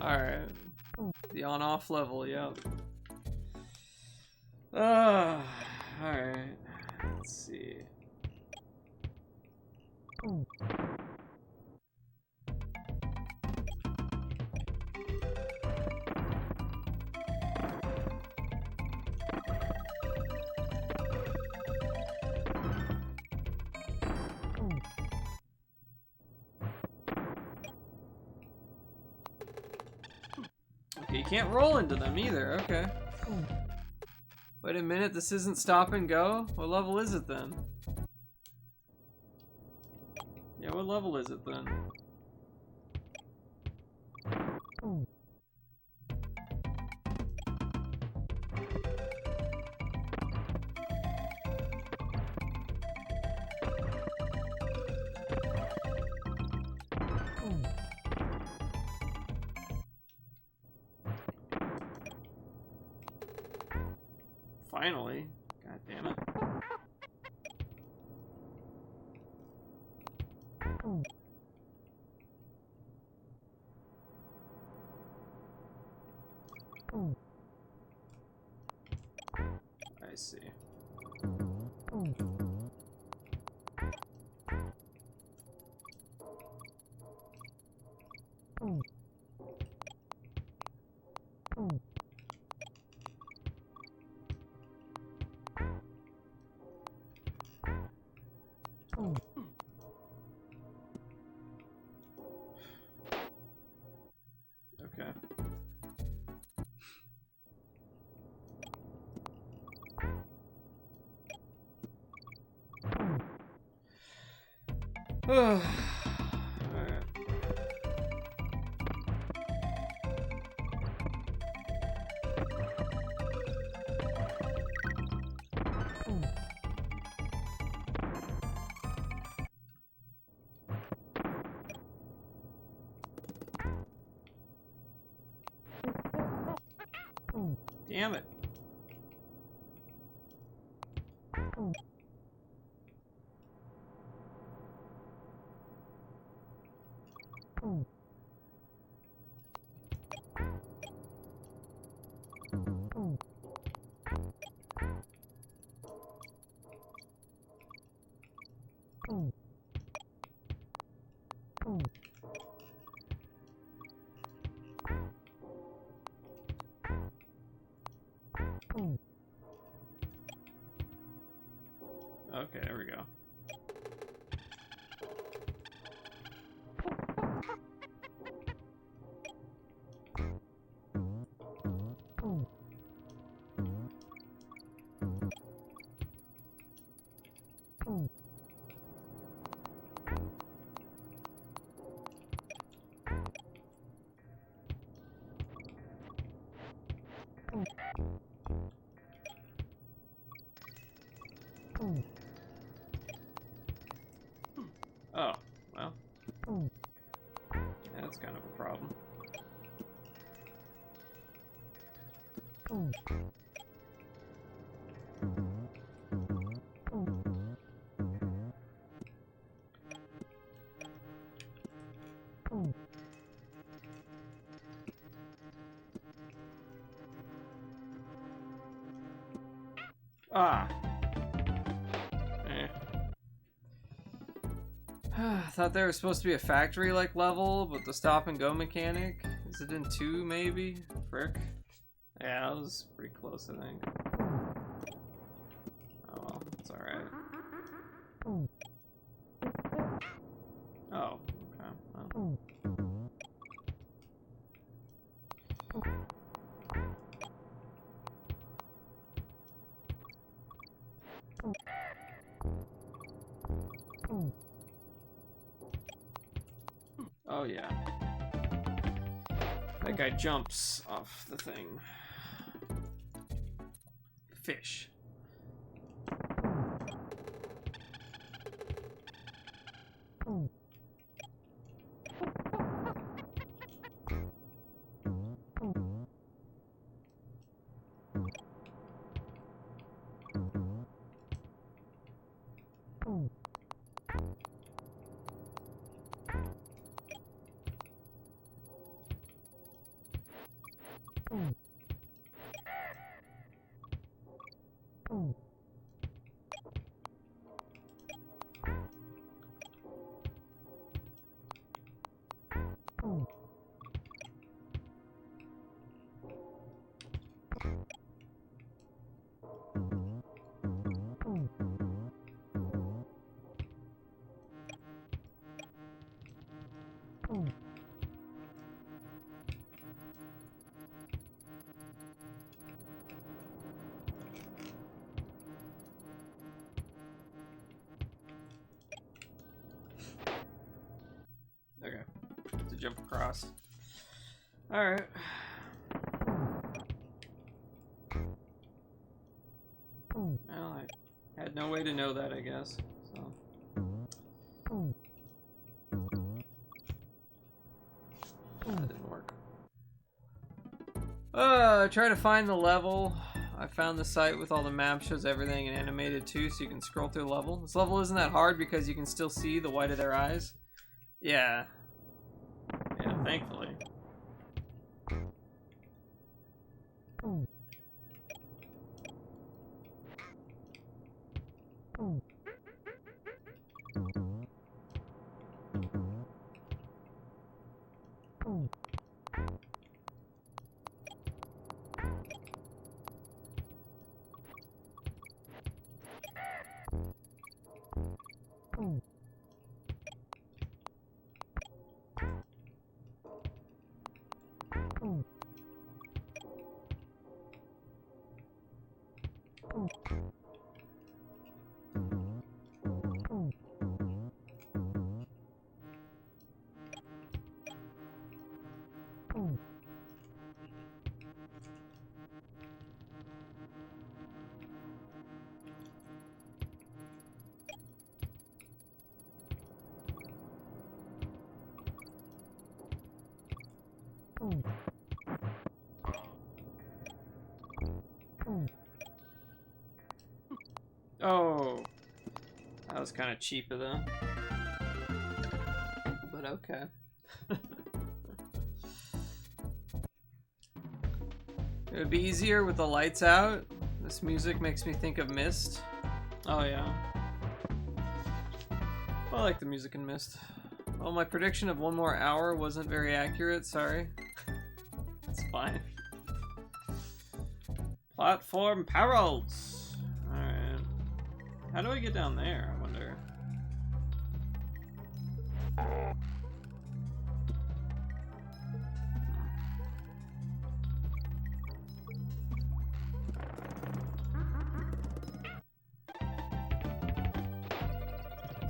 Alright. The on-off level, yep. Alright. Let's see. Okay, you can't roll into them either, okay. Wait a minute, this isn't stop and go? What level is it then? Yeah, what level is it then? Finally. God damn it. I see. Okay. Alright. Damn it. Okay, there we go. Oh, well. That's kind of a problem. Ah. I thought there was supposed to be a factory-like level, but the stop and go mechanic. Is it in 2, maybe? Frick. Yeah, that was pretty close, I think. Oh well, it's alright. Oh, okay. Well. Oh yeah. That guy jumps off the thing. Fish. Okay. To jump across. Alright. Well, I had no way to know that, I guess. So. That didn't work. Try to find the level. I found the site with all the maps, shows everything and animated too, so you can scroll through the level. This level isn't that hard because you can still see the white of their eyes. Yeah. Yeah, thankfully. Oh, that was kind of cheap of them. But okay. It would be easier with the lights out. This music makes me think of Mist. Oh yeah. I like the music in Mist. Well, my prediction of 1 more hour wasn't very accurate, sorry. It's fine. Platform perils! Alright. How do I get down there, I wonder?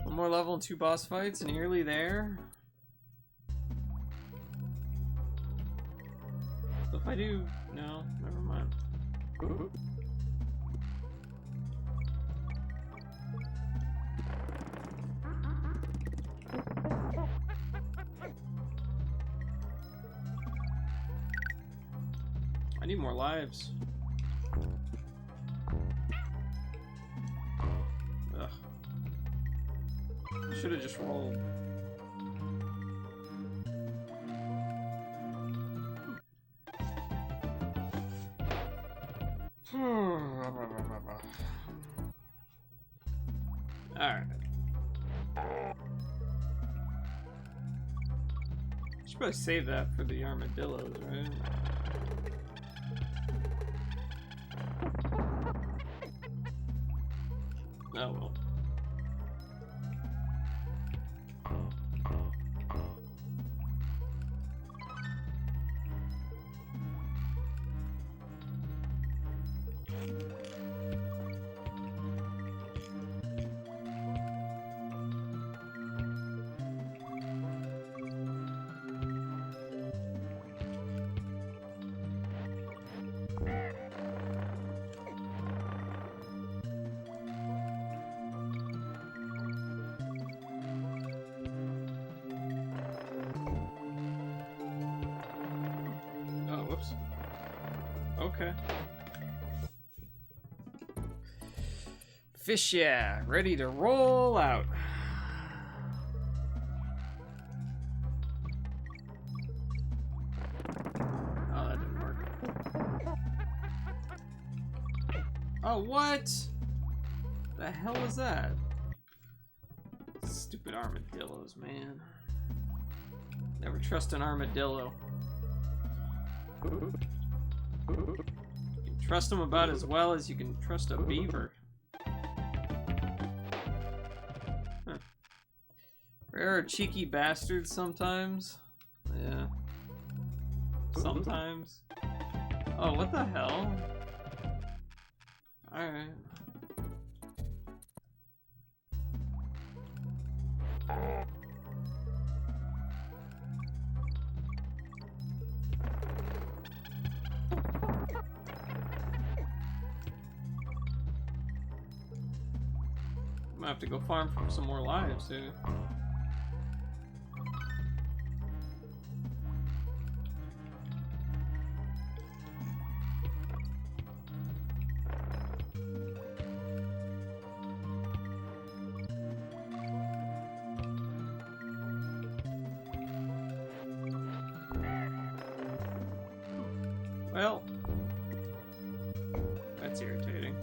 One more level and 2 boss fights, nearly there. So if I do... No, never mind. I need more lives. Ugh. I should have just rolled. Alright. Should probably save that for the armadillos, right? Oh well. Whoops. Okay. Fish, yeah, ready to roll out. Oh, that didn't work. Oh, what? The hell was that? Stupid armadillos, man. Never trust an armadillo. You can trust them about as well as you can trust a beaver. Huh. Rare are cheeky bastards sometimes. Yeah. Sometimes. Oh, what the hell? Alright. I'm gonna have to go farm for some more lives, too. Well, that's irritating.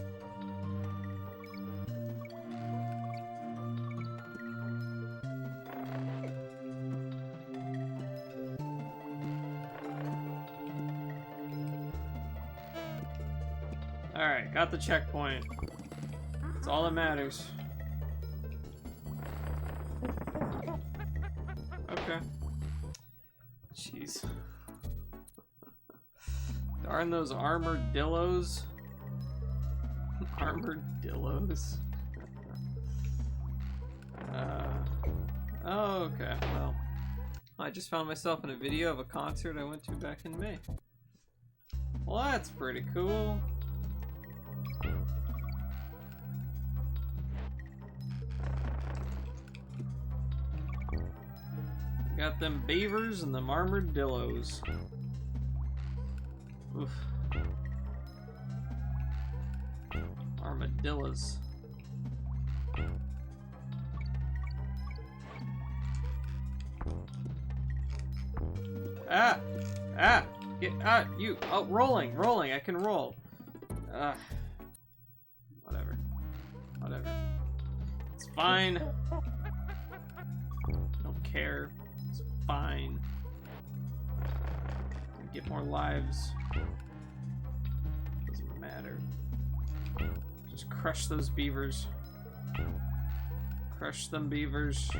Alright, got the checkpoint. That's all that matters. Okay. Jeez. Darn those armadillos. Armadillos. Oh, okay. Well, I just found myself in a video of a concert I went to back in May. Well, that's pretty cool. Got them beavers and them armadillos. Oof. Armadillos. Ah! Ah! Get out! You! Oh, rolling! Rolling! I can roll. Whatever. Whatever. It's fine. I don't care. It's fine. Get more lives. Doesn't matter. Just crush those beavers. Crush them beavers.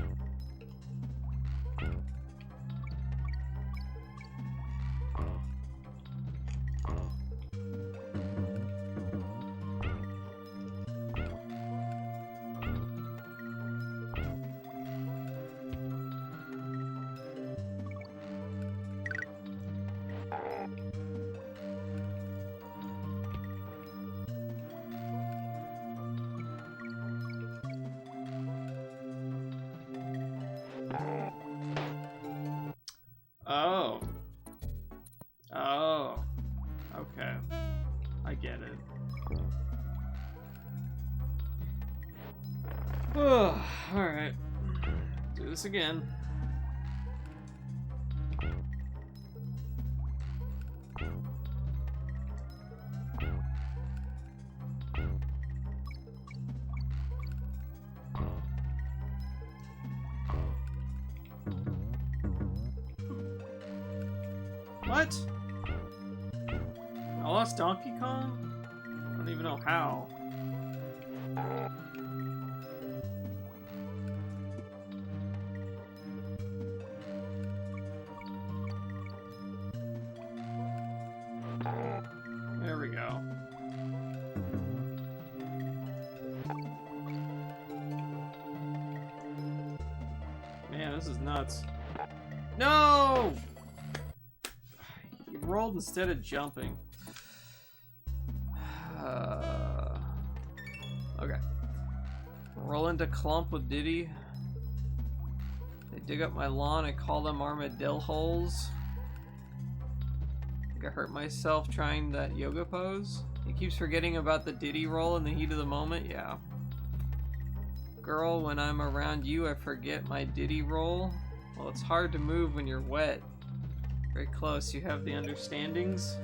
I get it. Oh, alright. Do this again. What? I lost Donkey Kong? I don't even know how. There we go. Man, this is nuts. No! You rolled instead of jumping. Okay. Roll into clump with Diddy. They dig up my lawn and call them armadillo holes. I hurt myself trying that yoga pose. He keeps forgetting about the Diddy roll in the heat of the moment. Yeah. Girl, when I'm around you, I forget my Diddy roll. Well, it's hard to move when you're wet. Very close. You have the understandings.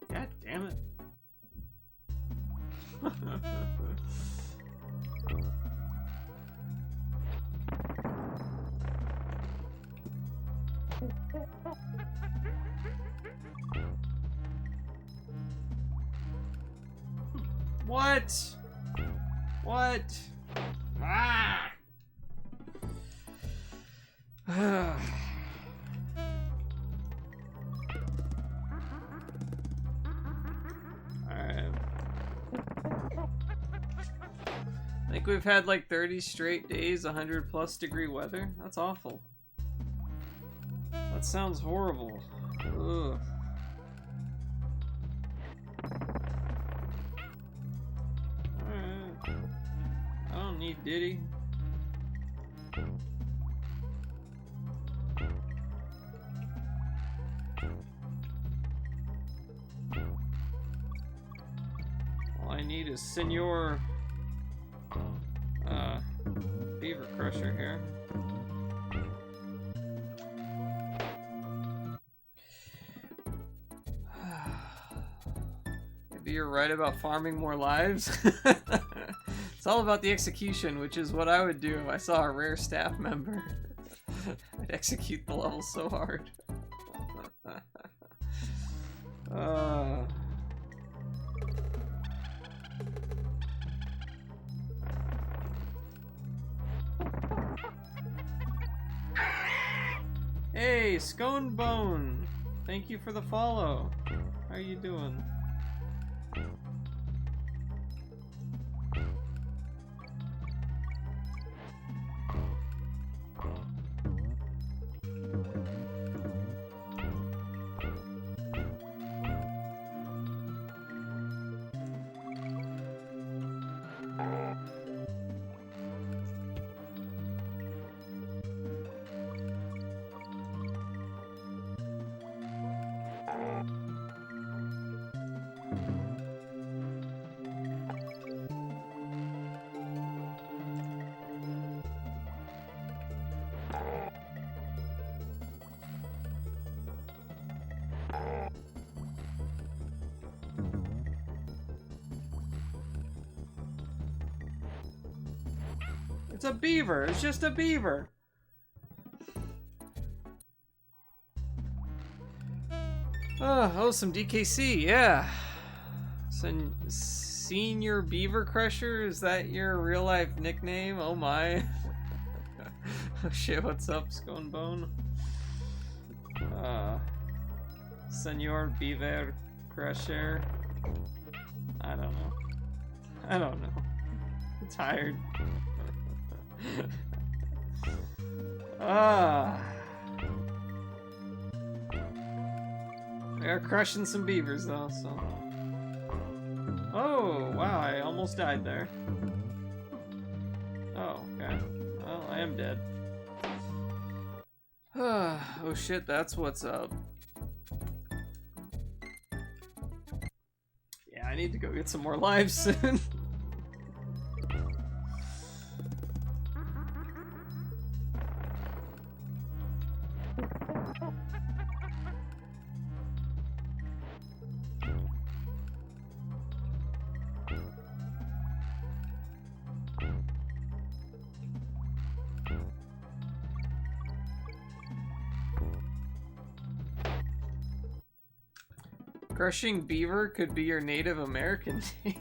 God damn it. What? What? Ah! Alright. I think we've had like 30 straight days, 100+ degree weather. That's awful. That sounds horrible. Ugh. I don't need Diddy. All I need is Senor Beaver Crusher here. Maybe you're right about farming more lives. It's all about the execution, which is what I would do if I saw a rare staff member. I'd execute the level so hard. Hey, Scone Bone! Thank you for the follow. How are you doing? It's a beaver. It's just a beaver. Oh, some DKC. Yeah. Senior Beaver Crusher. Is that your real life nickname? Oh my. Oh shit. What's up, Scone Bone? Senor Beaver Crusher. I don't know. I don't know. I'm tired. We are crushing some beavers though, so. Oh, wow, I almost died there. Oh, okay. am dead. Oh shit, that's what's up. Yeah, I need to go get some more lives soon. Crushing Beaver could be your Native American name.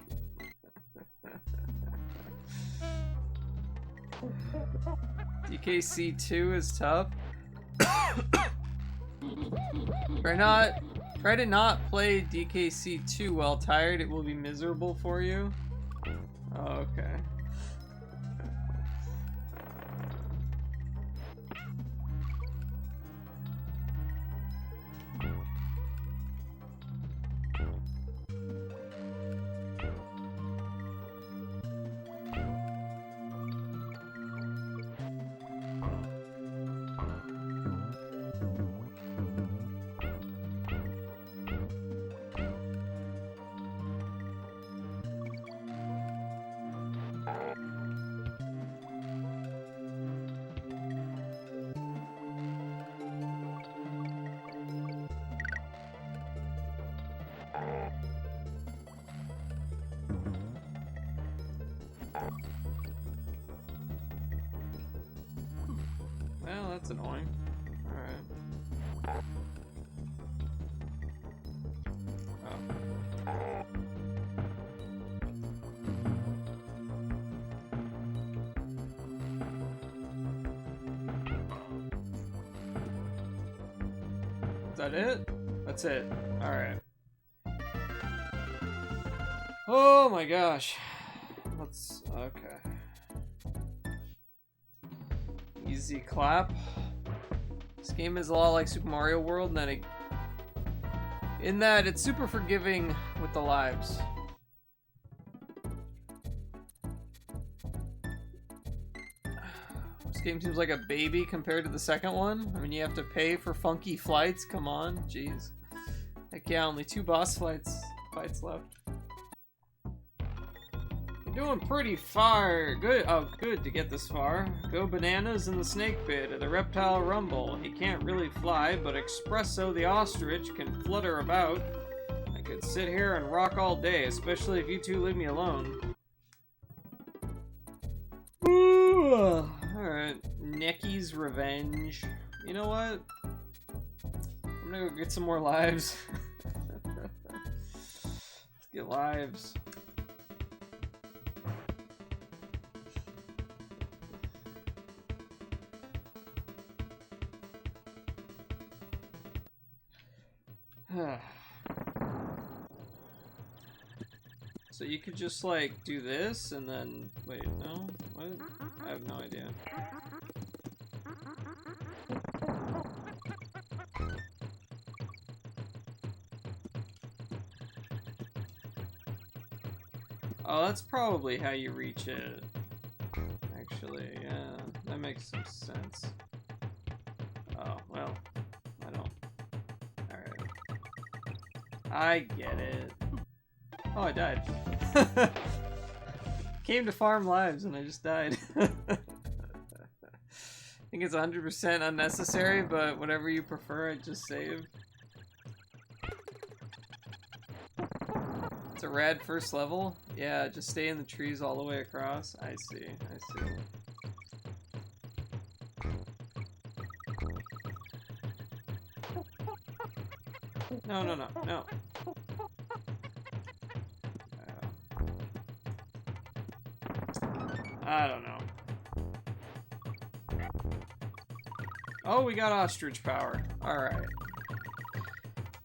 DKC2 is tough. Try to not play DKC2 while tired. It will be miserable for you. Oh, okay. Well, that's annoying. Alright. Oh. Is that it? That's it. Alright. Oh my gosh. Let's... okay. Easy clap. This game is a lot like Super Mario World, and then in that it's super forgiving with the lives. This game seems like a baby compared to the second one. I mean, you have to pay for funky flights. Come on, jeez. Heck yeah, only 2 boss fights left. Doing pretty far. Good. Oh, good to get this far. Go bananas in the snake pit at the reptile rumble. He can't really fly, but Espresso the ostrich can flutter about. I could sit here and rock all day, especially if you two leave me alone. Alright. Necky's Revenge. You know what? I'm gonna go get some more lives. Let's get lives. So you could just like do this and then wait, no? What? I have no idea. Oh, that's probably how you reach it. Actually, yeah, that makes some sense. Oh, well, I don't. Alright. I get it. Oh, I died. Came to farm lives and I just died. I think it's 100% unnecessary, but whatever you prefer, I just saved. It's a rad first level? Yeah, just stay in the trees all the way across. I see, I see. No, no, no, no. I don't know. Oh, we got ostrich power. Alright.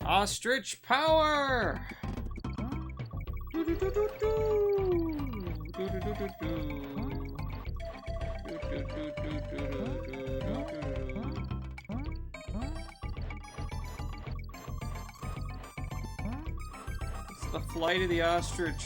Ostrich power! It's the flight of the ostrich.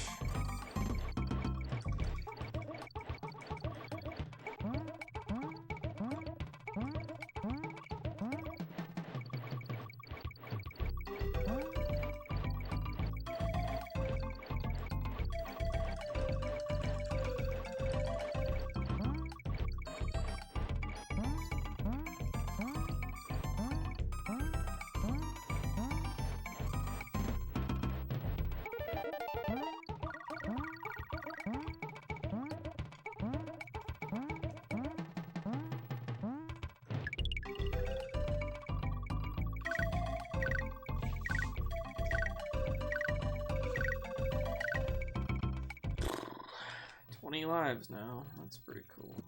20 lives now. That's pretty cool.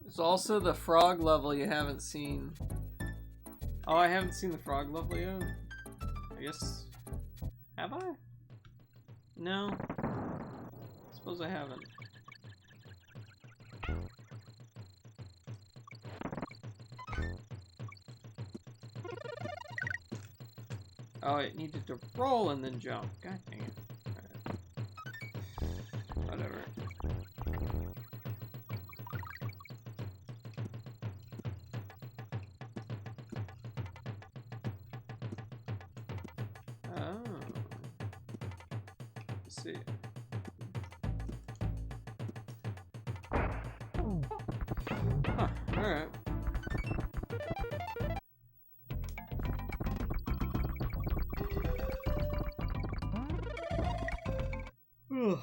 There's also the frog level you haven't seen. Oh, I haven't seen the frog level yet? I guess... Have I? No. Suppose I haven't. Oh, it needed to roll and then jump. God dang it. Alright. Whatever. See. Huh, alright. Ugh.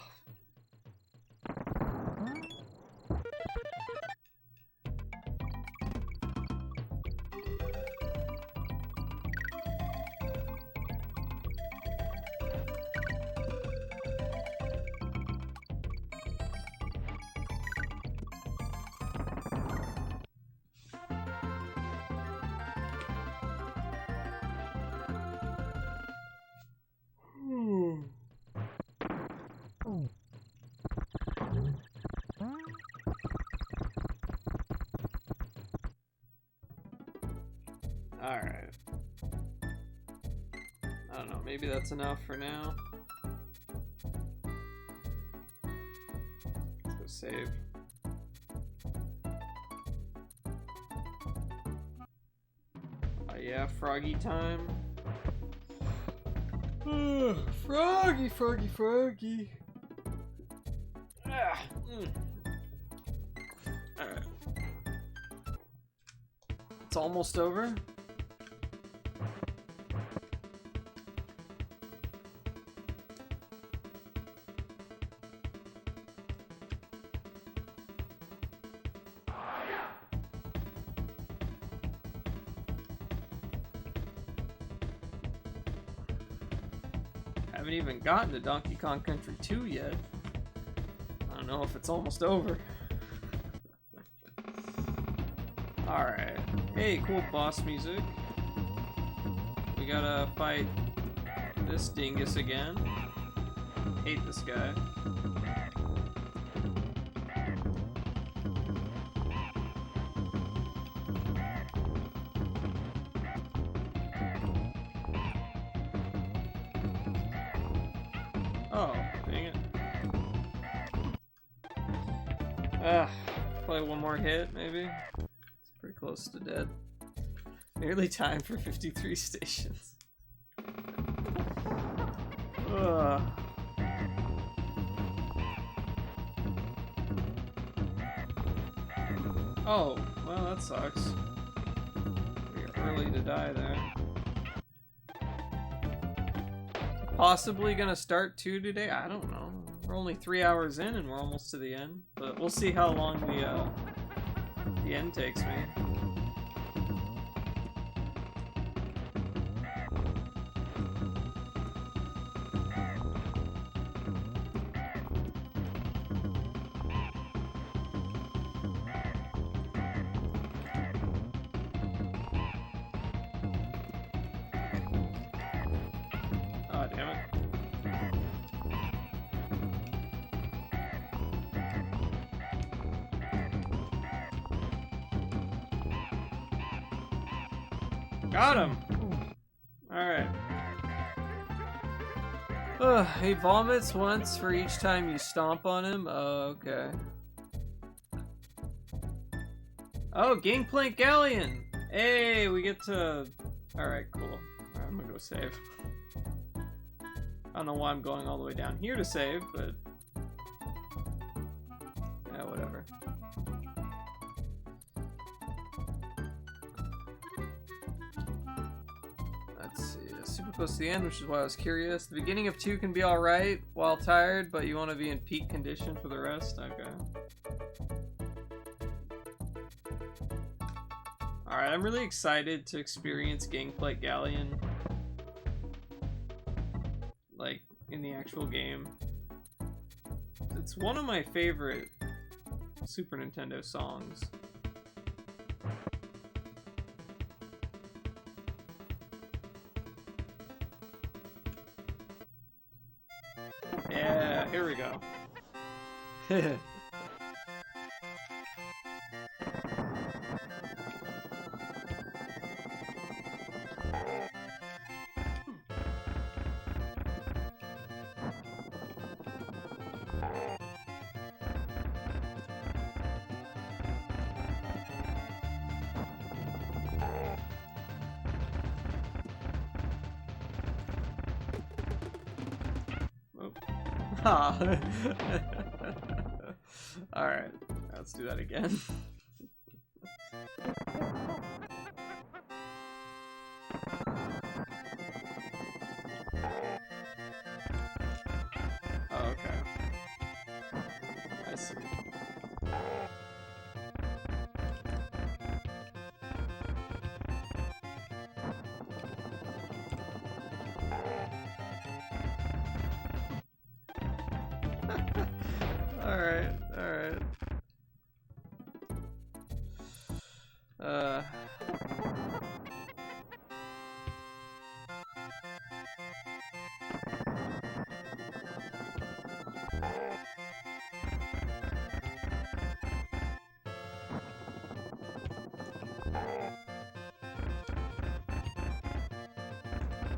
Alright. I don't know, maybe that's enough for now. Let's go save. Yeah, froggy time. Froggy, froggy, froggy. Alright. It's almost over. Haven't even gotten to Donkey Kong Country 2 yet. I don't know if it's almost over. Alright. Hey, cool boss music. We gotta fight this dingus again. Hate this guy. Oh, dang it. Probably one more hit, maybe? It's pretty close to dead. Nearly time for 53 stations. Ugh. Oh, well that sucks. We're early to die there. Possibly gonna start 2 today? I don't know. We're only 3 hours in and we're almost to the end. But we'll see how long the end takes me. Oh, damn it. Got him! Alright. He vomits once for each time you stomp on him? Oh, okay. Oh, Gangplank Galleon! Hey, we get to... Alright, cool. Alright, I'm gonna go save. I don't know why I'm going all the way down here to save, but... Yeah, whatever. Let's see. Super close to the end, which is why I was curious. The beginning of 2 can be alright while tired, but you want to be in peak condition for the rest? Okay. Alright, I'm really excited to experience Gangplank Galleon. Like, in the actual game. It's one of my favorite Super Nintendo songs. Yeah, here we go. Alright, let's do that again. Oh, okay. I see. Alright, alright.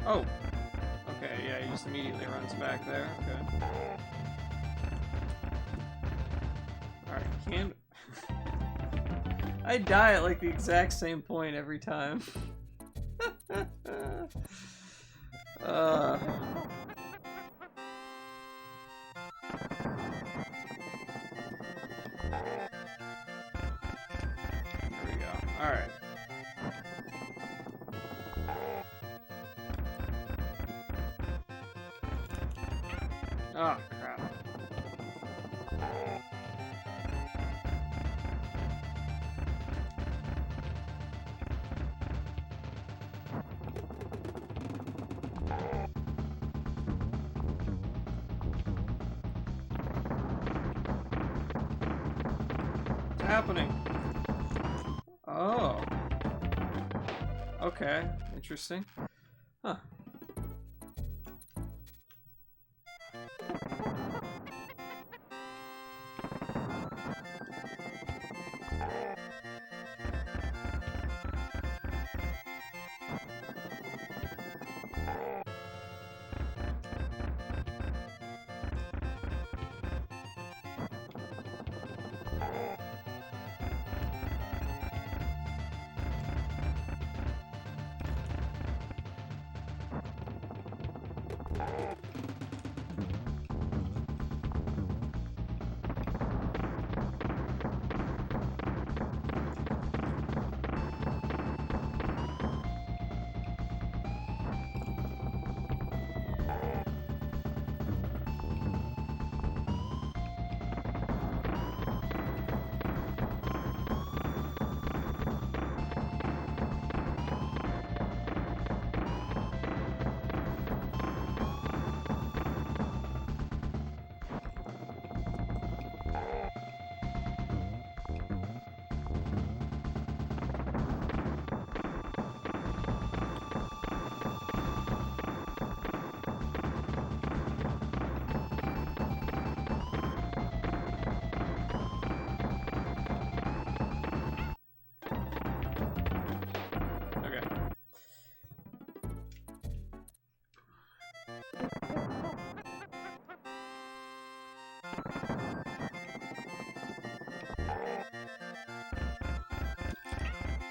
Oh! Okay, yeah, he just immediately runs back there. Okay. Alright, can... I die at like the exact same point every time. There we go. Alright. Oh, crap. What's happening? Oh. Okay, interesting. Huh.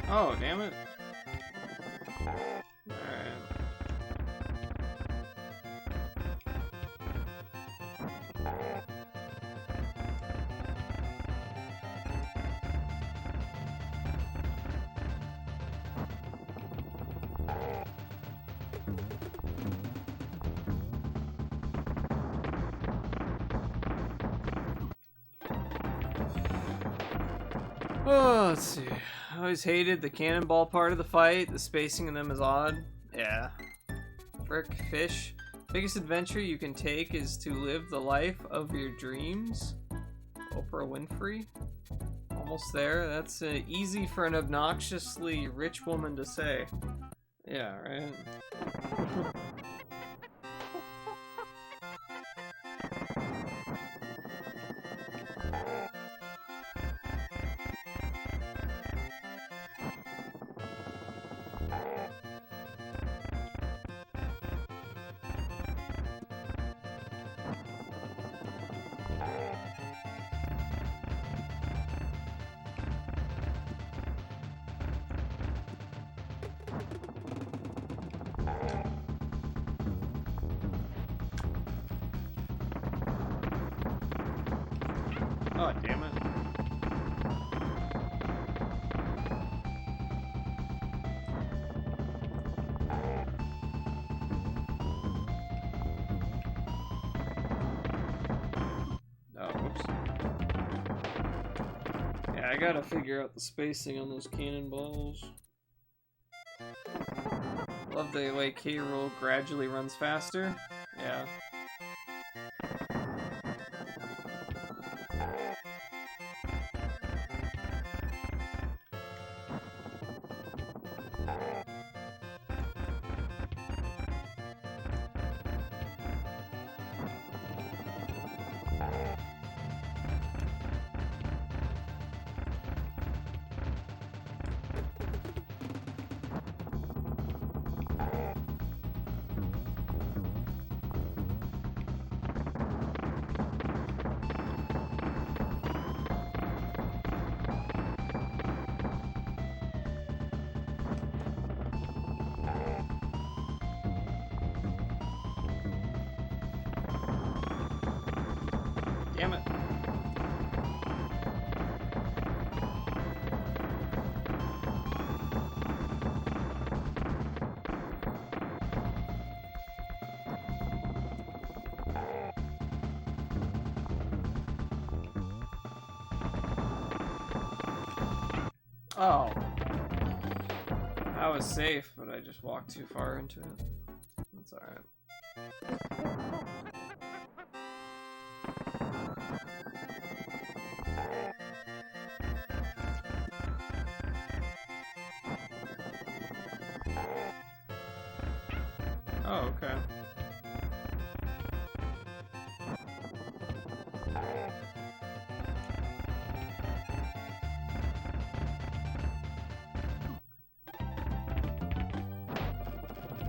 Oh, damn it. Alright. Oh, let's see. I always hated the cannonball part of the fight. The spacing in them is odd. Yeah. Frick, fish. Biggest adventure you can take is to live the life of your dreams. Oprah Winfrey? Almost there. That's easy for an obnoxiously rich woman to say. Yeah, right? Oh, damn it. Oh, whoops. Yeah, I gotta figure out the spacing on those cannonballs. Love the way K-Rool gradually runs faster. Yeah. Damn it. Oh. I was safe, but I just walked too far into it. That's alright. Oh, okay.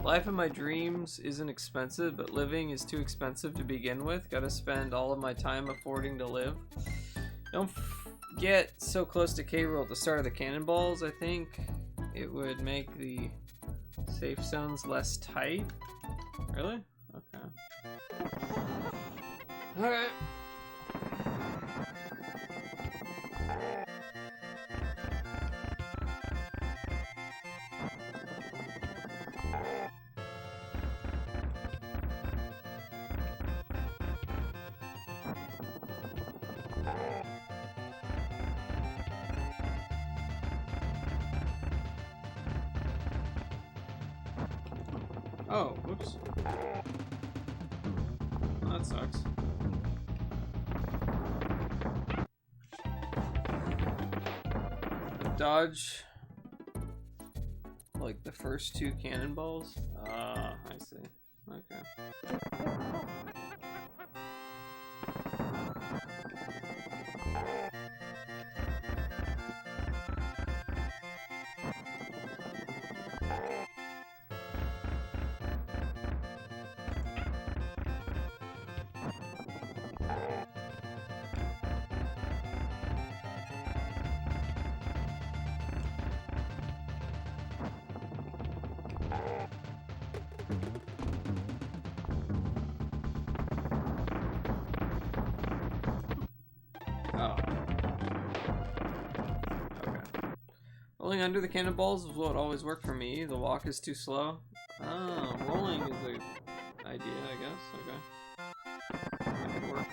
Life of my dreams isn't expensive, but living is too expensive to begin with. Gotta spend all of my time affording to live. Don't get so close to K-Rool at the start of the cannonballs. I think it would make the safe zones less tight. Really? Okay. Alright. Oh, whoops. Oh, that sucks. Dodge like the first two cannonballs? Ah, I see. Okay. Oh. Okay. Rolling under the cannonballs is what always worked for me. The walk is too slow. Oh, rolling is the idea, I guess. Okay. That could work.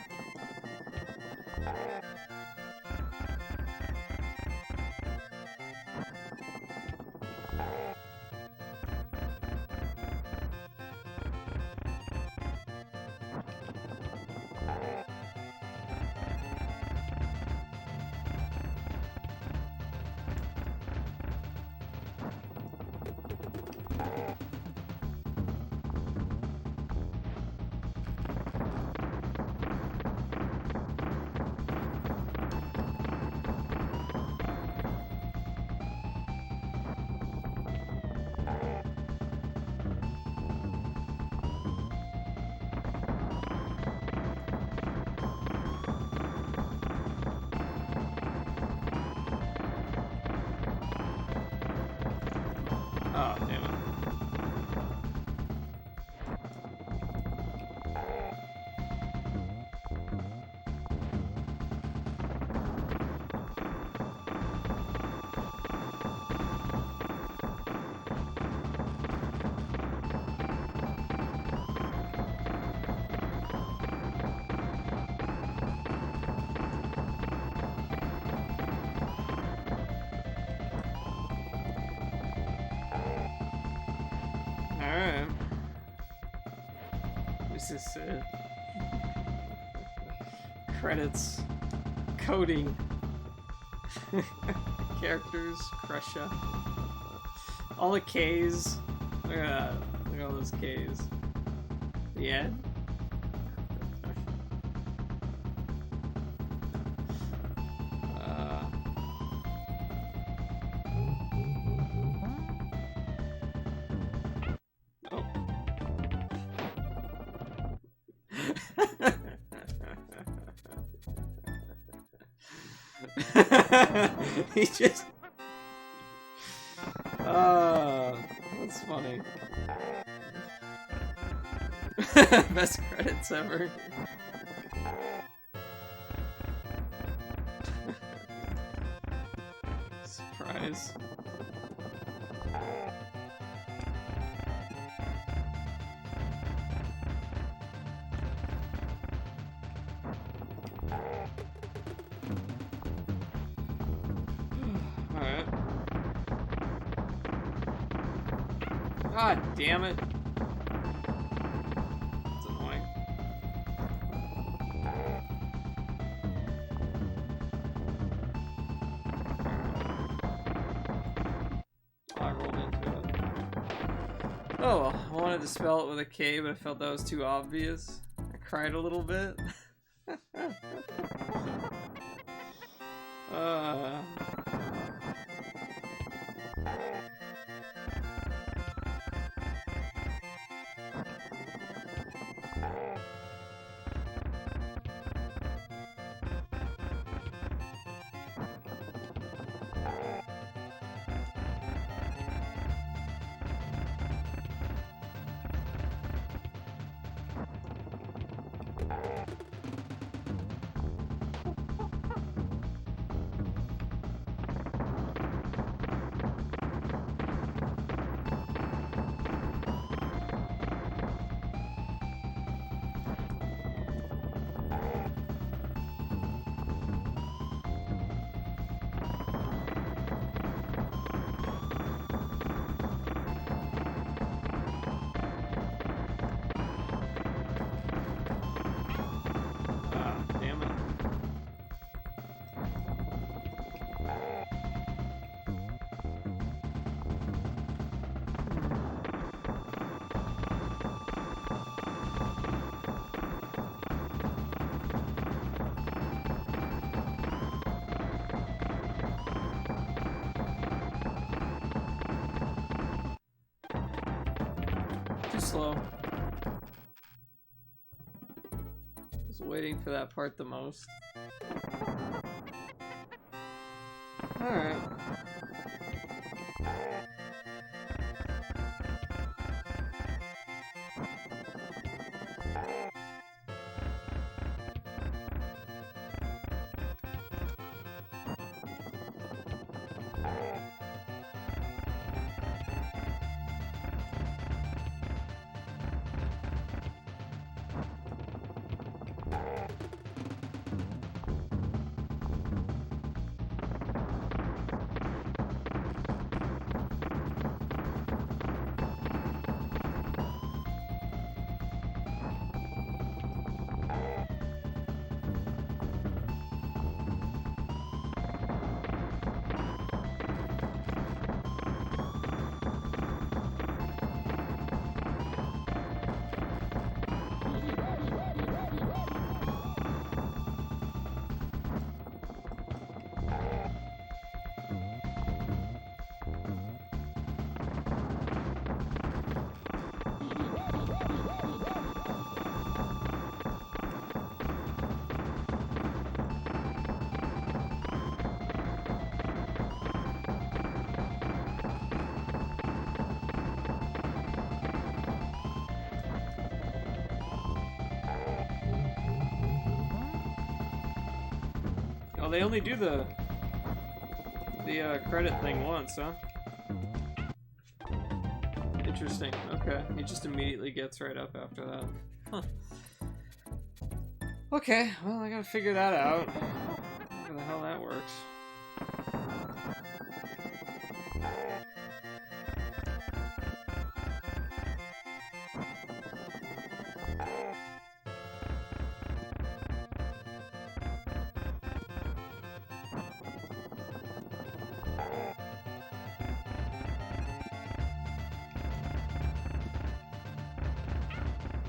Oh, damn it. Alright. This is credits, coding, characters, Crusha. All the K's. Look at that. Look at all those K's. The end? Oh. He just... that's funny. Best credits ever. Surprise. Alright. God damn it. That's annoying. I rolled into it. Oh well, I wanted to spell it with a K, but I felt that was too obvious. I cried a little bit. Damn it. Too slow. Was waiting for that part the most. Alright. they only do the credit thing once, huh? Interesting. Okay, he just immediately gets right up after that. Huh. Okay, well, I gotta figure that out. How the hell that works.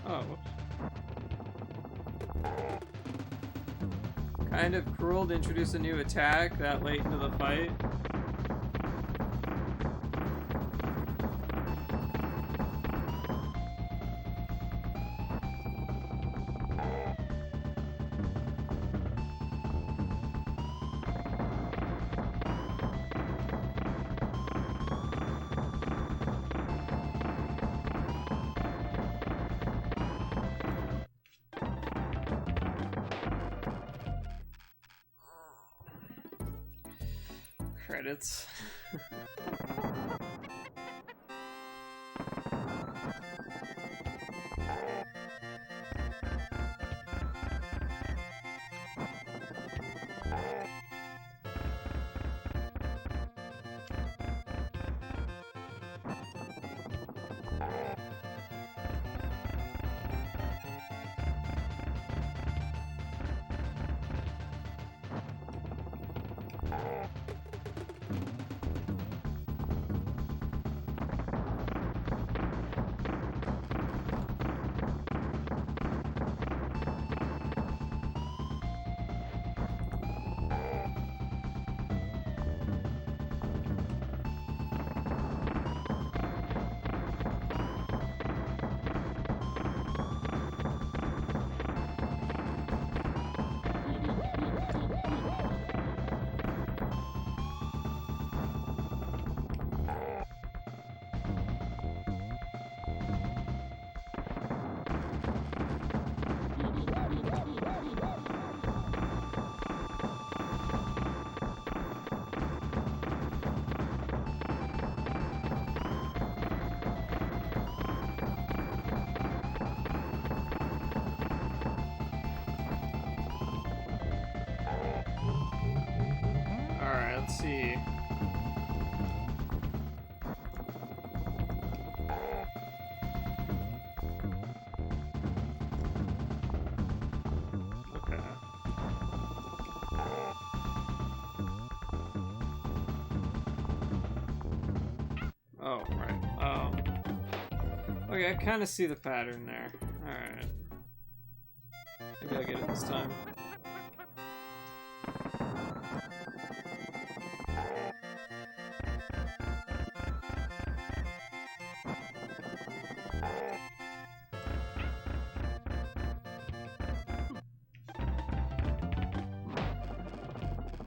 Oh, whoops. Kind of cruel to introduce a new attack that late into the fight. Credits. Alright, let's see. Okay. Oh, right. Okay, I kind of see the pattern there. Alright. Maybe I'll get it this time.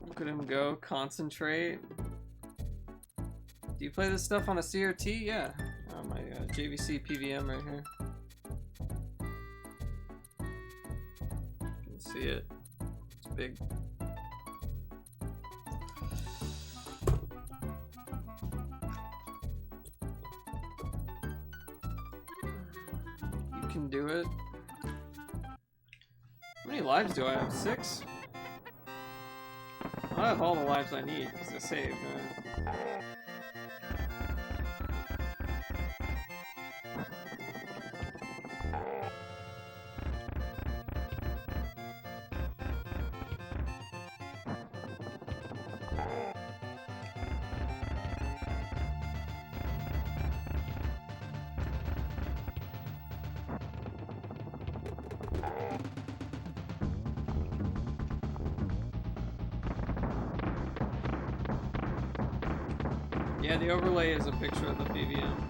Look at him go, concentrate. Do you play this stuff on a CRT? Yeah. On my JVC PVM right here. You can see it. It's big. You can do it. How many lives do I have? 6? I have all the lives I need because I saved, right? Yeah, the overlay is a picture of the PVM.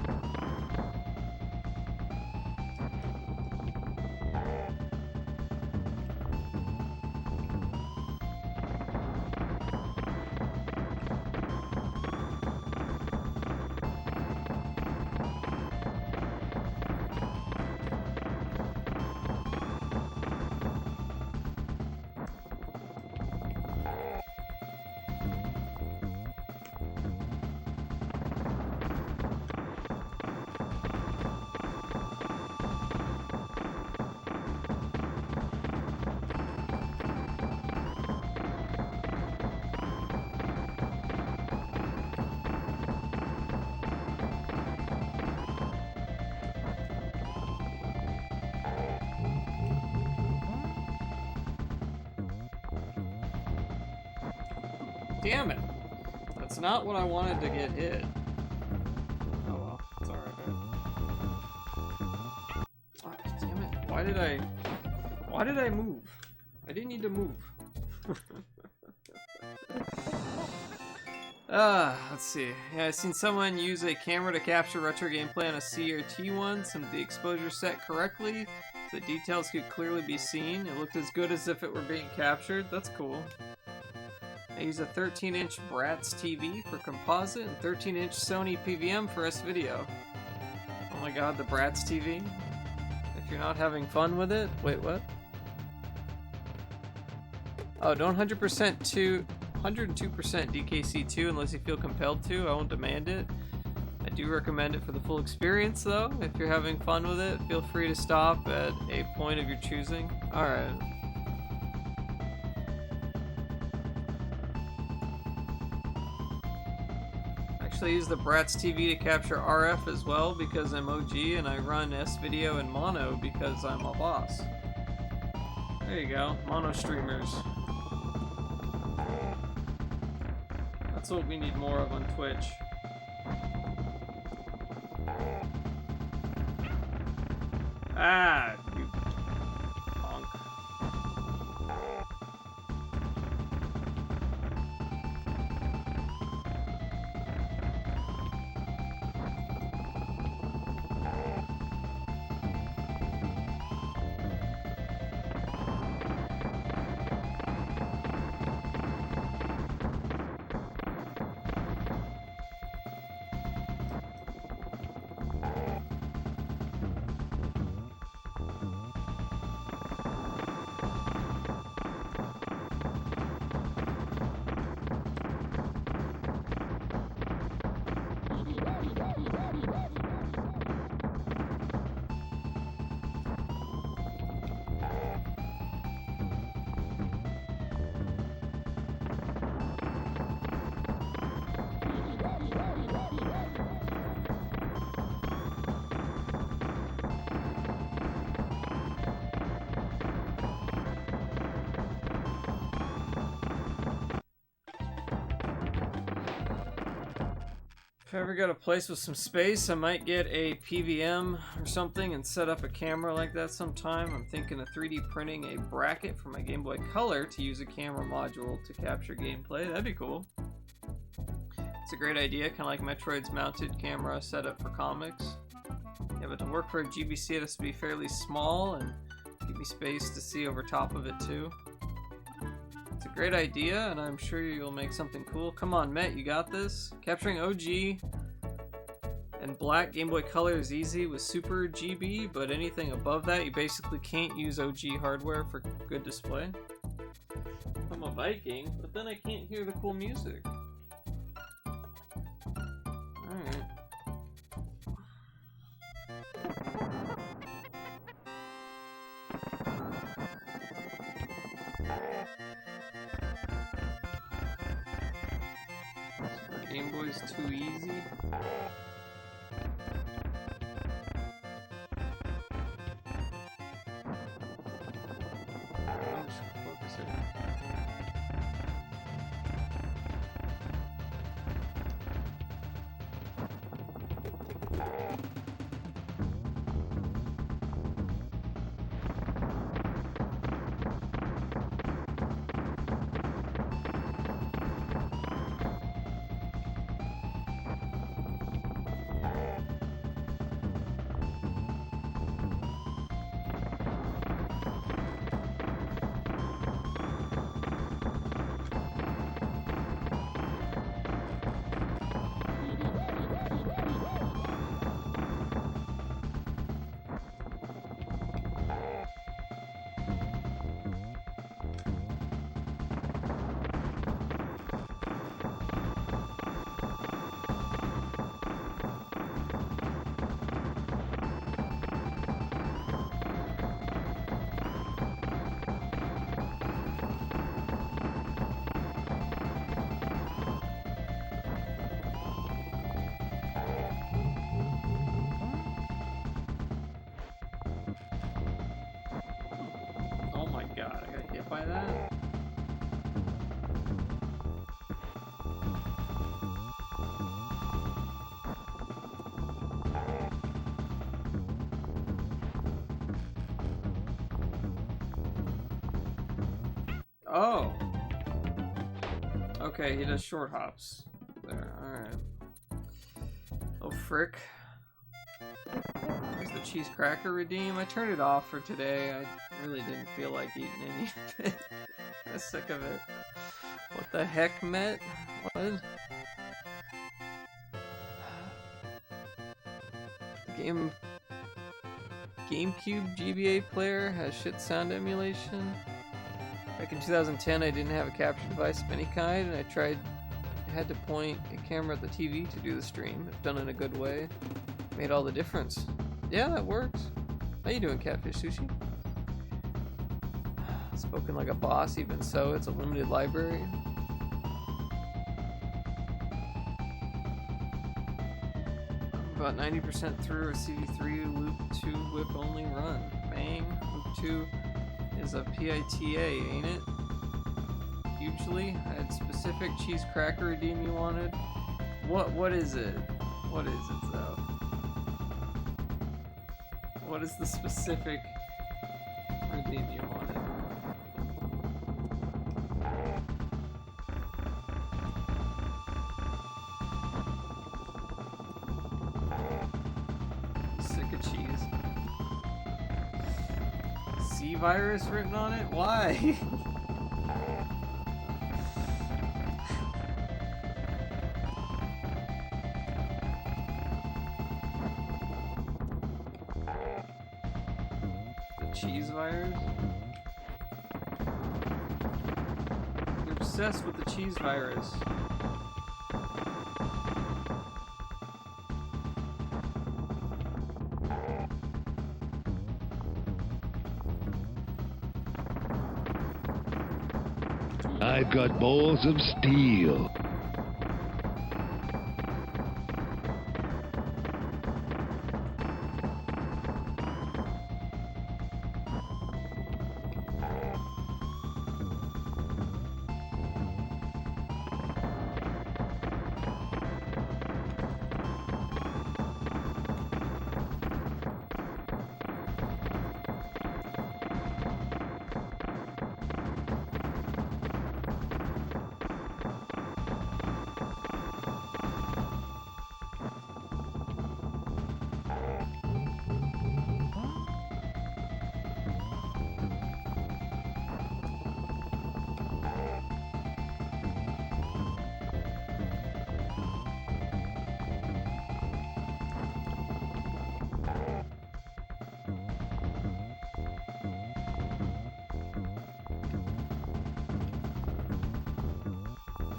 Damn it. That's not what I wanted to get hit. Oh well, it's alright. Oh, damn it. Why did I move? I didn't need to move. Let's see. Yeah, I've seen someone use a camera to capture retro gameplay on a C or T1, some of the exposure set correctly, so the details could clearly be seen. It looked as good as if it were being captured. That's cool. I use a 13-inch Bratz TV for composite and 13-inch Sony PVM for S-Video. Oh my god, the Bratz TV? If you're not having fun with it... Wait, what? Oh, don't 102% DKC2 unless you feel compelled to. I won't demand it. I do recommend it for the full experience, though. If you're having fun with it, feel free to stop at a point of your choosing. Alright. Actually, I use the Bratz TV to capture RF as well because I'm OG, and I run S-Video and Mono because I'm a boss. There you go, Mono streamers. That's what we need more of on Twitch. Ah, you punk. If I ever got a place with some space, I might get a PVM or something and set up a camera like that sometime. I'm thinking of 3D printing a bracket for my Game Boy Color to use a camera module to capture gameplay. That'd be cool. It's a great idea, kind of like Metroid's mounted camera setup for comics. Yeah, but to work for a GBC, it has to be fairly small and give me space to see over top of it too. It's a great idea, and I'm sure you'll make something cool. Come on, Met, you got this. Capturing OG and black Game Boy Color is easy with Super GB, but anything above that, you basically can't use OG hardware for good display. I'm a Viking, but then I can't hear the cool music. Alright. Game Boy's too easy. I'm just gonna focus it. Oh. Okay, he does short hops. There, alright. Oh, frick. There's the cheese cracker redeem. I turned it off for today. I really didn't feel like eating any of it. I'm sick of it. What the heck, Met? What? The GameCube GBA player has shit sound emulation. Back in 2010, I didn't have a capture device of any kind, and I had to point a camera at the TV to do the stream. If done in a good way, made all the difference. Yeah, that works. How you doing, Catfish Sushi? Spoken like a boss, even so, it's a limited library. About 90% through a CV3 Loop 2 whip only run. Bang. Loop 2 is a PITA, ain't it? Hugely. I had specific cheese cracker redeem you wanted. What is it? What is it though? What is the specific redeem you wanted? Sick of cheese. C-virus written on it? Why? Cheese virus? You're obsessed with the cheese virus. I've got balls of steel.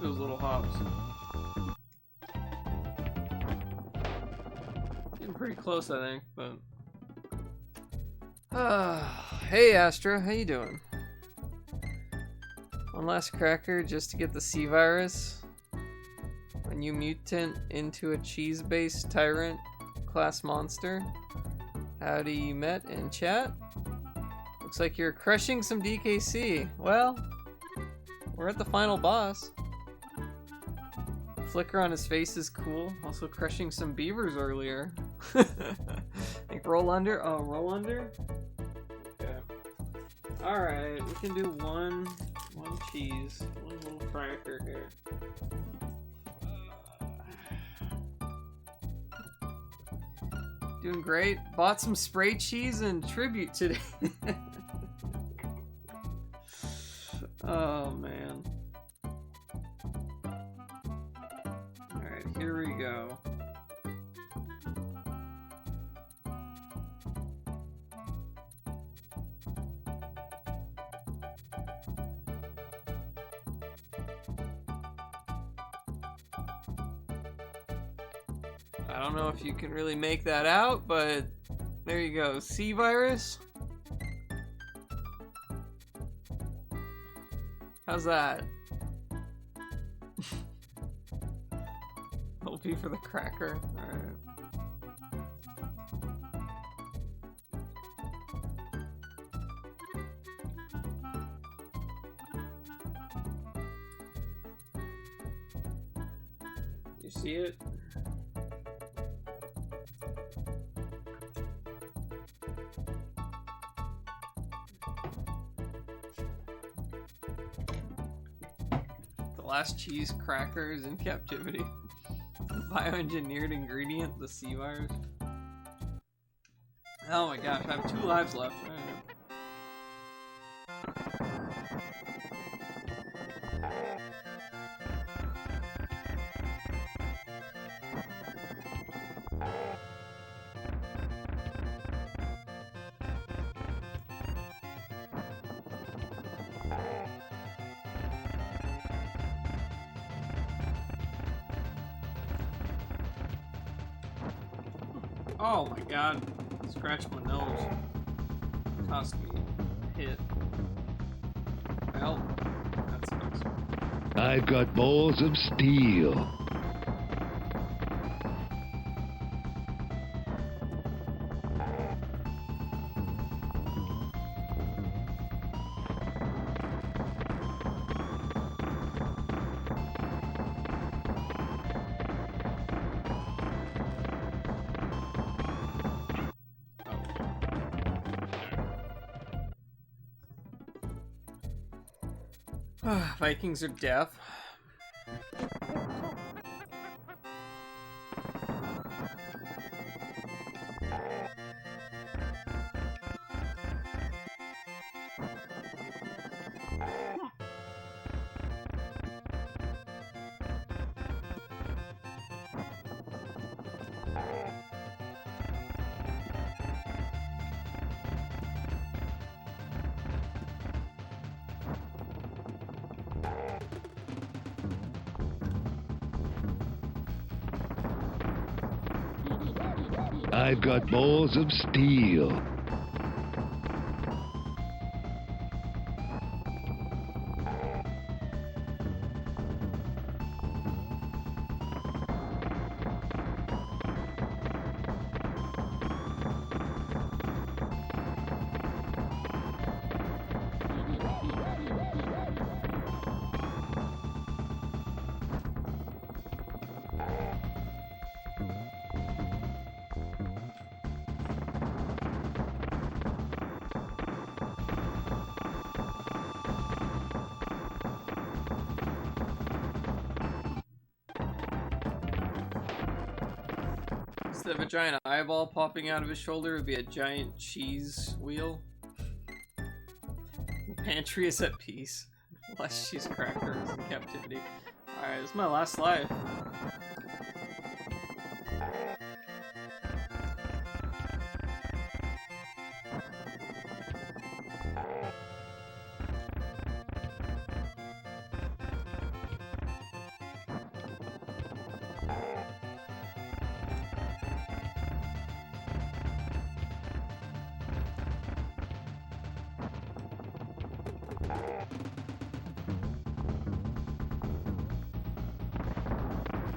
Those little hops. Getting pretty close, I think, but... hey, Astra, how you doing? One last cracker just to get the C-virus. When you mutant into a cheese-based tyrant class monster. Howdy, you met in chat? Looks like you're crushing some DKC. Well, we're at the final boss. Flicker on his face is cool. Also crushing some beavers earlier. Like roll under? Oh, roll under? Okay. Alright, we can do one cheese. One little cracker here. Doing great. Bought some spray cheese and tribute today. Oh, man. Here we go. I don't know if you can really make that out, but there you go. C-virus. How's that? LP for the cracker. Alright. You see it? last cheese cracker is in captivity. Bioengineered ingredient, the sea virus. Oh my gosh, I have 2 lives left. Alright. Oh my god. Scratched my nose. Cost me a hit. Well, that sucks. I've got balls of steel. Vikings are deaf. I've got balls of steel. Instead of a giant eyeball popping out of his shoulder, it would be a giant cheese wheel. The pantry is at peace. Last cheese cracker is in captivity. Alright, this is my last life.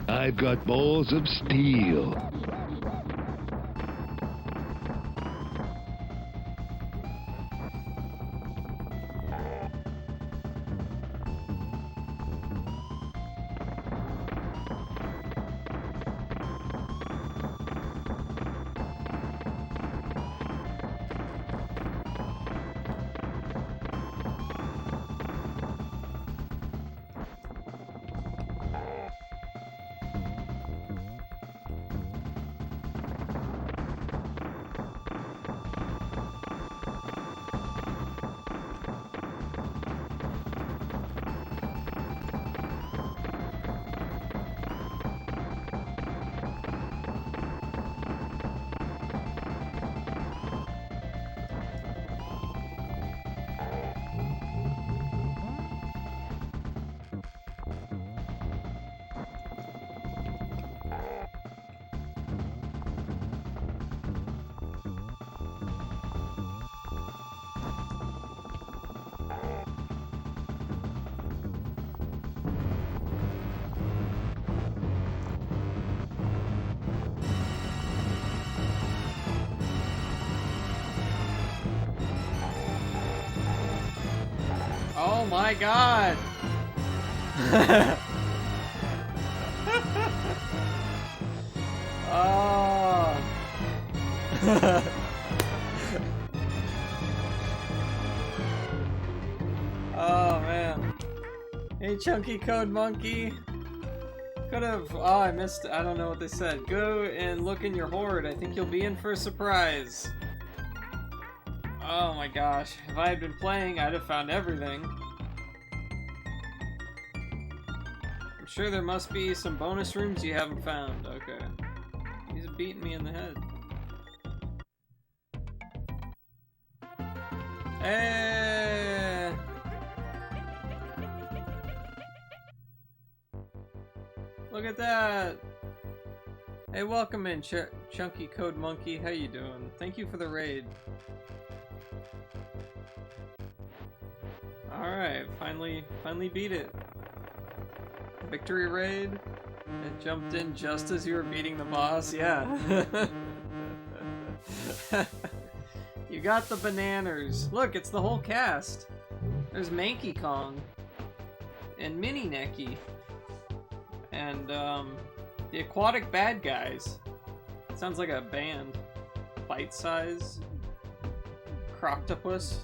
I've got balls of steel. Oh my god! Oh. Oh man. Hey, Chunky Code Monkey. Could have. Oh, I missed. I don't know what they said. Go and look in your hoard. I think you'll be in for a surprise. Oh my gosh. If I had been playing, I'd have found everything. I'm sure there must be some bonus rooms you haven't found. Okay. He's beating me in the head. Hey! Look at that! Hey, welcome in, Chunky Code Monkey. How you doing? Thank you for the raid. Alright, finally beat it. Victory raid. It jumped in just as you were beating the boss. Yeah. You got the bananas. Look, it's the whole cast. There's Manky Kong. And Mini Necky. And, the Aquatic Bad Guys. Sounds like a band. Bite Size. Croctopus.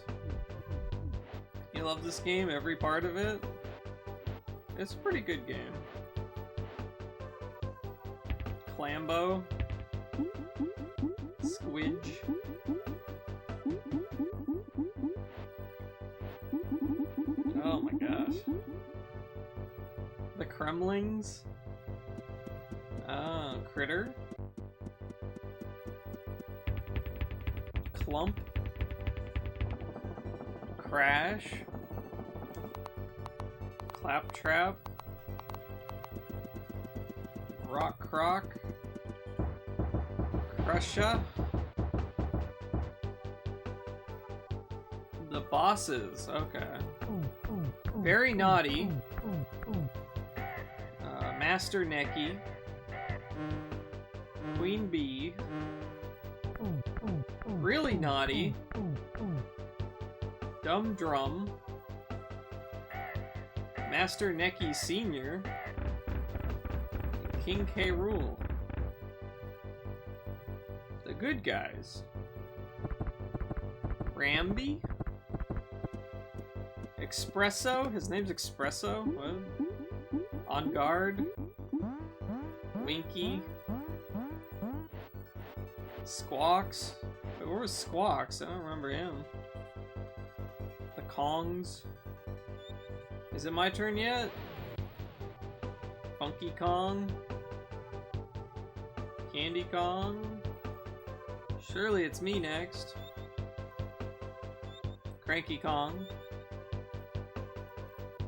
You love this game, every part of it? It's a pretty good game. Clambo. Squidge. Oh my gosh. The Kremlings. Oh, Critter. Clump. Crash. Claptrap. Rock Croc. Crusha. The bosses, okay. Very naughty. Master Necky. Queen Bee. Really naughty. Dumb Drum. Master Necky Sr. King K. Rool. The good guys. Ramby? Espresso? His name's Espresso? What? On Guard? Winky? Squawks? Wait, where was Squawks? I don't remember him. The Kongs? Is it my turn yet? Funky Kong? Candy Kong? Surely it's me next. Cranky Kong?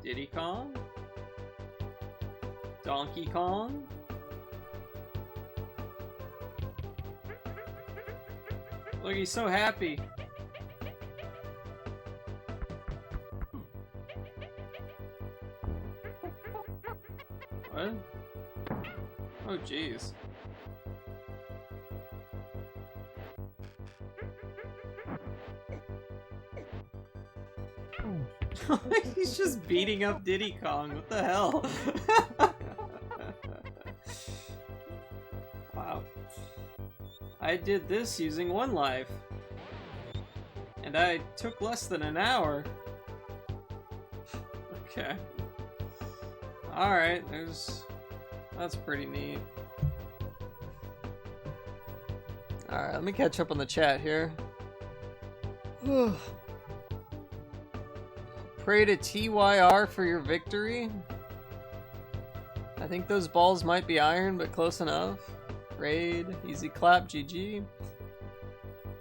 Diddy Kong? Donkey Kong? Look, he's so happy. What? Oh, jeez. He's just beating up Diddy Kong. What the hell? Wow. I did this using 1 life. And I took less than an hour. Okay. Alright, that's pretty neat. Alright, let me catch up on the chat here. Pray to TYR for your victory. I think those balls might be iron, but close enough. Raid, easy clap, GG.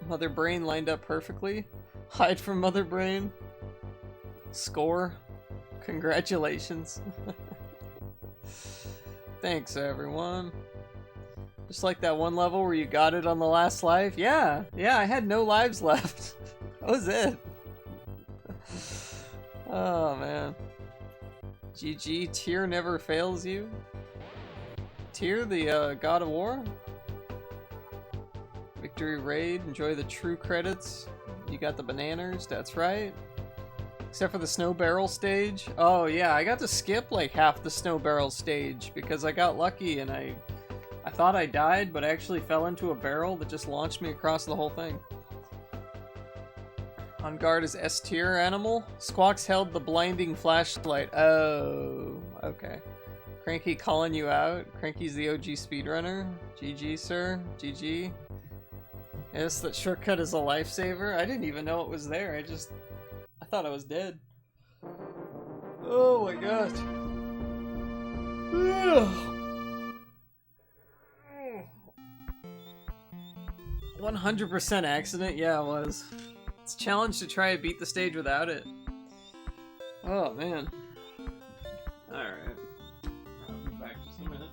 Mother Brain lined up perfectly. Hide from Mother Brain. Score. Congratulations. Thanks, everyone. Just like that one level where you got it on the last life. Yeah, I had no lives left. That was it. Oh, man. GG, Tyr never fails you. Tyr, the God of War. Victory raid, enjoy the true credits. You got the bananas, that's right. Except for the snow barrel stage. Oh yeah, I got to skip like half the snow barrel stage because I got lucky and I thought I died, but I actually fell into a barrel that just launched me across the whole thing. On guard is S tier animal. Squawks held the blinding flashlight. Oh, okay. Cranky calling you out. Cranky's the OG speedrunner. GG, sir. GG. Yes, that shortcut is a lifesaver. I didn't even know it was there. I thought I was dead. Oh my god. 100% accident? Yeah, it was. It's a challenge to try to beat the stage without it. Oh, man. Alright. I'll be back just a minute.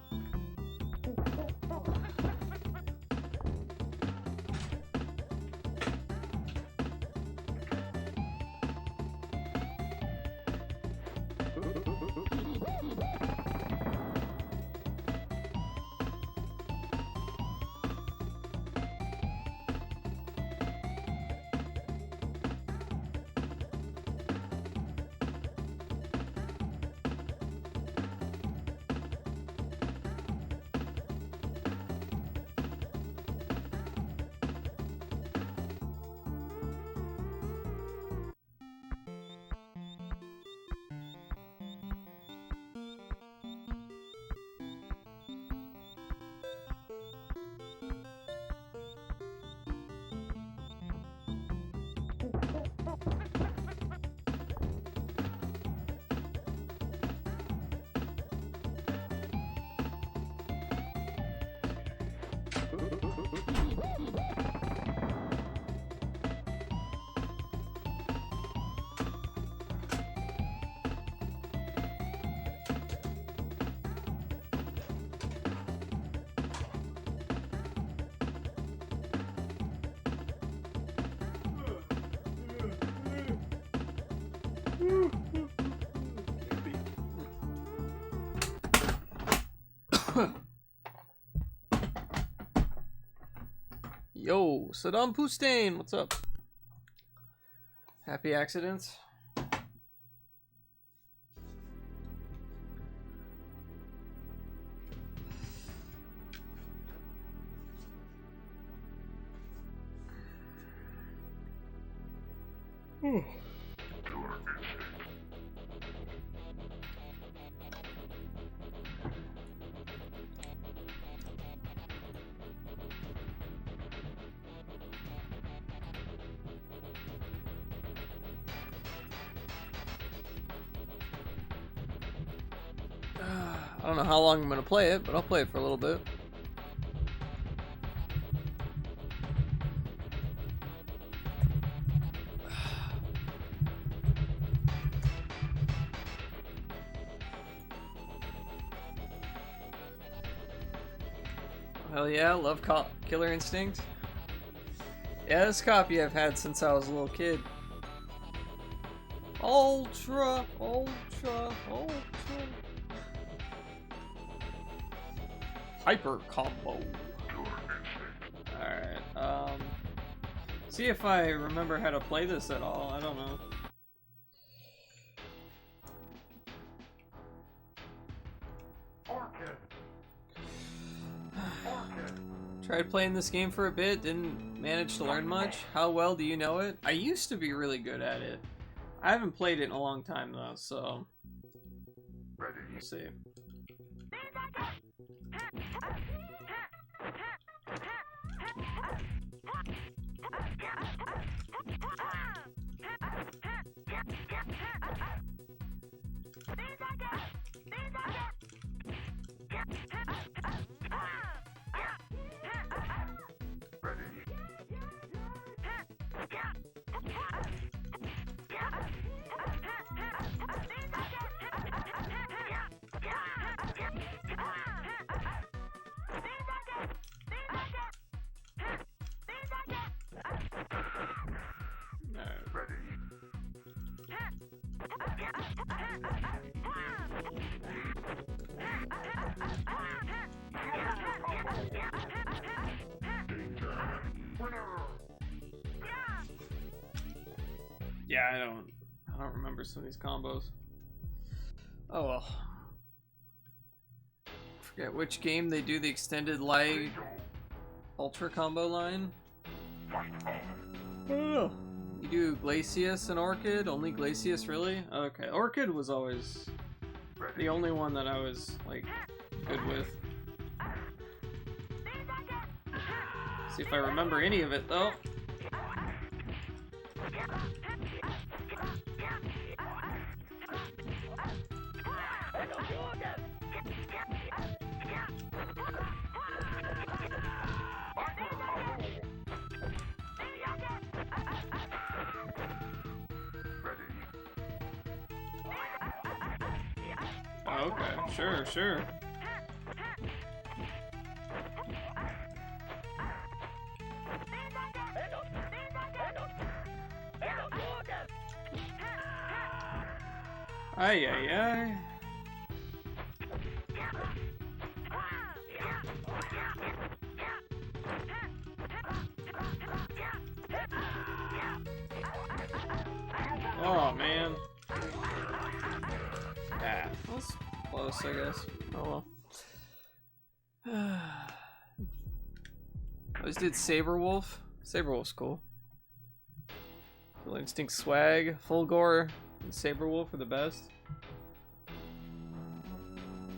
Yo, Saddam Hussein, what's up? Happy accidents. I don't know how long I'm gonna play it, but I'll play it for a little bit. Hell yeah, love Killer Instinct. Yeah, this copy I've had since I was a little kid. Ultra, ultra, ultra. Hyper combo. Alright, see if I remember how to play this at all. I don't know. Tried playing this game for a bit, didn't manage to learn much. How well do you know it? I used to be really good at it. I haven't played it in a long time though, so we'll see. Yeah, I don't remember some of these combos. Oh well. Forget which game they do the extended light ultra combo line. I don't know. You do Glacius and Orchid? Only Glacius, really? Okay, Orchid was always the only one that I was, like, good with. See if I remember any of it, though. Oh, okay, sure, sure. Ay, ay, ay. Oh, man. Ah, that's close, I guess. Oh, well. I always did Saberwolf. Saberwolf's cool. Full Instinct Swag, Fulgore, and Saberwolf are the best.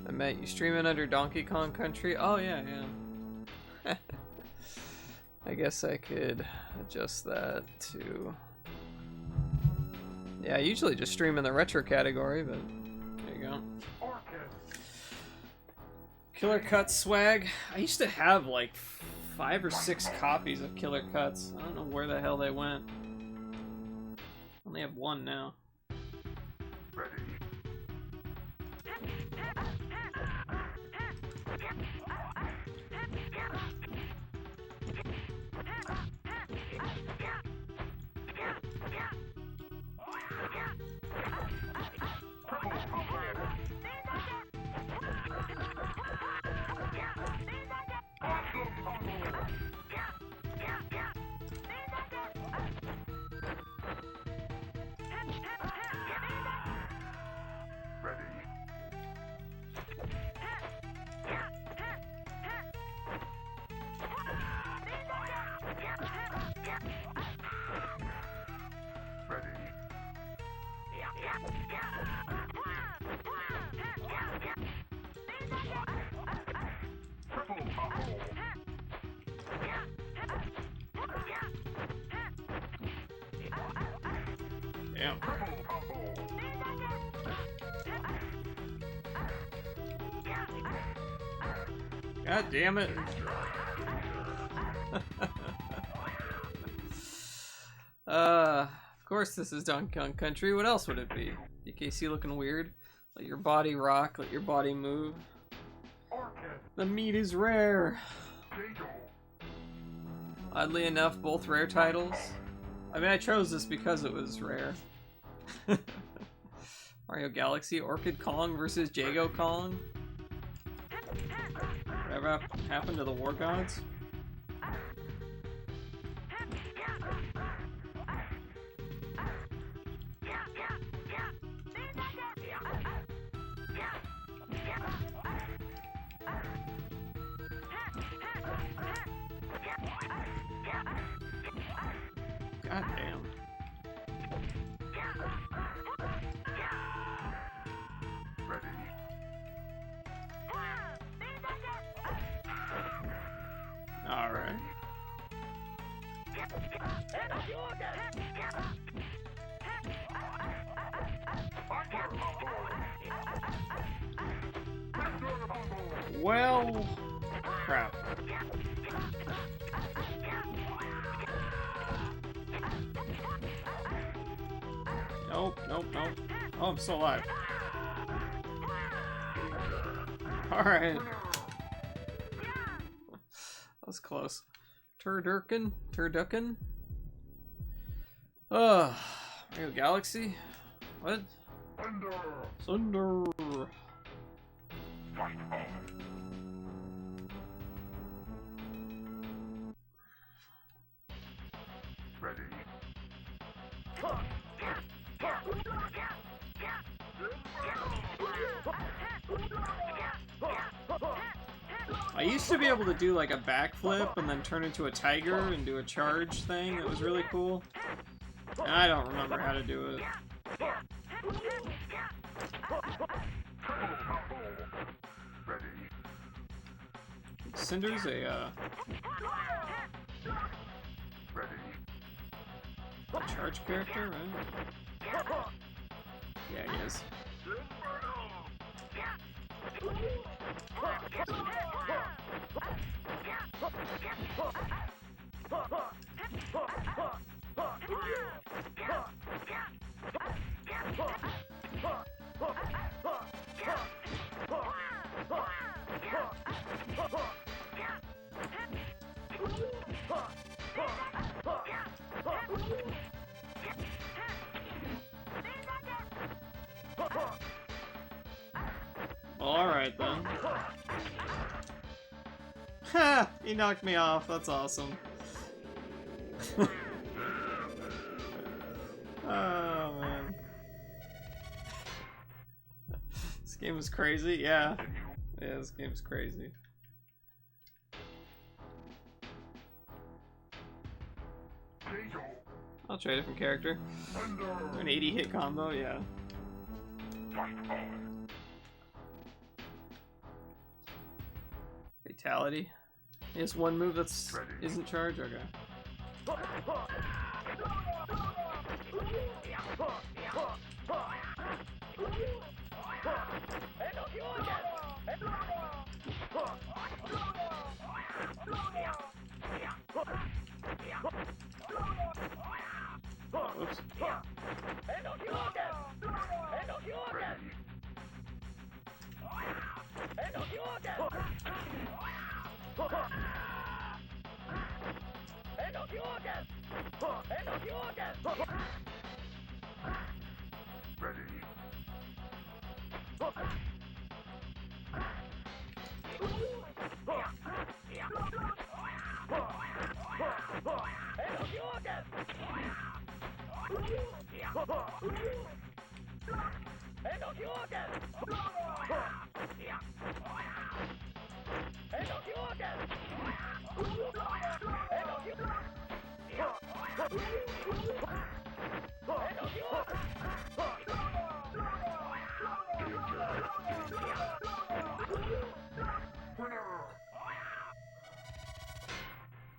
I met you streaming under Donkey Kong Country. Oh, yeah, yeah. I guess I could adjust that to... Yeah, I usually just stream in the retro category, but there you go. Killer Cuts swag. I used to have like 5 or 6 copies of Killer Cuts. I don't know where the hell they went. Only have 1 now. Damn. God damn it. Of course this is Donkey Kong Country. What else would it be? DKC looking weird. Let your body rock, let your body move. The meat is rare. Oddly enough, both rare titles. I mean, I chose this because it was rare. Mario Galaxy, Orchid Kong versus Jago Kong. Whatever happened to the War Gods? God damn. All right. Well, crap. Nope, nope, nope. Oh, I'm still alive. Alright. That was close. Turducken? Mario Galaxy? What? Thunder! I used to be able to do like a backflip and then turn into a tiger and do a charge thing. It was really cool. I don't remember how to do it. Cinder's a charge character, right? Yeah, he is. Alright then. Ha! He knocked me off, that's awesome. Oh man. This game is crazy, yeah. Yeah, this game's crazy. I'll try a different character. An 80 hit combo, yeah. Fatality. He has one move that's isn't charge? Okay. Oops.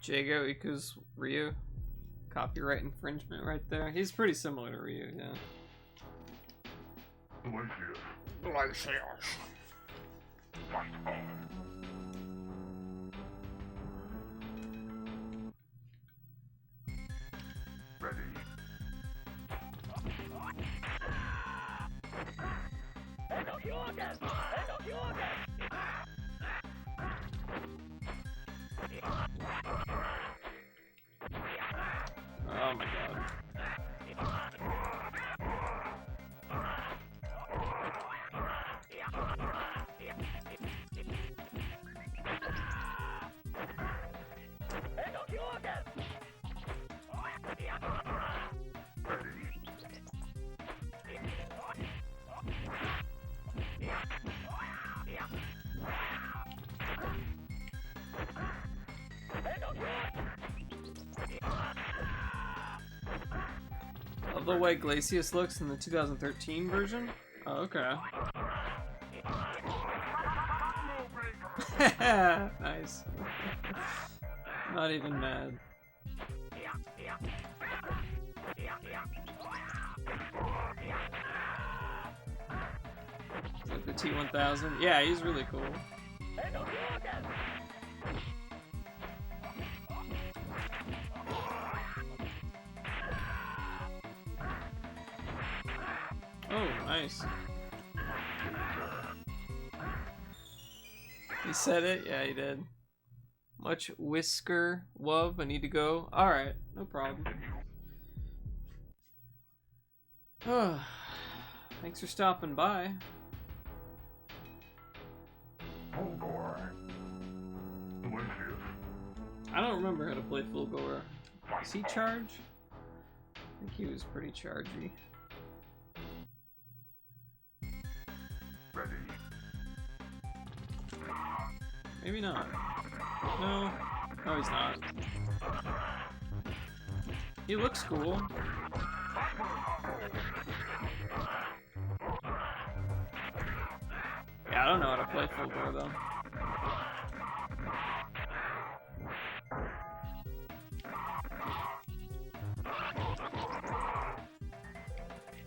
Jago equals Ryu. Copyright infringement right there. He's pretty similar to Ryu, yeah. Oh my god. Love the way Glacius looks in the 2013 version? Oh, okay. Nice. Not even mad. Like the T-1000? Yeah, he's really cool. Oh, nice. He said it? Yeah, he did. Much whisker, wub, I need to go. Alright, no problem. Thanks for stopping by. I don't remember how to play Fulgore. Is he charge? I think he was pretty chargy. Maybe not. No. No, he's not. He looks cool. Yeah, I don't know how to play full door though.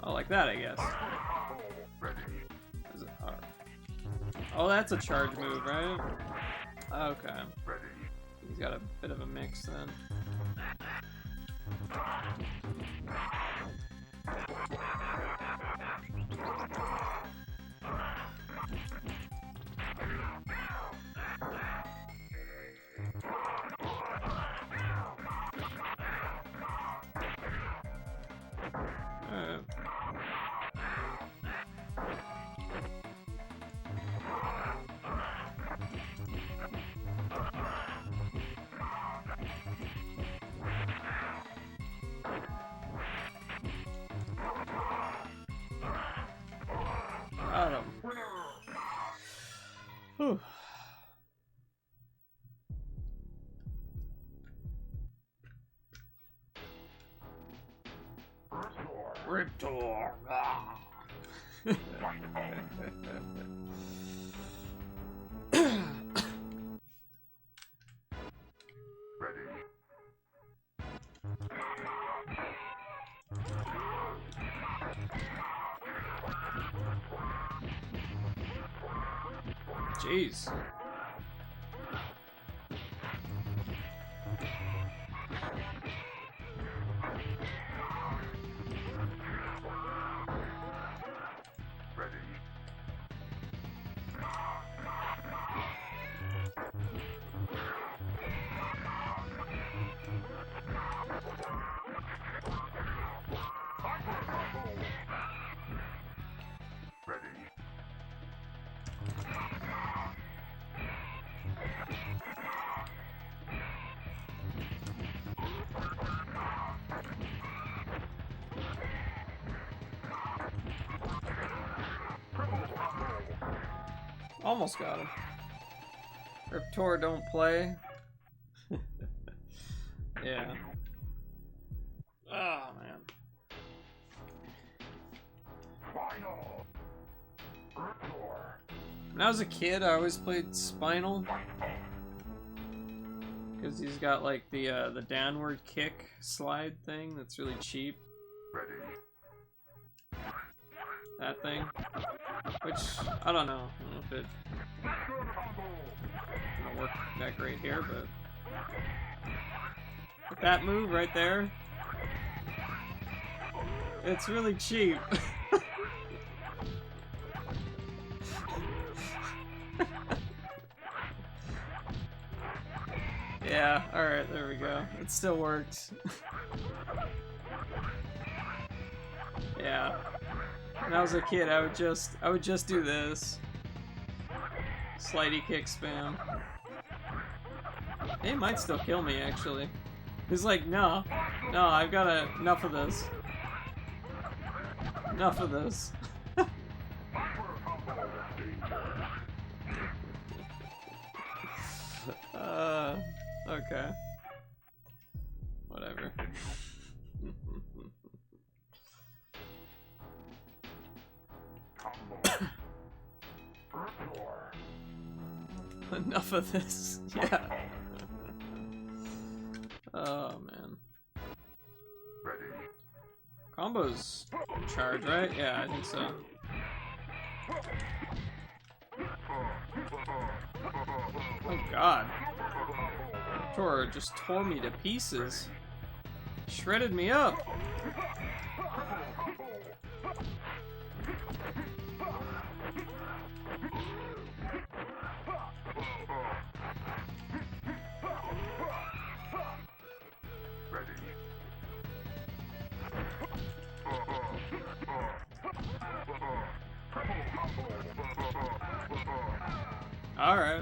Oh, like that, I guess. Is it, oh, that's a charge move, right? Okay. He's got a bit of a mix then. Got him. Whew. Riptor. Ah. Jeez. Almost got him. Riptor don't play. Yeah. Oh man. When I was a kid, I always played Spinal because he's got like the downward kick slide thing that's really cheap. That thing, which I don't know if it gonna work that great here, but with that move right there, it's really cheap. Yeah, alright, there we go. It still works. Yeah. When I was a kid, I would just do this. Slidey kick spam. They might still kill me, actually. He's like, no, I've got enough of this. Enough of this. Okay. Whatever. Enough of this. Yeah. Oh man. Combos charge, right? Yeah, I think so. Oh god. Tor just tore me to pieces. Shredded me up. All right.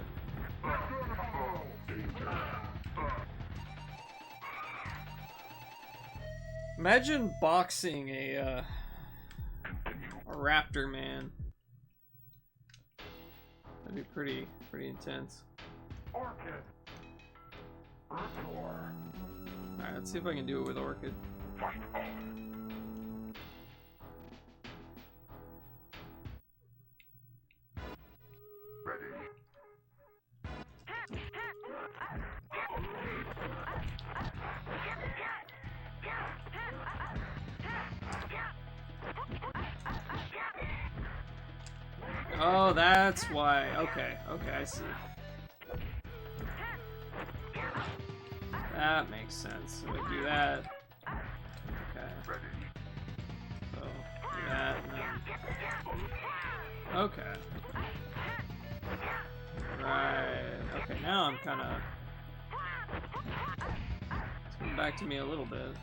Imagine boxing a raptor, man. That'd be pretty intense. Alright, let's see if I can do it with Orchid. Oh, that's why. Okay, okay, I see. That makes sense. So we do that. Okay. So, do that, and then... Okay. Right. Okay, now I'm kind of... It's coming back to me a little bit.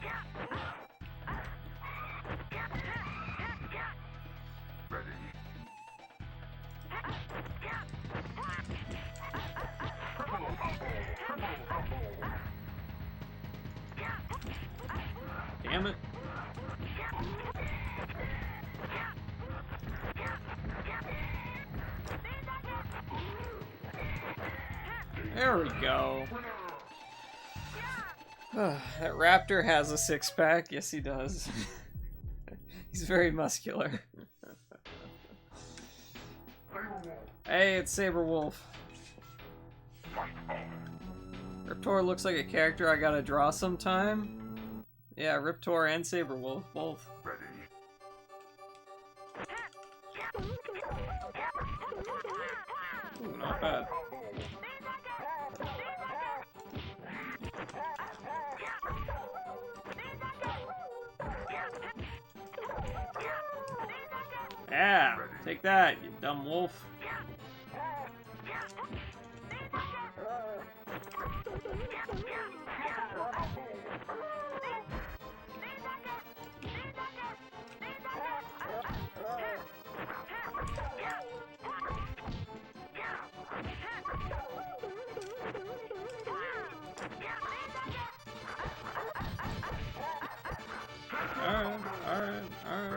Damn it. There we go. That raptor has a six-pack. Yes, he does. He's very muscular. Hey, it's Saberwolf. Riptor looks like a character I gotta draw sometime. Yeah, Riptor and Saberwolf, both. Ooh, not bad. Yeah, take that, you dumb wolf. Alright.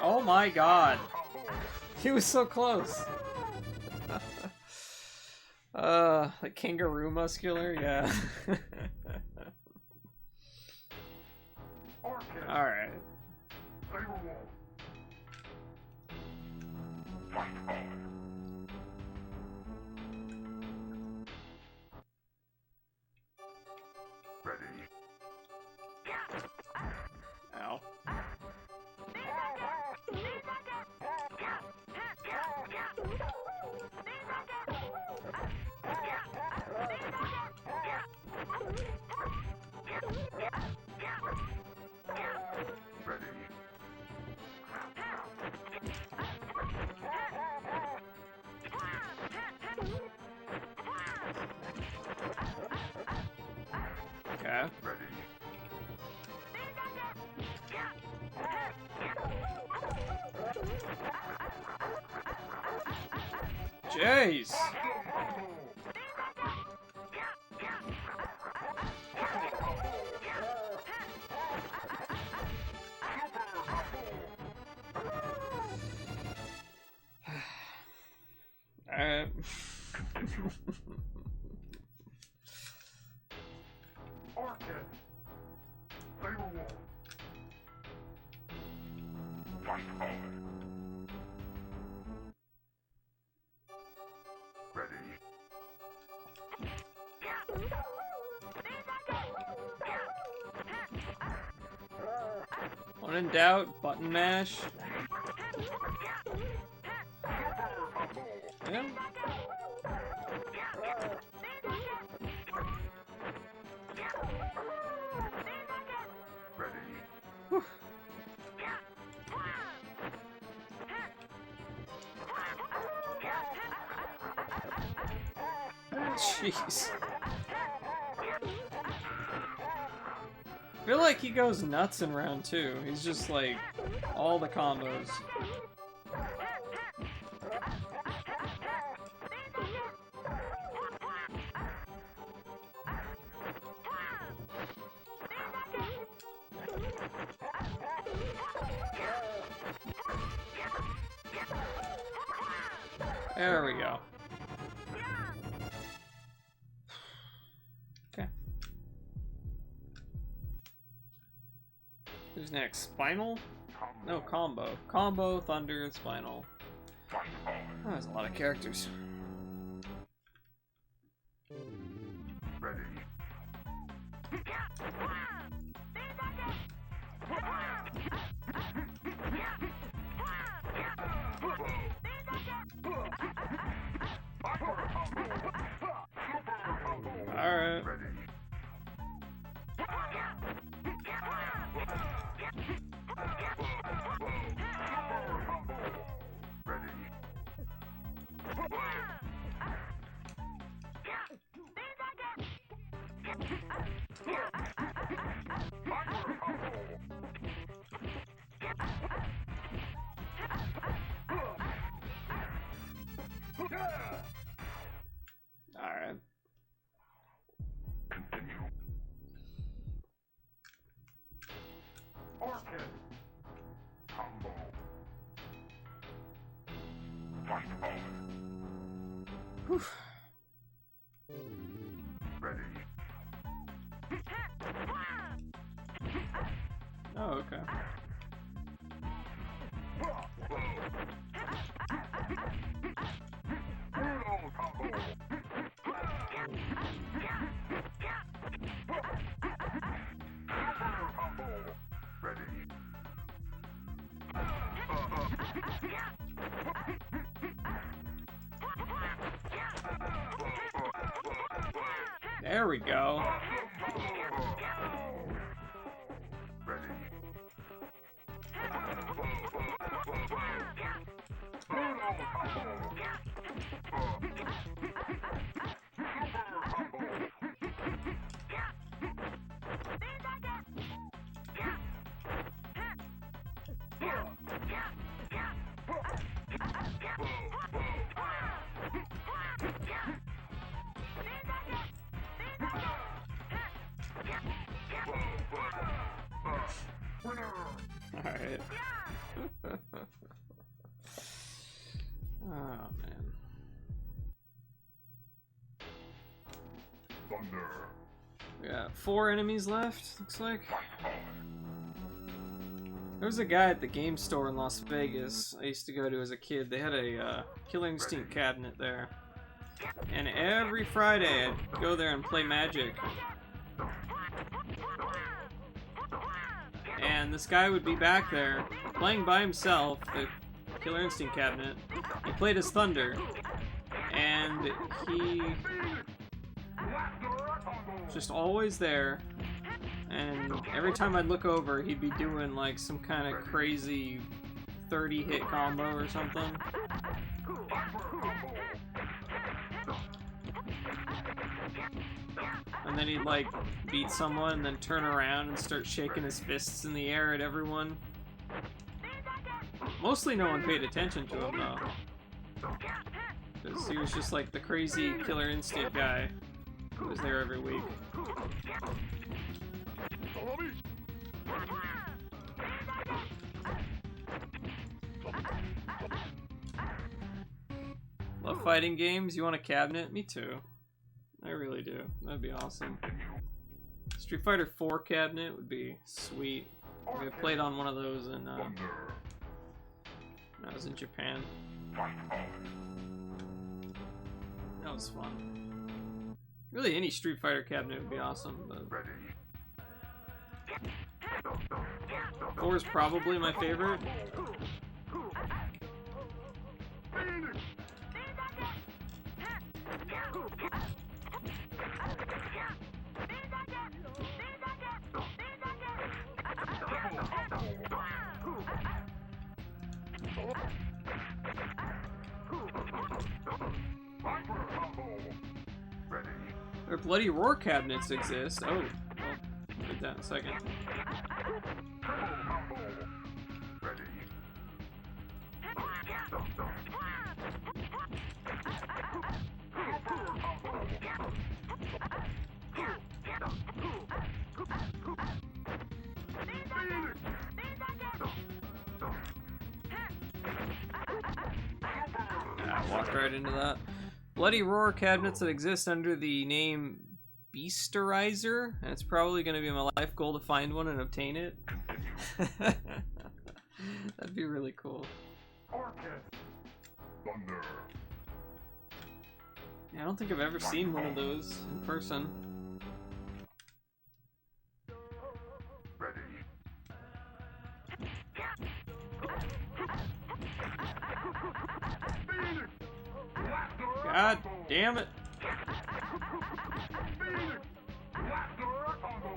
Oh my god. He was so close. Like kangaroo muscular, yeah. Alright. Ow. Okay. Jeez. Alright. When in doubt, button mash. Yeah. Whew. Jeez. I feel like he goes nuts in round 2. He's just like all the combos. There we go. Okay. Who's next? Spinal? No, Combo. Combo, Thunder, Spinal. Oh, there's a lot of characters. Whew. Oh, okay. There we go. Alright. Oh, man. We got 4 enemies left, looks like. There was a guy at the game store in Las Vegas I used to go to as a kid. They had a Killer Instinct cabinet there. And every Friday I'd go there and play Magic. And this guy would be back there, playing by himself, the Killer Instinct cabinet. He played as Thunder. And he was just always there. And every time I'd look over, he'd be doing like some kind of crazy 30-hit combo or something. And then he'd like beat someone and then turn around and start shaking his fists in the air at everyone. Mostly no one paid attention to him though, because he was just like the crazy Killer Instinct guy who was there every week. Love fighting games. You want a cabinet? Me too. I really do. That'd be awesome. Street Fighter 4 cabinet would be sweet. I played on one of those in, when I was in Japan. That was fun. Really, any Street Fighter cabinet would be awesome, but 4 is probably my favorite. Their bloody roar cabinets exist. Oh, I'll read that in a second. Yeah, I walked right into that. Bloody roar cabinets that exist under the name Beasterizer, and it's probably going to be my life goal to find one and obtain it. That'd be really cool. Yeah, I don't think I've ever seen one of those in person. God damn it.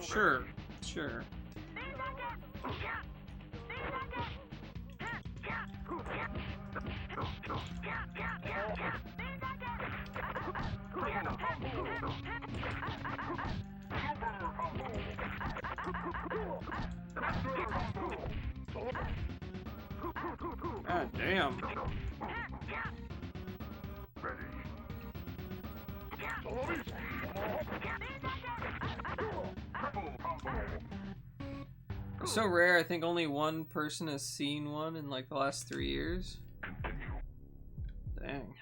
Sure, sure. God damn. They're so rare, I think only one person has seen one in like the last 3 years. Dang.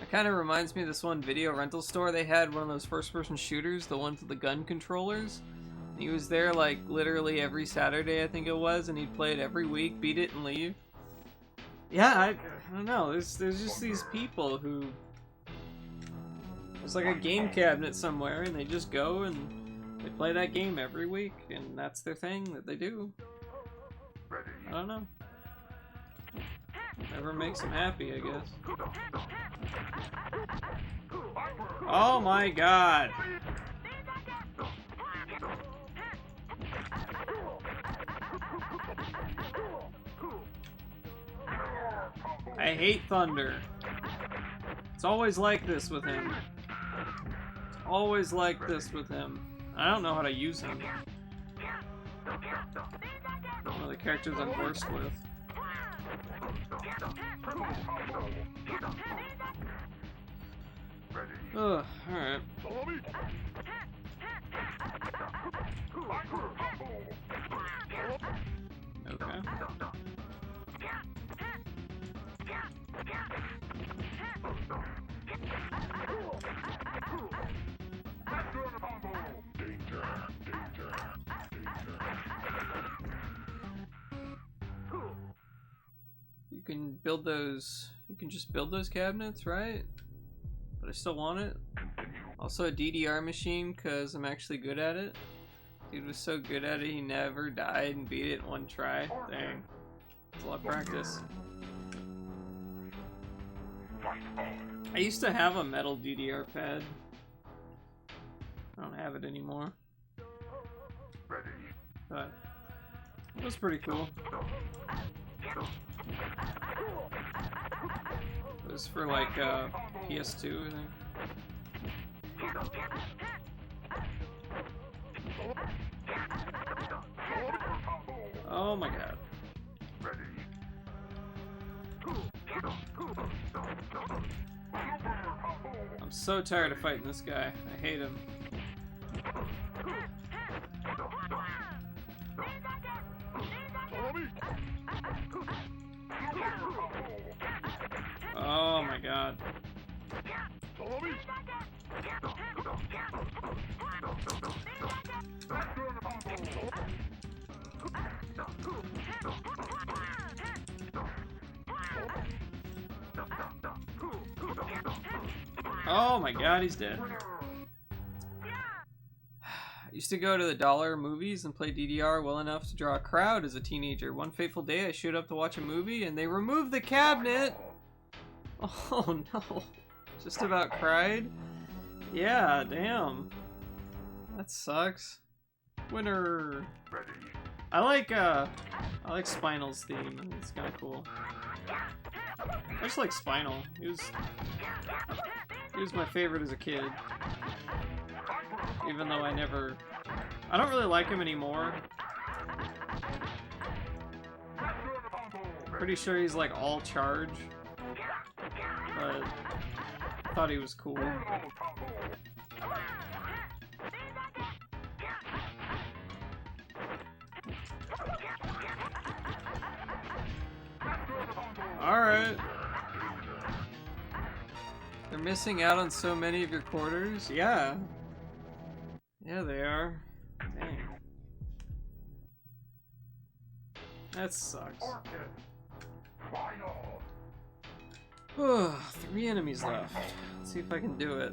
I kind of reminds me of this one video rental store. They had one of those first-person shooters, the ones with the gun controllers. He was there like literally every Saturday, I think it was, and he'd play it every week, beat it, and leave. Yeah, I don't know. There's just these people who... There's like a game cabinet somewhere, and they just go and they play that game every week, and that's their thing that they do. I don't know. Never makes them happy, I guess. Oh my god! I hate Thunder. It's always like this with him. It's always like this with him. I don't know how to use him. One of the characters I'm worst with. Ugh, alright. Okay. You can build those, you can just build those cabinets, right? But I still want it. Also a DDR machine, because I'm actually good at it. Dude was so good at it, he never died and beat it in one try. Dang. It's a lot of practice. I used to have a metal DDR pad. I don't have it anymore. But it was pretty cool. It was for like PS2, I think. Oh my god. I'm so tired of fighting this guy. I hate him. Oh my god. Oh my god, he's dead. I used to go to the dollar movies and play DDR well enough to draw a crowd as a teenager. One fateful day I showed up to watch a movie and they removed the cabinet! Oh no. Just about cried? Yeah, damn. That sucks. Winner! I like Spinal's theme. It's kinda cool. I just like Spinal. He was my favorite as a kid. Even though I don't really like him anymore. Pretty sure he's like all charge. But I thought he was cool. Alright. They're missing out on so many of your quarters? Yeah. Yeah, they are. Dang. That sucks. 3 enemies left. Let's see if I can do it.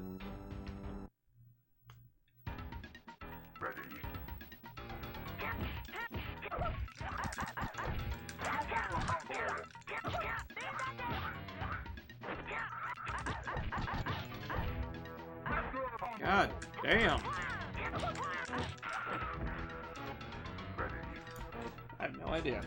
God damn. I have no idea.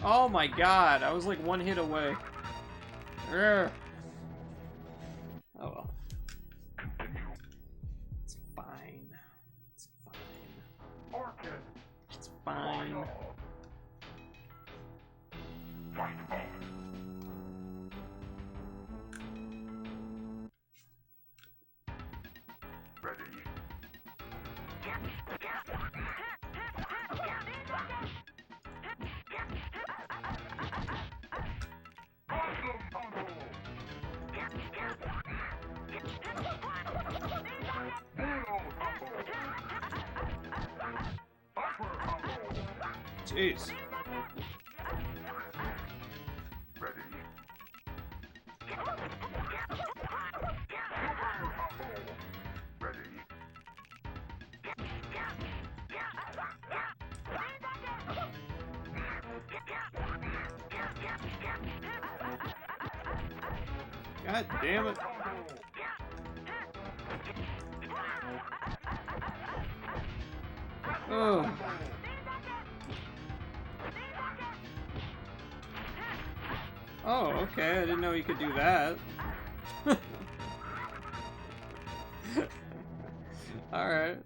Oh my god, I was like one hit away. Urgh. Jeez. God damn it. Oh. Oh, okay. I didn't know you could do that. Alright.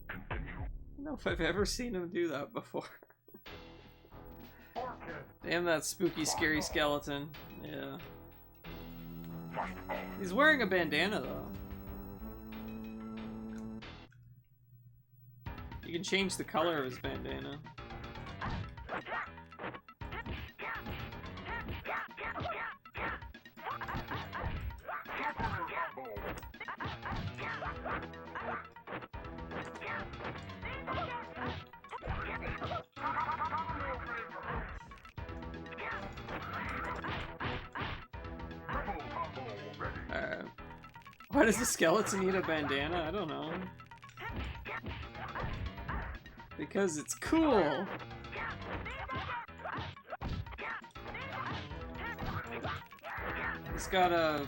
I don't know if I've ever seen him do that before. Damn that spooky, scary skeleton. Yeah. He's wearing a bandana, though. You can change the color of his bandana. Why does the skeleton need a bandana? I don't know. Because it's cool! He's gotta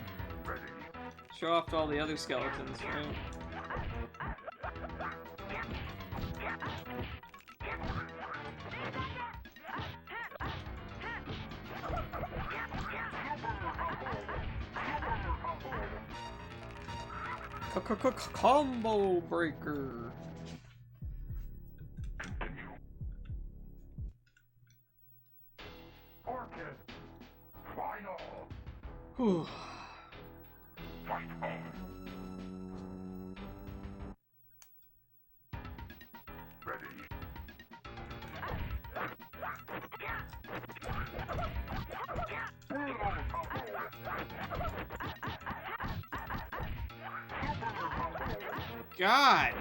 show off to all the other skeletons, right? Combo breaker. Whew. God!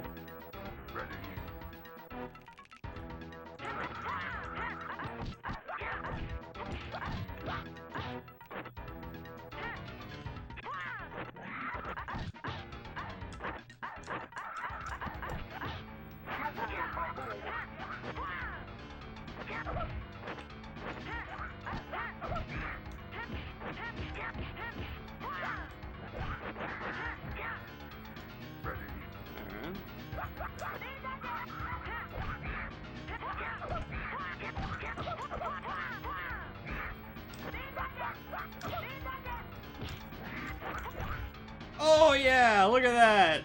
Oh yeah, look at that!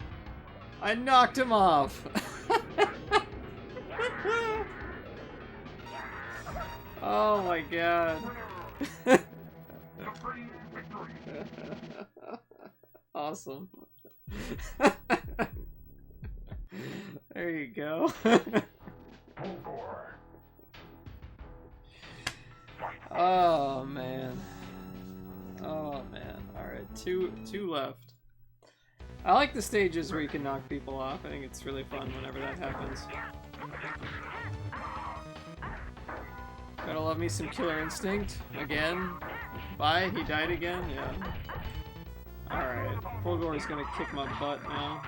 I knocked him off! Oh my god. Awesome. There you go. Oh man. Oh man. Alright, two left. I like the stages where you can knock people off. I think it's really fun whenever that happens. Gotta love me some Killer Instinct. Again. Bye, he died again? Yeah. Alright. Fulgore's gonna kick my butt now.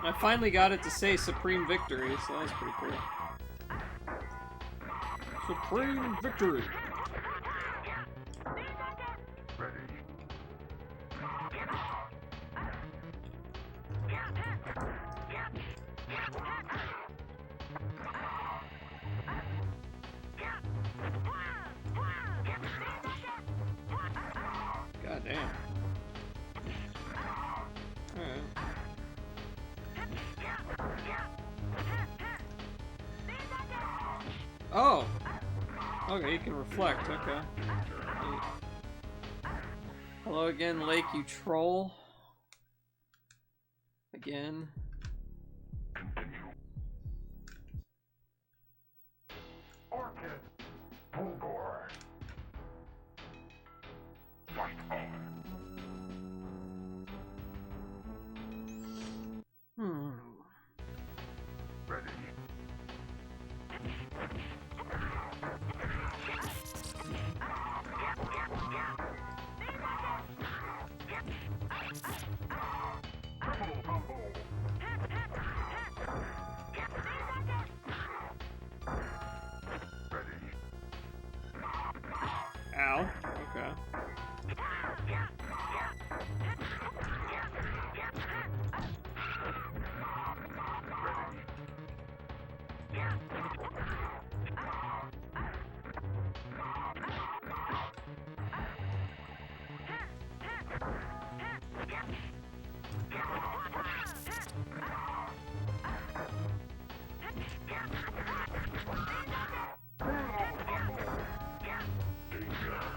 I finally got it to say Supreme Victory, so that was pretty cool. Supreme Victory! God damn. Alright. Oh! Okay, you can reflect, okay. Hello again, Lake, you troll. Again.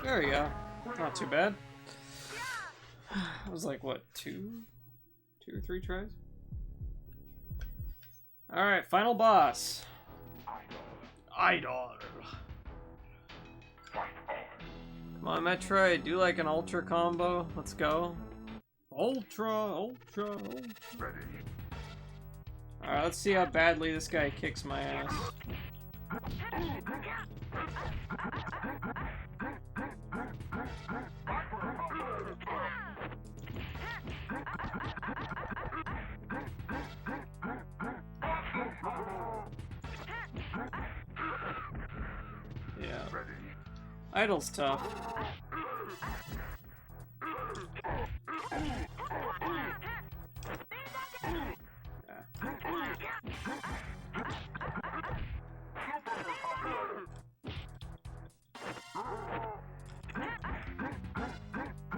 There we go. Not too bad. It was like, what, two or three tries? Alright, final boss. Idol. Come on, Metroid, do like an ultra combo. Let's go. Ultra. Alright, let's see how badly this guy kicks my ass. Yeah. Idol's tough.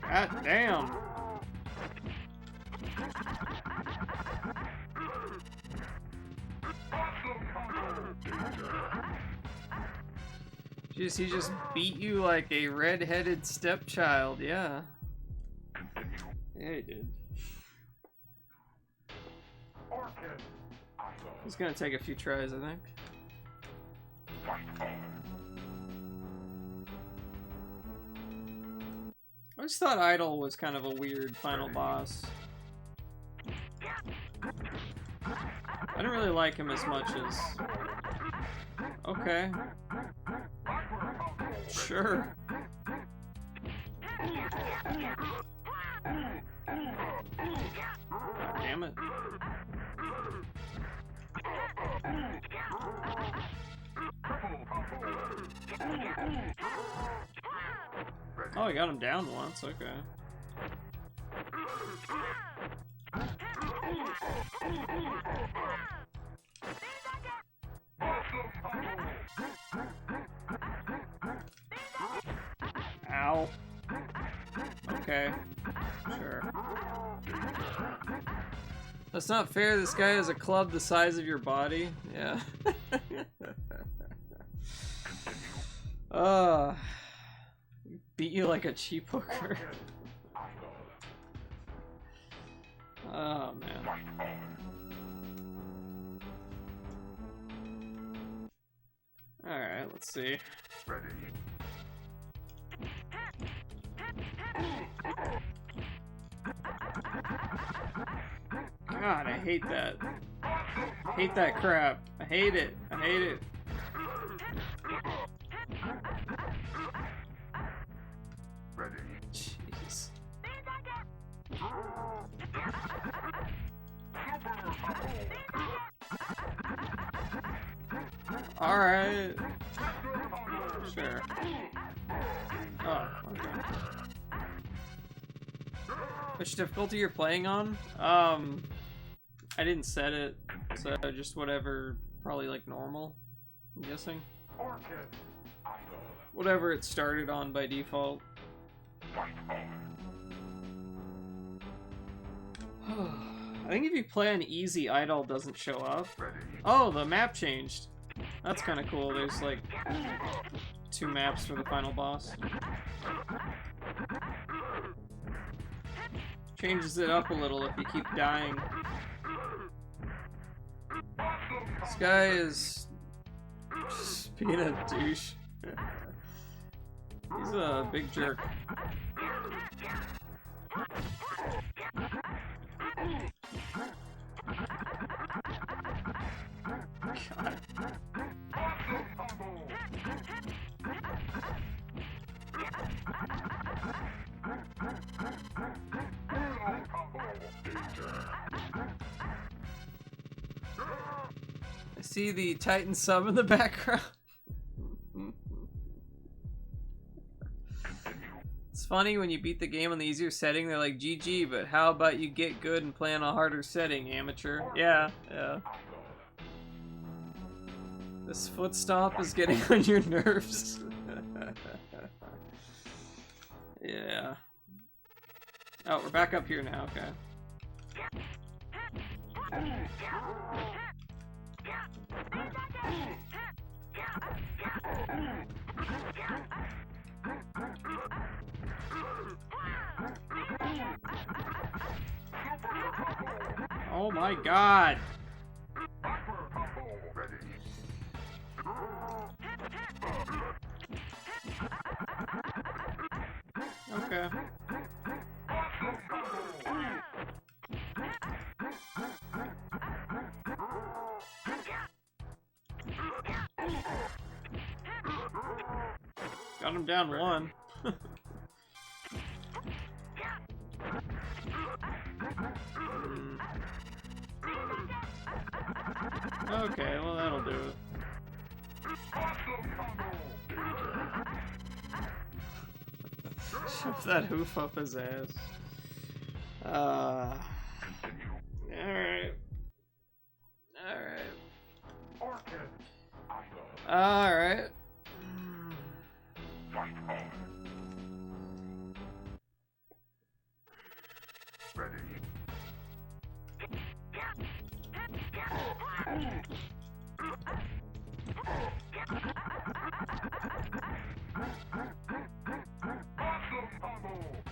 God damn. Jeez, he just beat you like a red-headed stepchild, yeah. Yeah, he did. He's gonna take a few tries, I think. I just thought Idol was kind of a weird final boss. I didn't really like him as much as... Okay. Sure. God damn it. Oh, I got him down once, okay. Ow. Okay. Sure. That's not fair, this guy has a club the size of your body. Yeah. Beat you like a cheap hooker. Oh, man. Alright, let's see. God, I hate that. I hate that crap. I hate it. I hate it. Jeez. Alright. Sure. Oh, okay. Which difficulty you're playing on? I didn't set it, so just whatever, probably like normal, I'm guessing. Whatever it started on by default. I think if you play on easy, Idol doesn't show up. Oh, the map changed. That's kind of cool. There's like 2 maps for the final boss. Changes it up a little if you keep dying. This guy is just being a douche. He's a big jerk. God. I see the Titan sub in the background. It's funny when you beat the game on the easier setting, they're like, GG, but how about you get good and play on a harder setting, amateur? Yeah, yeah. This foot stomp is getting on your nerves. Yeah. Oh, we're back up here now, okay. Oh my god! Okay. Got him down one. Okay, well that'll do it. Shove that hoof up his ass. Alright. Alright.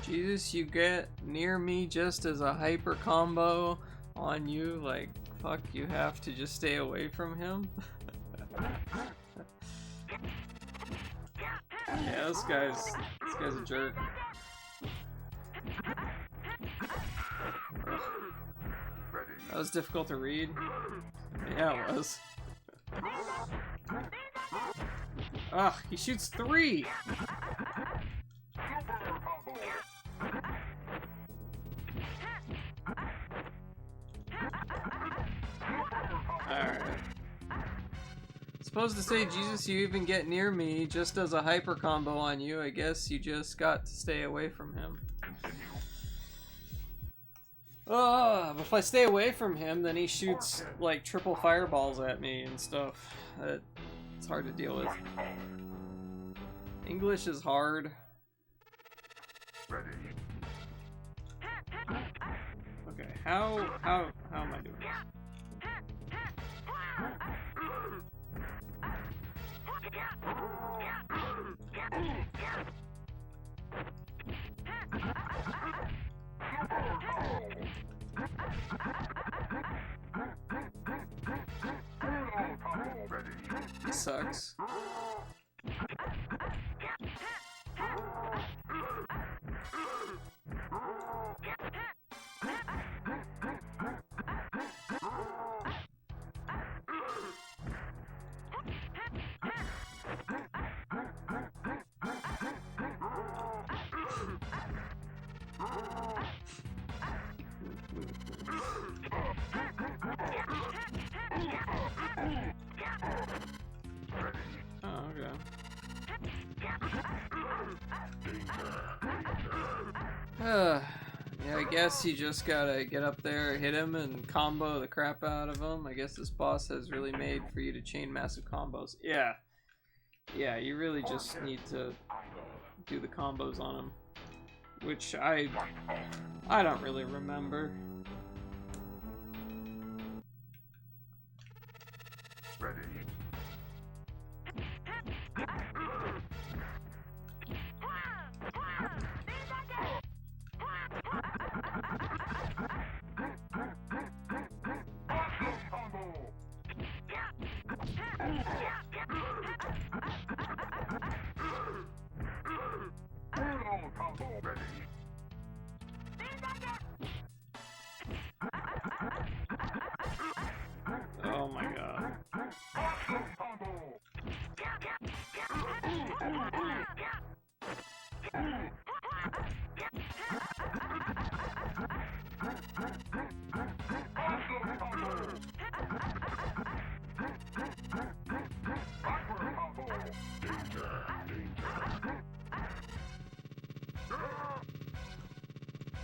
Jesus, you get near me just as a hyper combo on you, like, fuck, you have to just stay away from him? Yeah, this guy's a jerk. Ugh. That was difficult to read. Yeah, it was. Ugh, he shoots 3! Alright. Supposed to say, Jesus, you even get near me, just does a hyper combo on you. I guess you just got to stay away from him. But if I stay away from him, then he shoots, like, triple fireballs at me and stuff. It's hard to deal with. English is hard. Okay, how am I doing this? This sucks. Oh, okay. Yeah, I guess you just gotta get up there, hit him, and combo the crap out of him. I guess this boss has really made for you to chain massive combos. Yeah. Yeah, you really just need to do the combos on him. Which I don't really remember. Oh my god.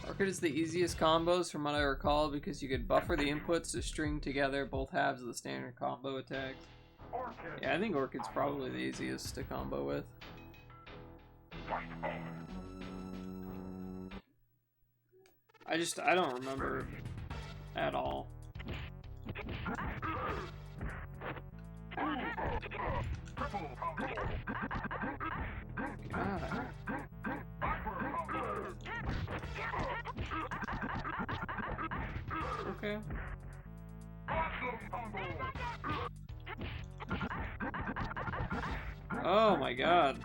Orchid is the easiest combos from what I recall because you could buffer the inputs to string together both halves of the standard combo attacks. Yeah, I think Orchid's probably the easiest to combo with. I don't remember at all. God. okay. Oh my god.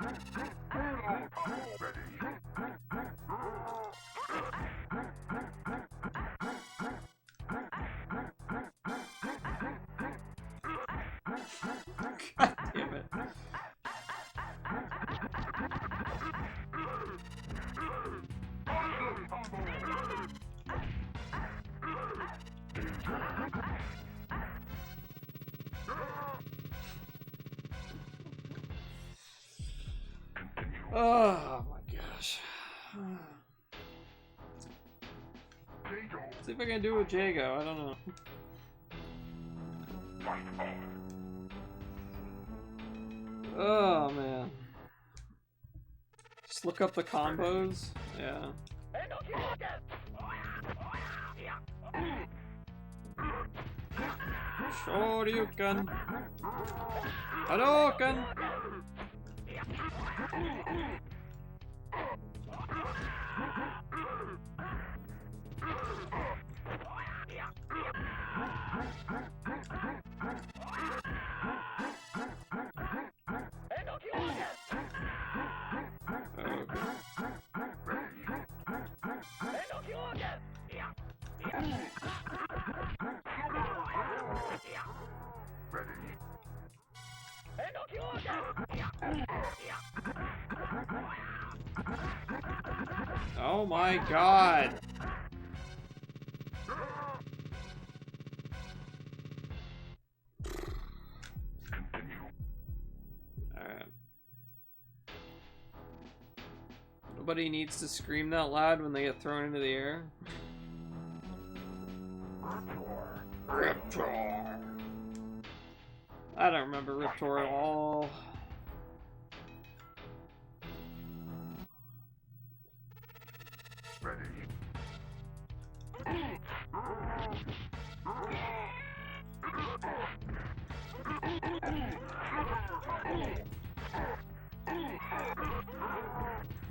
God damn it. Oh my gosh. See if I can do it with Jago, I don't know. Oh man. Just look up the combos. Yeah. Shoryuken. Hadouken. Oh my god. Alright. Nobody needs to scream that loud when they get thrown into the air. Riptor. I don't remember Riptor at all.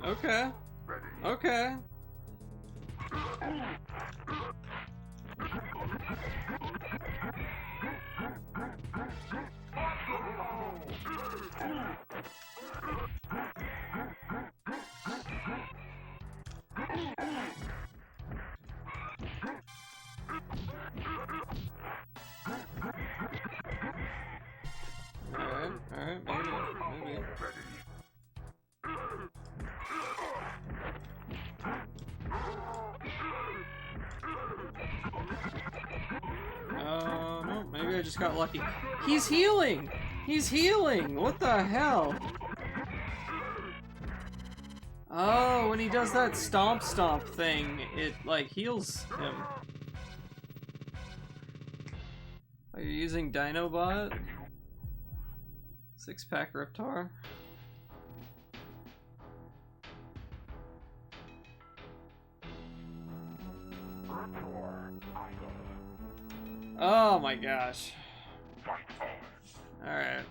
Okay. Okay. Alright, maybe. No, maybe I just got lucky. He's healing! He's healing! What the hell? Oh, when he does that stomp thing, it, like, heals him. Are you using Dinobot? Six-pack Riptor? Oh my gosh. Alright.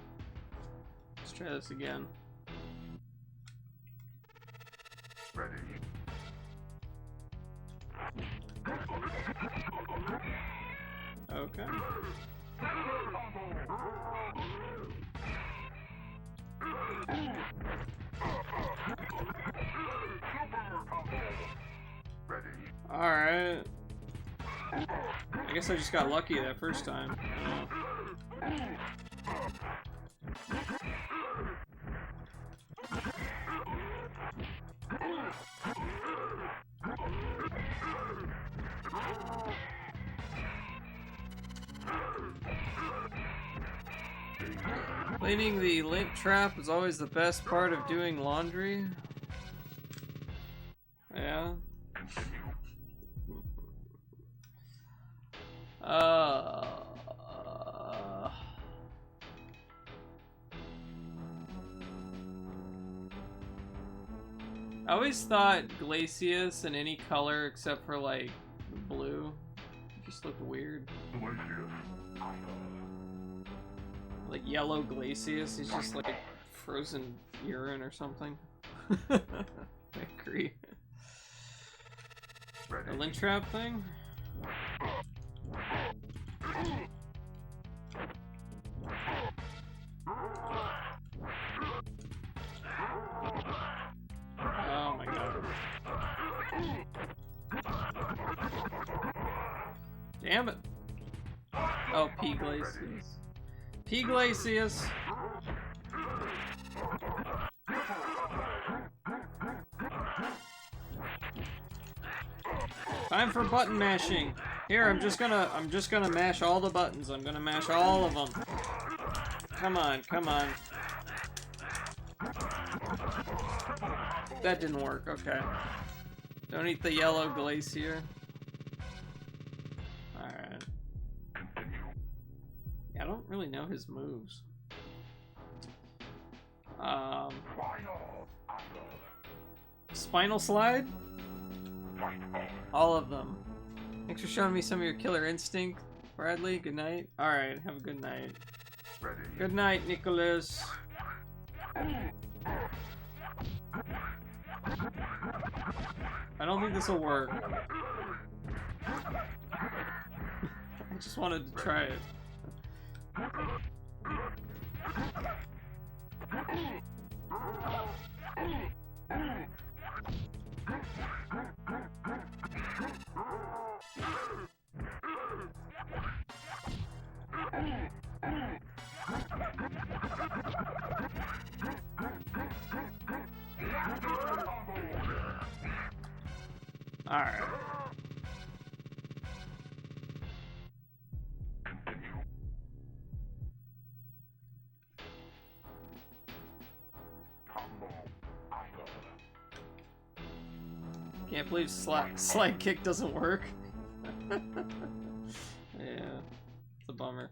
Let's try this again. Okay. Alright. I guess I just got lucky that first time. Cleaning the lint trap is always the best part of doing laundry. Yeah. I always thought Glacius in any color except for like blue just looked weird. Like yellow Glacius, he's just like frozen urine or something. I agree. The lint trap thing? Damn it. Oh, P. Glacius. P. Glacius. Time for button mashing. Here, I'm just gonna mash all the buttons. I'm gonna mash all of them. Come on, come on. That didn't work, okay. Don't eat the yellow glacier. Alright. Yeah, I don't really know his moves. Spinal Slide? All of them. Thanks for showing me some of your killer instinct, Bradley. Good night. Alright, have a good night. Good night, Nicholas. I don't think this will work. I just wanted to try it. Alright. Can't believe slide kick doesn't work. Yeah, it's a bummer.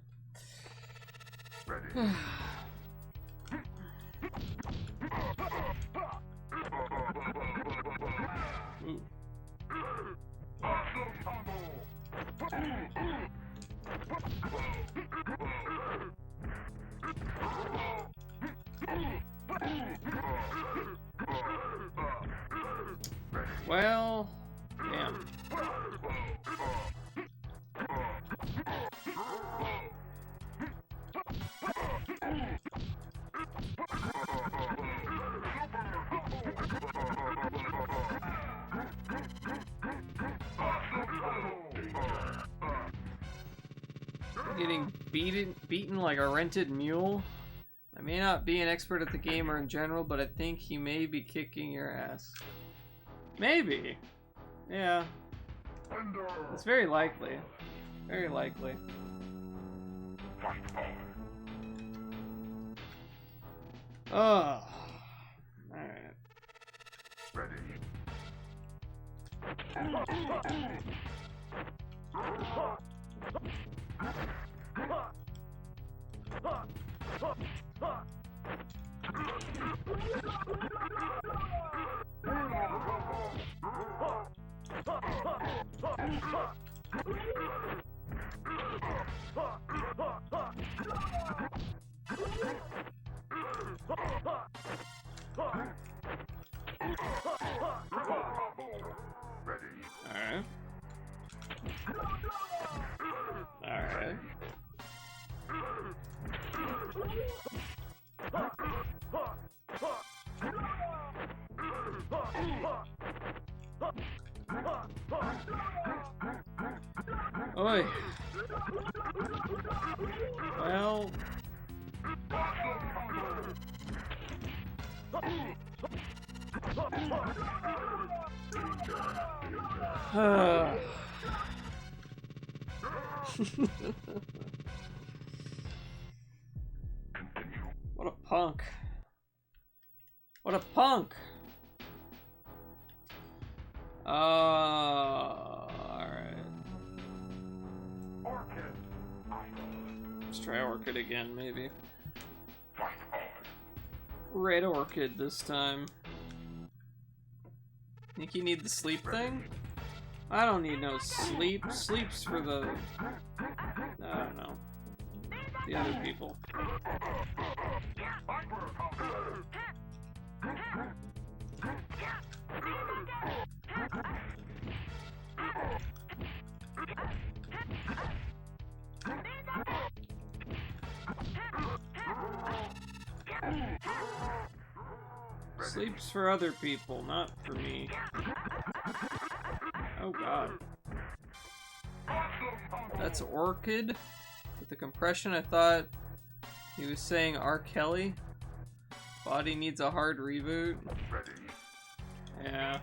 Ooh. Well, damn. Getting beaten like a rented mule. I may not be an expert at the game or in general, but I think he may be kicking your ass. Maybe. Yeah. It's very likely. Very likely. Oh. Alright. Alright. Oi. Well. What a punk. What a punk. Alright. Let's try Orchid again, maybe. Red Orchid this time. Think you need the sleep thing? I don't need no sleep. Sleep's for the... I don't know. The other people. Sleep's for other people, not for me. Oh god. That's Orchid. With the compression, I thought he was saying R. Kelly. Body needs a hard reboot. Yeah.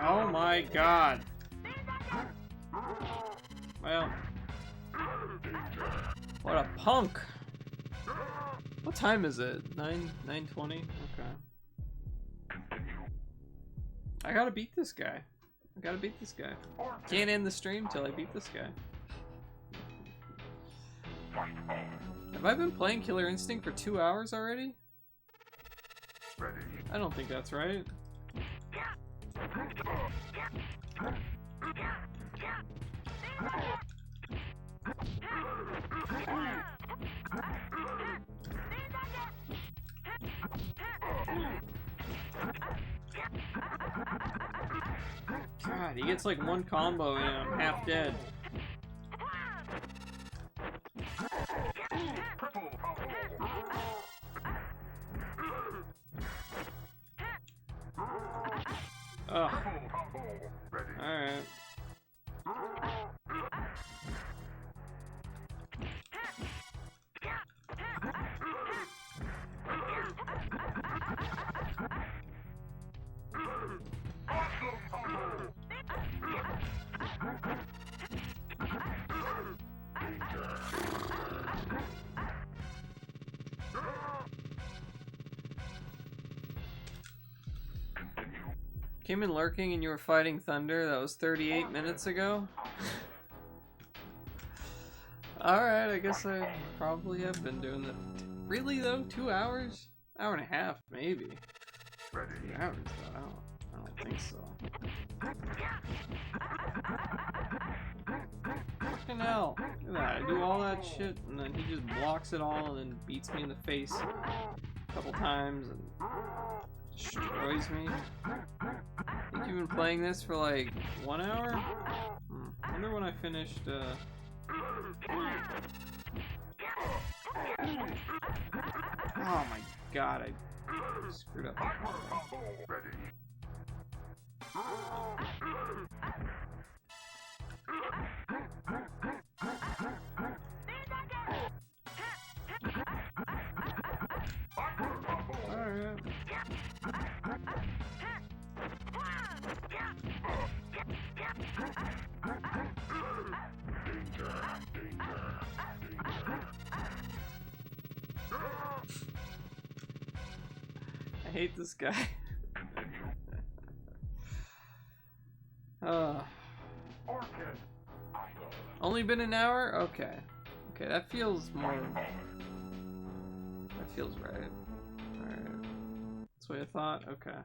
Oh my god. Well. What a punk. What time is it? 9:20? Okay. I gotta beat this guy. Can't end the stream till I beat this guy. Have I been playing Killer Instinct for 2 hours already? I don't think that's right. God, he gets like one combo and I'm half dead. Ugh. Alright. Came in lurking and you were fighting Thunder. That was 38 minutes ago. Alright, I guess I probably have been doing that. Really though? 2 hours? Hour and a half, maybe. 2 hours though, I don't think so. Fucking hell. Look at that. I do all that shit and then he just blocks it all and then beats me in the face a couple times and destroys me. I think you've been playing this for like 1 hour? I wonder when I finished, Oh my god, I screwed up. Alright. I hate this guy. Only been an hour? Okay. Okay, that feels more... That feels right. Alright. That's what I thought? Okay.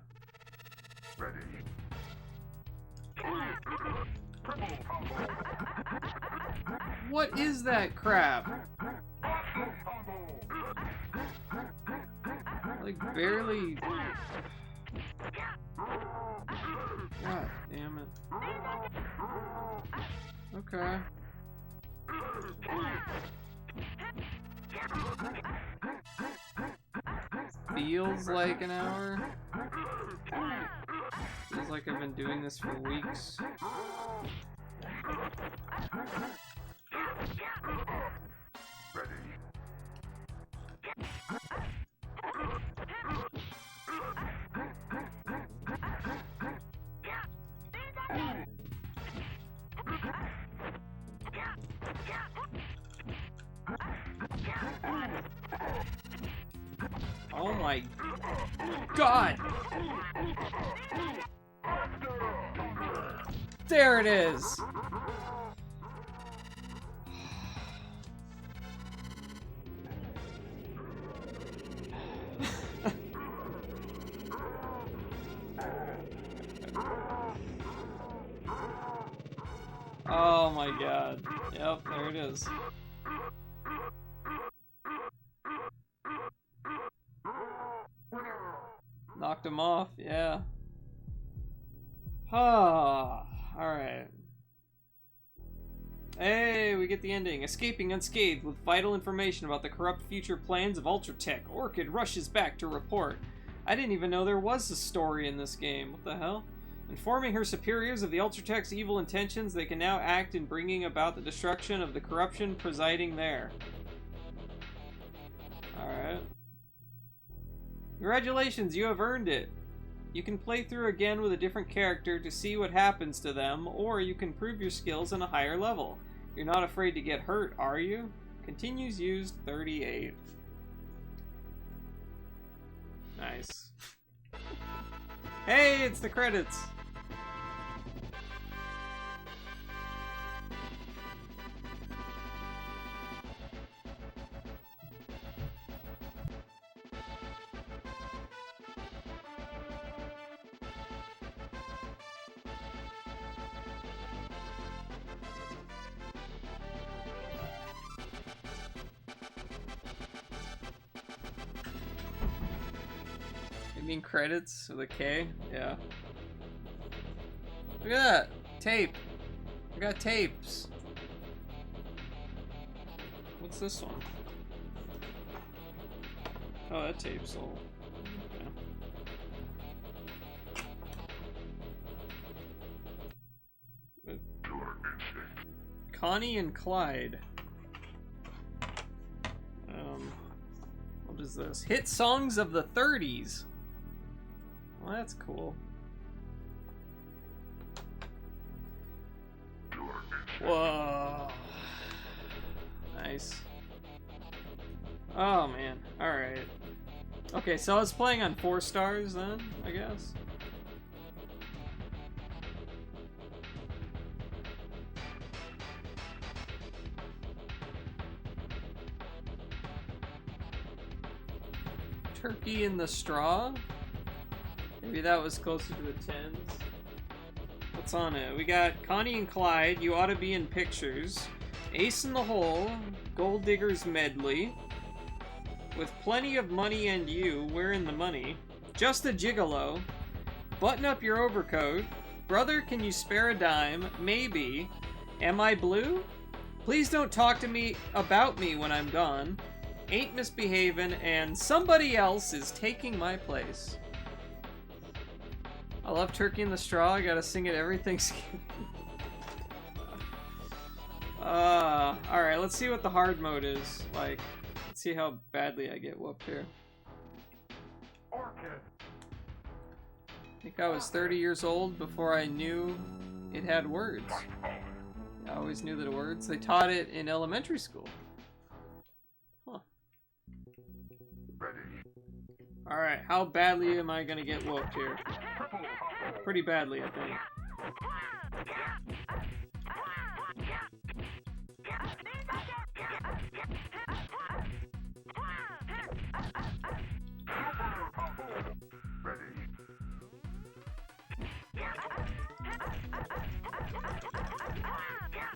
What is that crap? Like, barely... God damn it. Okay. Feels like an hour. Feels like I've been doing this for weeks. Oh my god! There it is! Oh my god. Yep, there it is. Knocked him off, yeah. Ah, alright. Hey, we get the ending. Escaping unscathed with vital information about the corrupt future plans of Ultratech, Orchid rushes back to report. I didn't even know there was a story in this game. What the hell? Informing her superiors of the Ultratech's evil intentions, they can now act in bringing about the destruction of the corruption presiding there. Alright. Congratulations, you have earned it. You can play through again with a different character to see what happens to them, or you can prove your skills on a higher level. You're not afraid to get hurt, are you? Continues used 38. Nice. Hey, it's the credits! You mean credits with a K? Yeah. Look at that! Tape! I got tapes! What's this one? Oh, that tape's old. Okay. Connie and Clyde. What is this? Hit songs of the 30s! Well, that's cool. Whoa. Nice. Oh, man. Alright. Okay, so I was playing on 4 stars then, I guess. Turkey in the straw? Maybe that was closer to the 10s. What's on it? We got Connie and Clyde, You Ought to Be in Pictures, Ace in the Hole, Gold Diggers Medley, With Plenty of Money and You, We're in the Money, Just a Gigolo, Button Up Your Overcoat, Brother, Can You Spare a Dime, Maybe, Am I Blue? Please Don't Talk to Me About Me When I'm Gone, Ain't Misbehavin', and Somebody Else Is Taking My Place. I love Turkey in the Straw. I gotta sing it every Thanksgiving. Alright, let's see what the hard mode is like. Let's see how badly I get whooped here. I think I was 30 years old before I knew it had words. I always knew the words. They taught it in elementary school. Huh. Alright, how badly am I gonna get whooped here? Pretty badly, I think.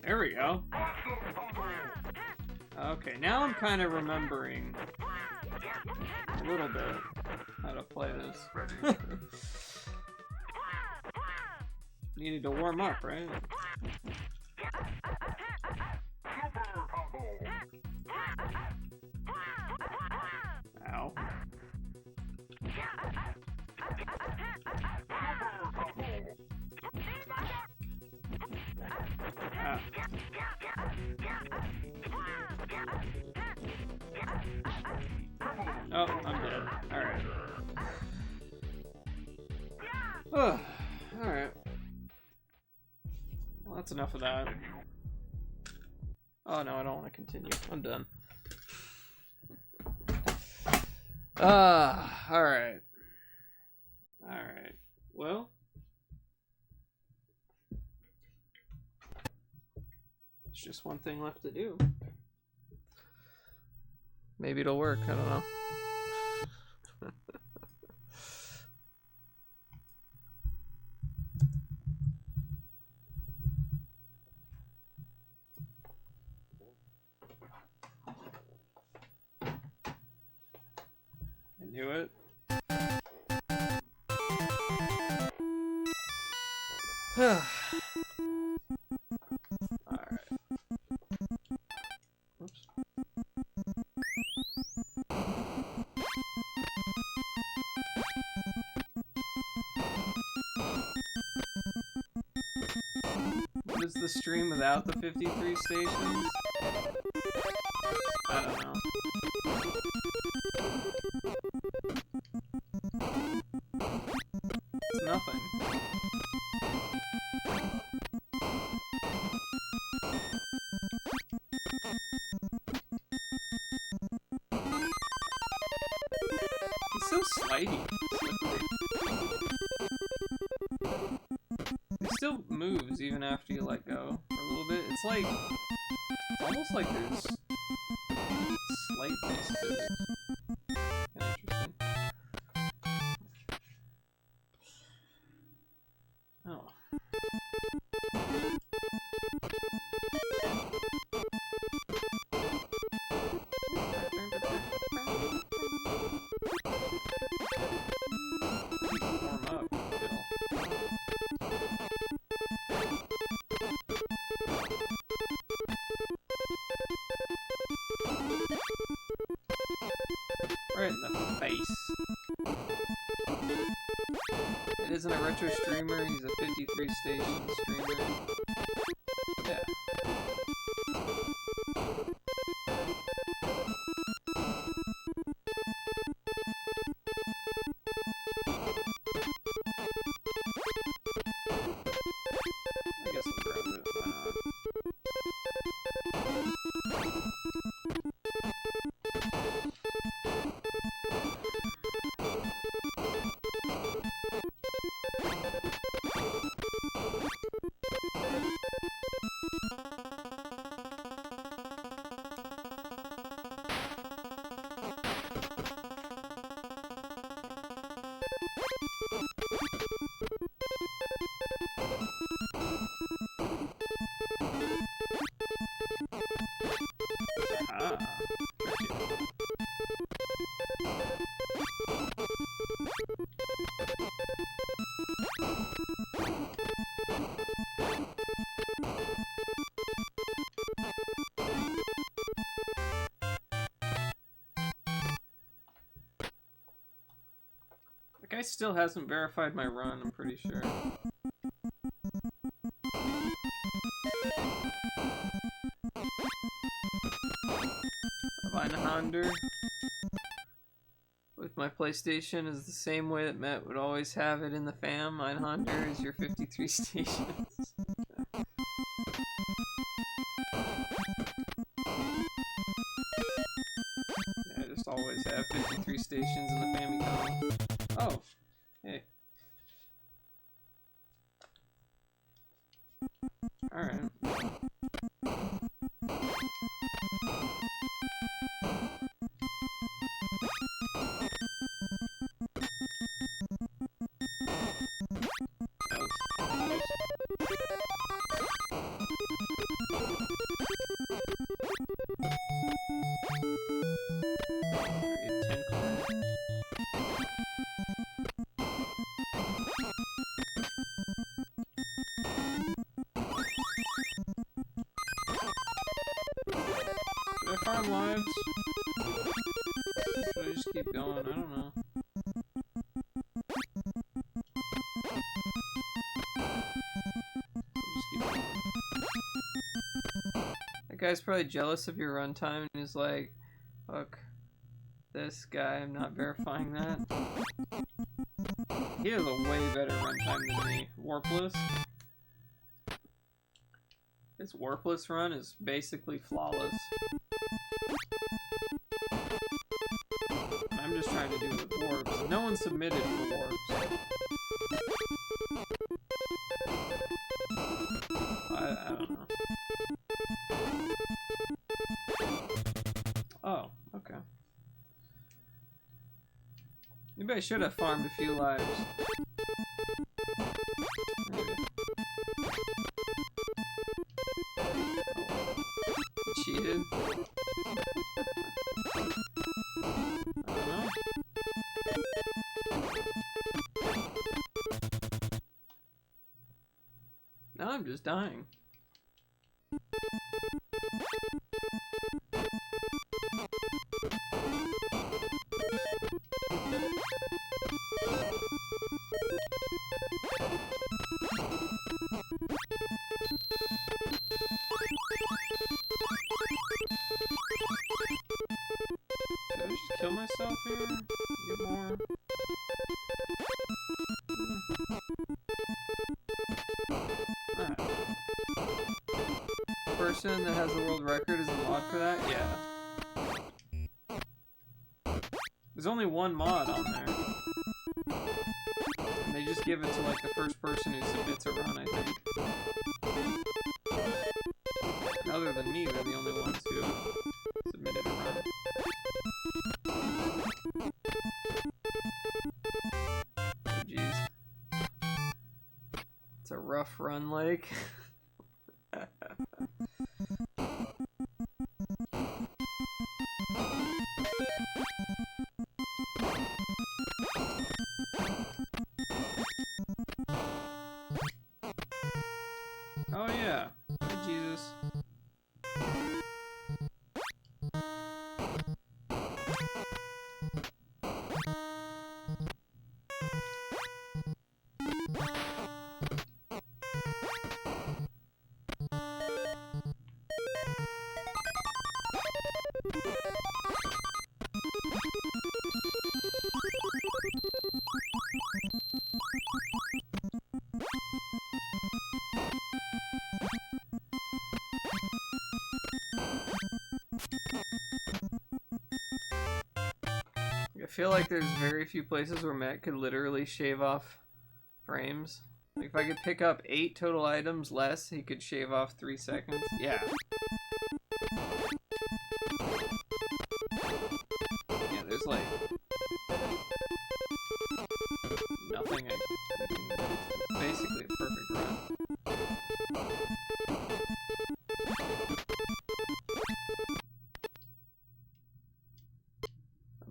There we go. Okay, now I'm kind of remembering a little bit how to play this. Needed to warm up, right? Ow. Ah. Oh, I'm dead. Alright. Oh, alright. Well, that's enough of that. Oh no, I don't want to continue. I'm done. Alright. Alright. Well. There's just one thing left to do. Maybe it'll work, I don't know. I knew it. Alright. the stream without the 53 stations? I don't know. It's nothing. He's so slidey. Slippery. He still moves even after you let go for a little bit. It's like, it's almost like there's slight base physics. Kinda interesting. Oh. Warm up, Bill. Right in the face. It isn't a retro streamer, he's a 53 station streamer. Yeah. I guess I'll grab it, why not? Ah, tricky. The guy still hasn't verified my run, I'm pretty sure. Einhander with my PlayStation is the same way that Matt would always have it in the fam. Einhander is your 53 stations. Yeah, I just always have 53 stations in the Famicom. Oh, hey. Alright. Should I farm lives? Should I just keep going? I don't know. Just keep going. That guy's probably jealous of your runtime and he's like, fuck this guy, I'm not verifying that. He has a way better runtime than me. Warpless. His warpless run is basically flawless. I'm just trying to do it with warps. No one submitted for warps. I don't know. Oh, okay. Maybe I should have farmed a few lives. Maybe. Cheated. I don't know. Now I'm just dying. just kill myself here? Get more? Alright. Person that has the world record is a mod for that? Yeah. There's only one mod on there. And they just give it to like the first person who submits a run, I think. And other than me, they're the only ones who submitted a run. Oh jeez. It's a rough run, Lake. Oh yeah. Hi, Jesus. I feel like there's very few places where Matt could literally shave off frames. Like if I could pick up 8 total items less, he could shave off 3 seconds. Yeah. Yeah, there's like nothing I can, it's basically a perfect run.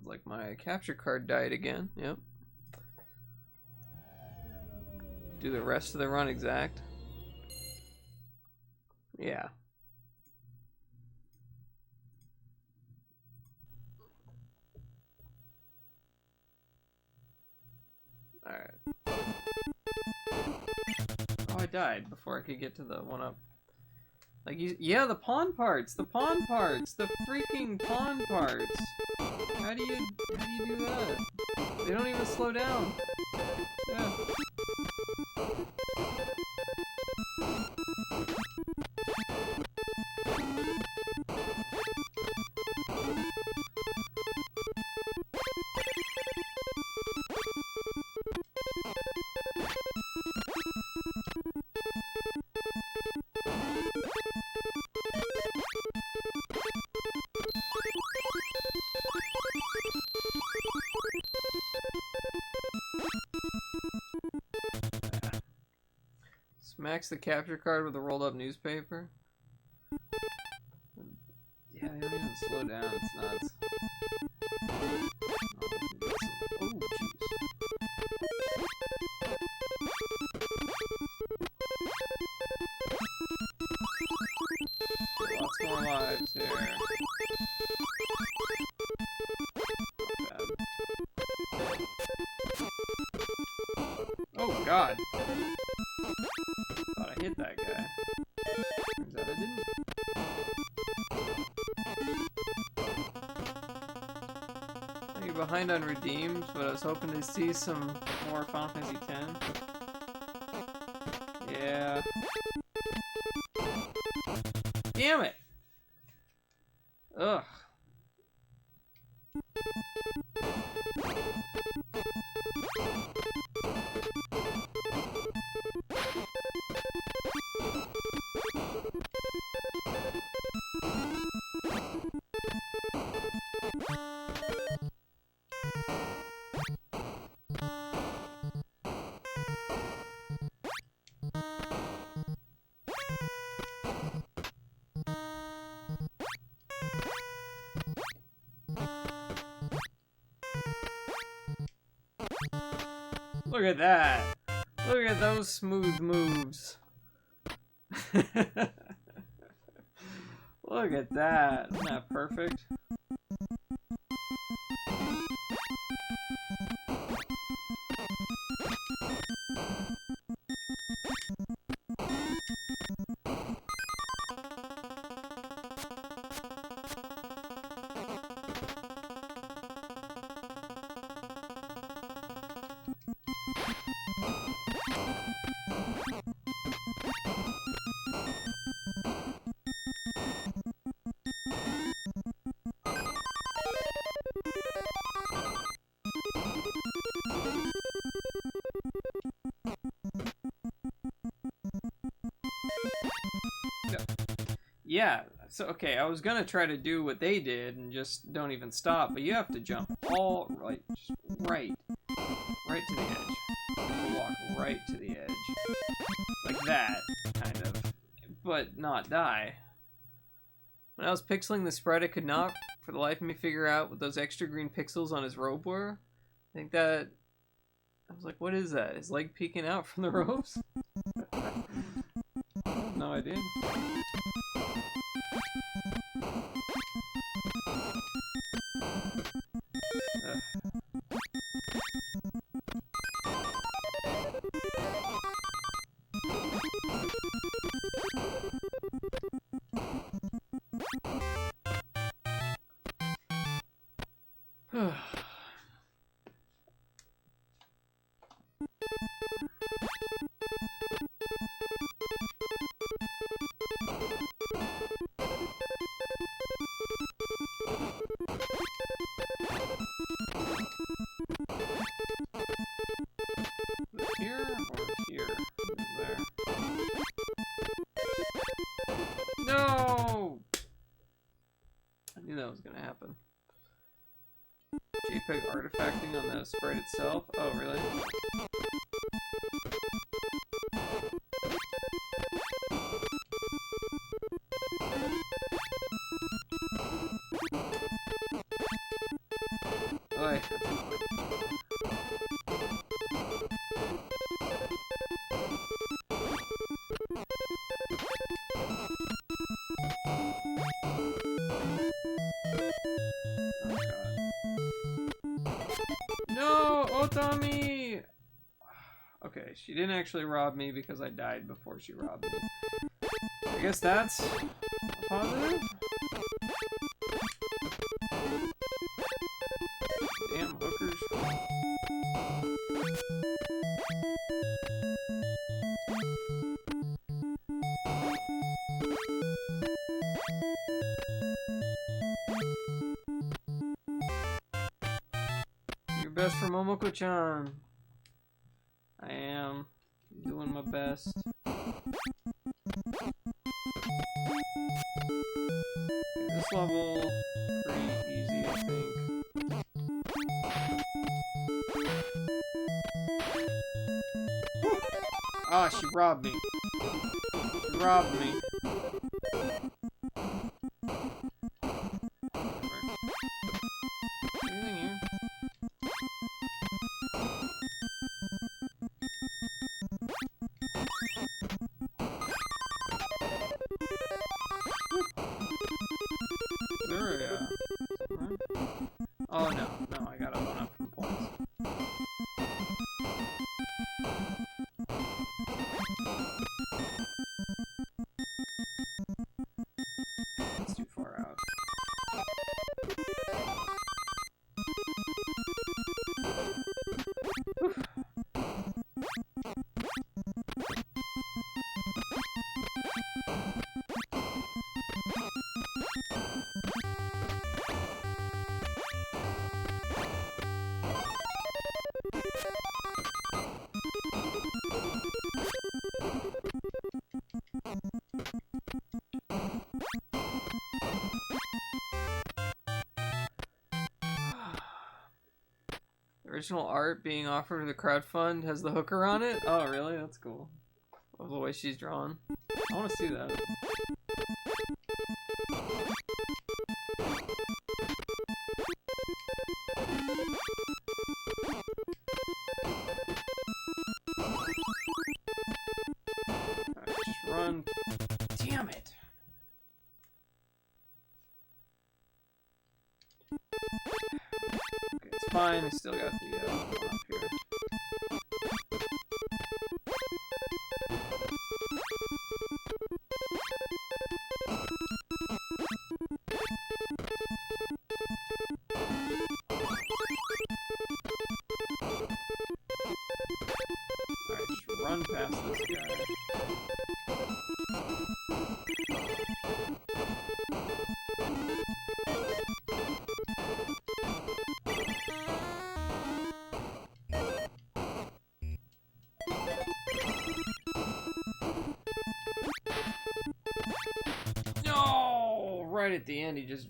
Like my capture card died again. Yep. Do the rest of the run exact. Yeah. Alright. Oh, I died before I could get to the one up. Like, yeah, the pawn parts! The pawn parts! The freaking pawn parts! How do you do that? They don't even slow down. Yeah. Smacks the capture card with a rolled up newspaper. Yeah, they don't even slow down, it's nuts. Oh, jeez. Lots more lives here. Oh, God. Thought I hit that guy. Turns out I didn't. I'm behind on Redeemed, but I was hoping to see some more Final Fantasy X. Yeah. Damn it! Ugh. Look at that! Look at those smooth moves! Look at that! Isn't that perfect? Yeah, so, okay, I was gonna try to do what they did and just don't even stop, but you have to jump all right, just right to the edge. Walk right to the edge. Like that, kind of. But not die. When I was pixeling the sprite, I could not, for the life of me, figure out what those extra green pixels on his robe were. I think that... I was like, what is that? His leg peeking out from the ropes? I have no idea. Here or here? Who's there? No! I knew that was gonna happen. JPEG artifacting on the sprite itself? Oh, really? Oy. No, Otami! Okay, she didn't actually rob me because I died before she robbed me. I guess that's a positive? Damn hookers. Your best for Momoko-chan. I am doing my best. Okay, this level, pretty easy, I think. Ah, she robbed me. She robbed me. Anything here? Is there a, oh no, I got a 1-up from points. That's too far out. Oof. Original art being offered for the crowdfund has the hooker on it? Oh, really? That's cool. Love the way she's drawn. I want to see that. Alright, just run. Damn it! Okay, it's fine. I still got the one up here. Alright, just run past this guy. No! right at the end, he just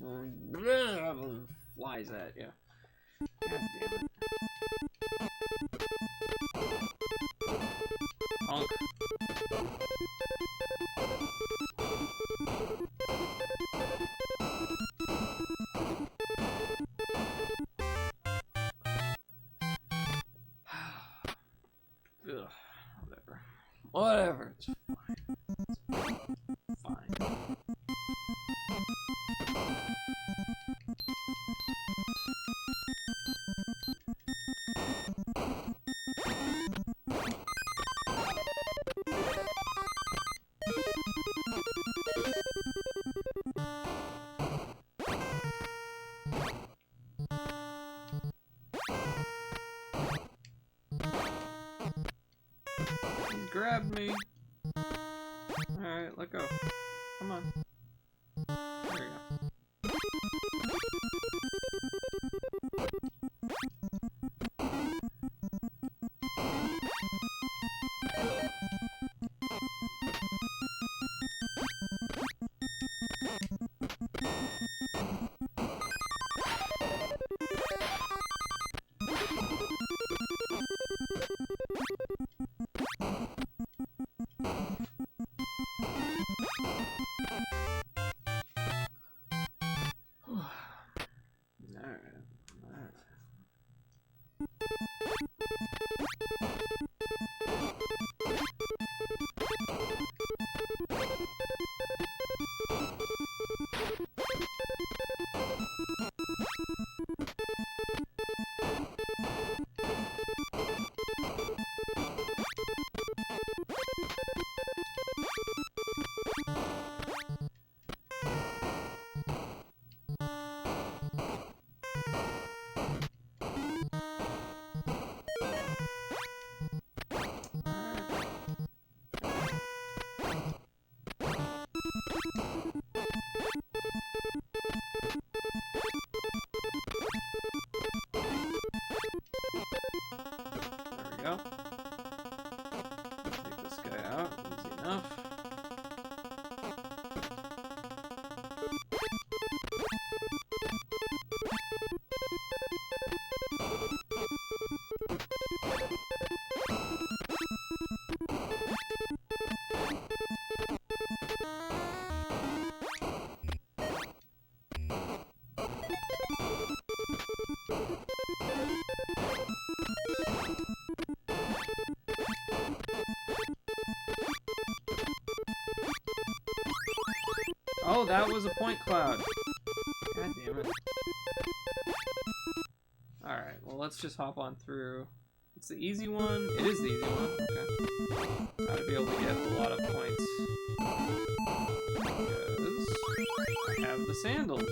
flies at you. God damn it. Honk. Ugh, whatever. Whatever, it's fine. It's fine. He's grabbed me. Alright, let go. Come on. There we go. Go. Take this guy out, easy enough. Oh, that was a point cloud. God damn it. Alright, well, let's just hop on through. It's the easy one. It is the easy one. Okay. Gotta be able to get a lot of points. Because I have the sandals.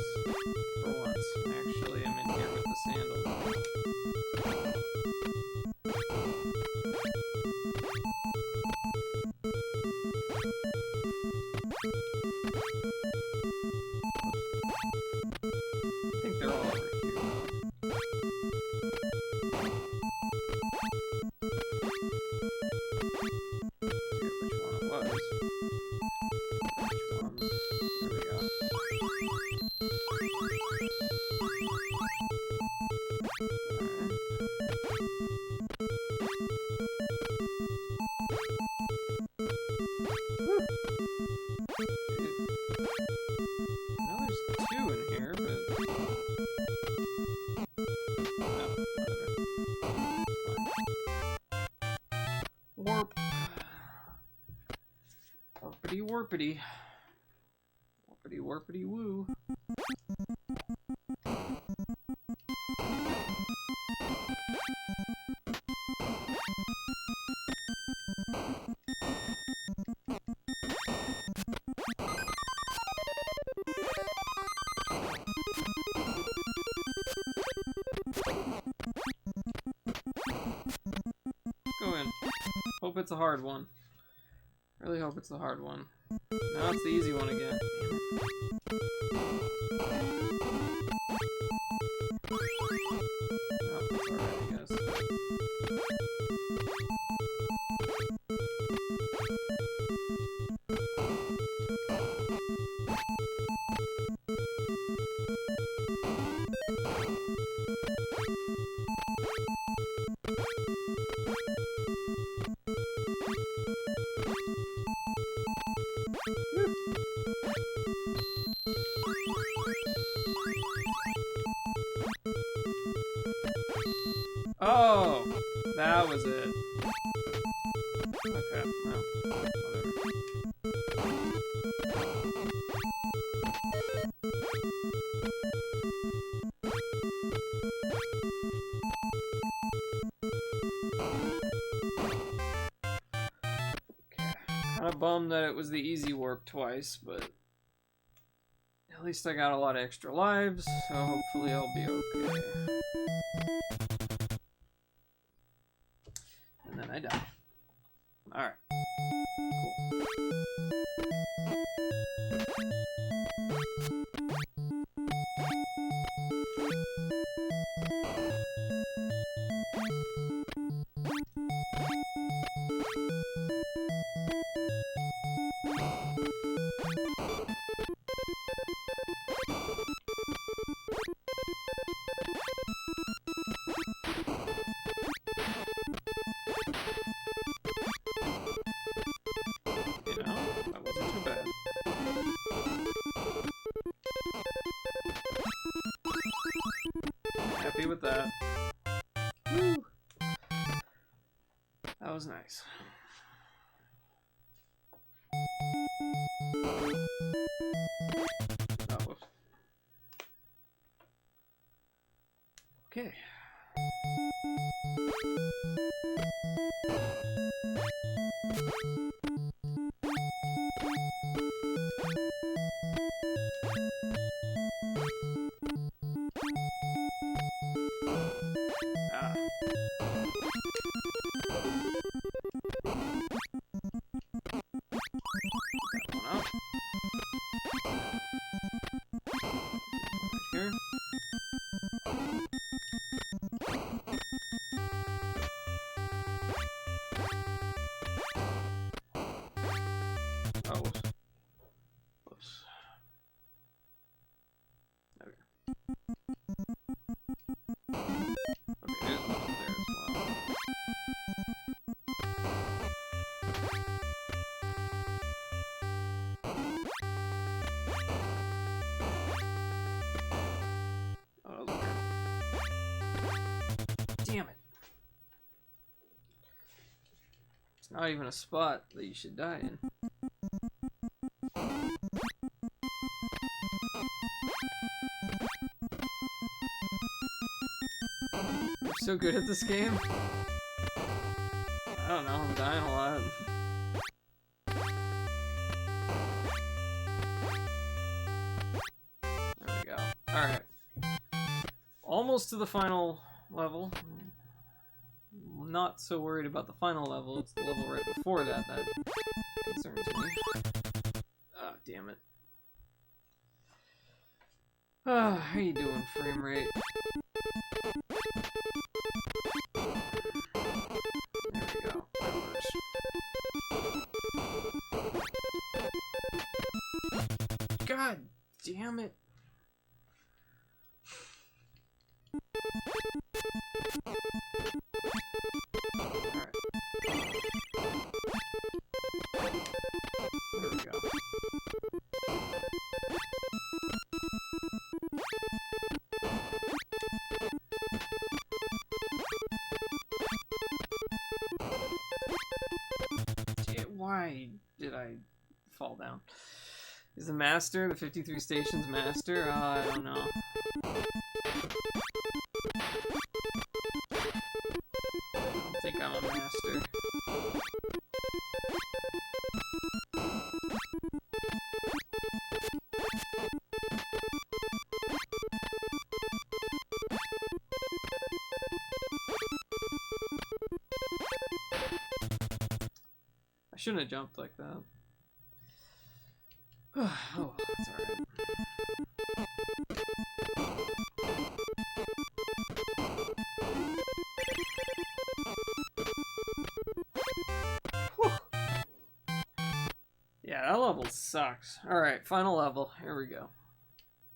For once. Actually, I'm in here with the sandals. I think they're all over here, though. Forget which one it was. Which one? There we go. Alright. Now there's two in here, but... No, whatever. It's fine. Warp. Warpity warpity. Warpity warpity woo. Go in. Hope it's a hard one. Really hope it's the hard one. No, it's the easy one again. Oh, that's alright, I guess. Oh, that was it. Okay, well, whatever. Kind of bummed that it was the easy warp twice, but at least I got a lot of extra lives, so hopefully I'll be okay. And then I die. Alright. Cool. You know, that wasn't too bad. Happy with that. Woo. That was nice. Oh, whoops. Okay. Ah. That one up. Here. Oh, whoops. Whoops. Okay. Okay, there's one up there as well. Oh, look. Damn it. It's not even a spot that you should die in. You're so good at this game. I don't know, I'm dying a lot. There we go. Alright. Almost to the final level. Not so worried about the final level, it's the level right before that that concerns me. Oh, damn it. Ah, how you doing, frame rate? There we go. That works. God damn it. Alright. There we go. Why did I fall down? Is the master, the 53 stations master? I don't know. I don't think I'm a master. I shouldn't have jumped like that. Oh, well, that's alright. Yeah, that level sucks. Alright, final level. Here we go.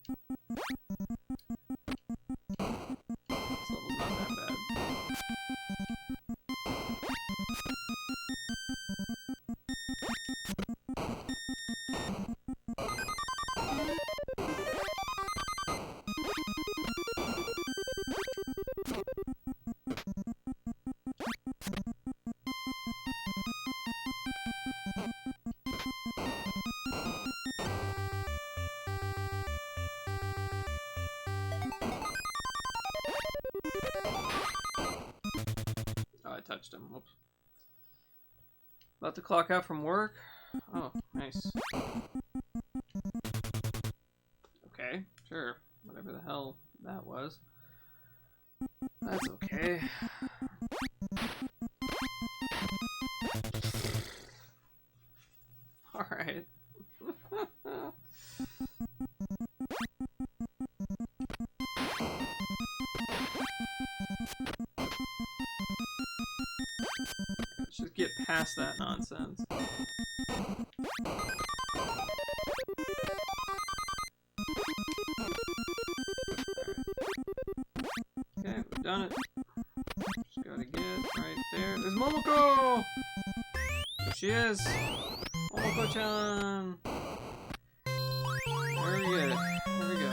This level's not that bad. Oh, I touched him. Whoops. About to clock out from work. Oh, nice. Okay, sure. Whatever the hell that was. That's okay. Alright. Let's just get past that nonsense. Okay, we've done it. Just gotta get right there. There's Momoko! There she is! Momoko-chan! Very good. There we go.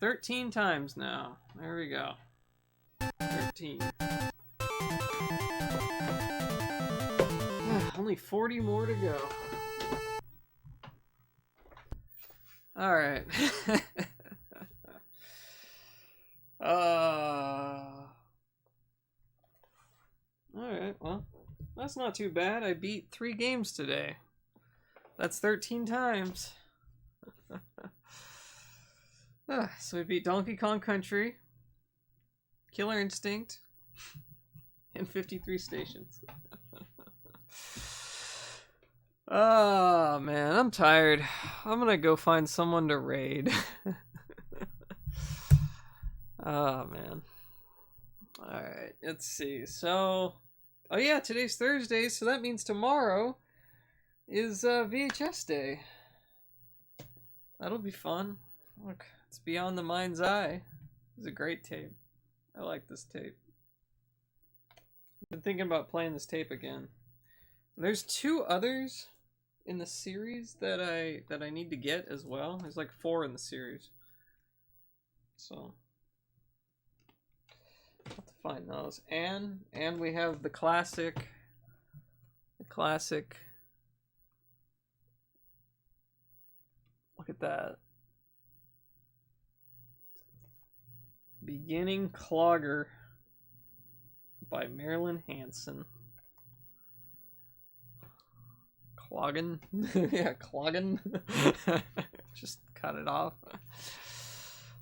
13 times now. There we go. 13. Only 40 more to go. Alright. Alright, well, that's not too bad. I beat 3 games today. That's 13 times. So we beat Donkey Kong Country, Killer Instinct, and 53 stations. Oh, man, I'm tired. I'm gonna go find someone to raid. Oh, man. Alright, let's see. So, oh yeah, today's Thursday, so that means tomorrow is VHS Day. That'll be fun. Look, it's Beyond the Mind's Eye. It's a great tape. I like this tape. I've been thinking about playing this tape again. There's 2 others in the series that I need to get as well. There's like 4 in the series. So I'll have to find those. And we have the classic look at that. Beginning Clogger by Marilyn Hanson. Cloggin? Yeah, Cloggin. Just cut it off.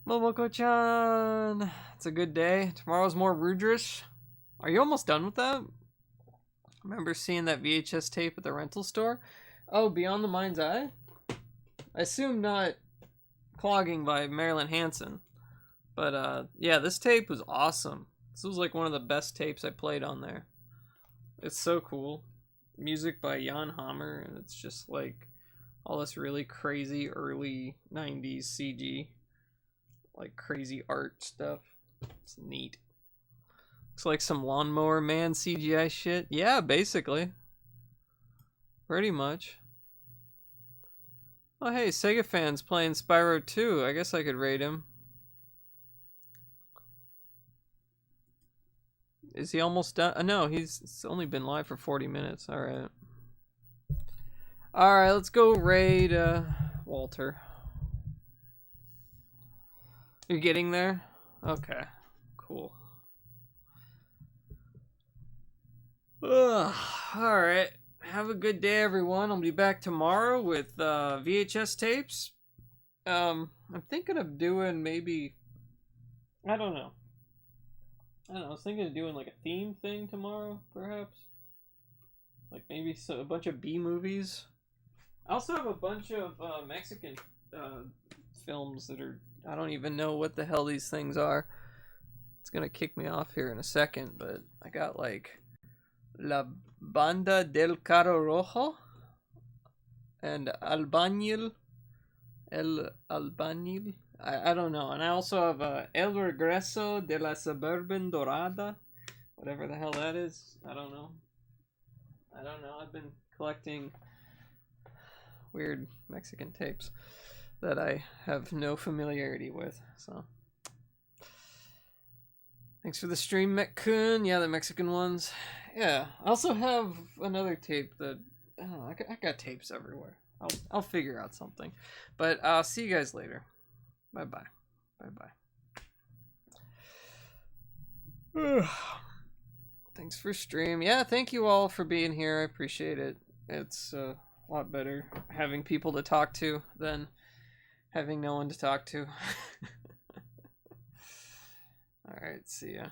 Momoko-chan! It's a good day. Tomorrow's more Rudrish. Are you almost done with that? I remember seeing that VHS tape at the rental store. Oh, Beyond the Mind's Eye? I assume not Clogging by Marilyn Hanson. But, yeah, this tape was awesome. This was like one of the best tapes I played on there. It's so cool. Music by Jan Hammer, and it's just like all this really crazy early 90s CG. Like crazy art stuff. It's neat. Looks like some Lawnmower Man CGI shit. Yeah, basically. Pretty much. Oh hey, Sega fans playing Spyro 2. I guess I could raid him. Is he almost done? No, he's only been live for 40 minutes. Alright. Alright, let's go raid Walter. You're getting there? Okay. Cool. Alright. Have a good day, everyone. I'll be back tomorrow with VHS tapes. I'm thinking of doing maybe... I don't know. I was thinking of doing like a theme thing tomorrow, perhaps. Like maybe a bunch of B movies. I also have a bunch of Mexican films that are... I don't even know what the hell these things are. It's gonna kick me off here in a second, but I got like La Banda del Carro Rojo and Albañil. El Albañil. I don't know. And I also have El Regreso de la Suburban Dorada. Whatever the hell that is. I don't know. I've been collecting weird Mexican tapes that I have no familiarity with. So Thanks for the stream, Mech-kun. Yeah, the Mexican ones. Yeah, I also have another tape that I don't know. I got tapes everywhere. I'll figure out something. But I'll see you guys later. Bye bye. Bye bye. Thanks for stream. Yeah, thank you all for being here. I appreciate it. It's a lot better having people to talk to than having no one to talk to. All right, see ya.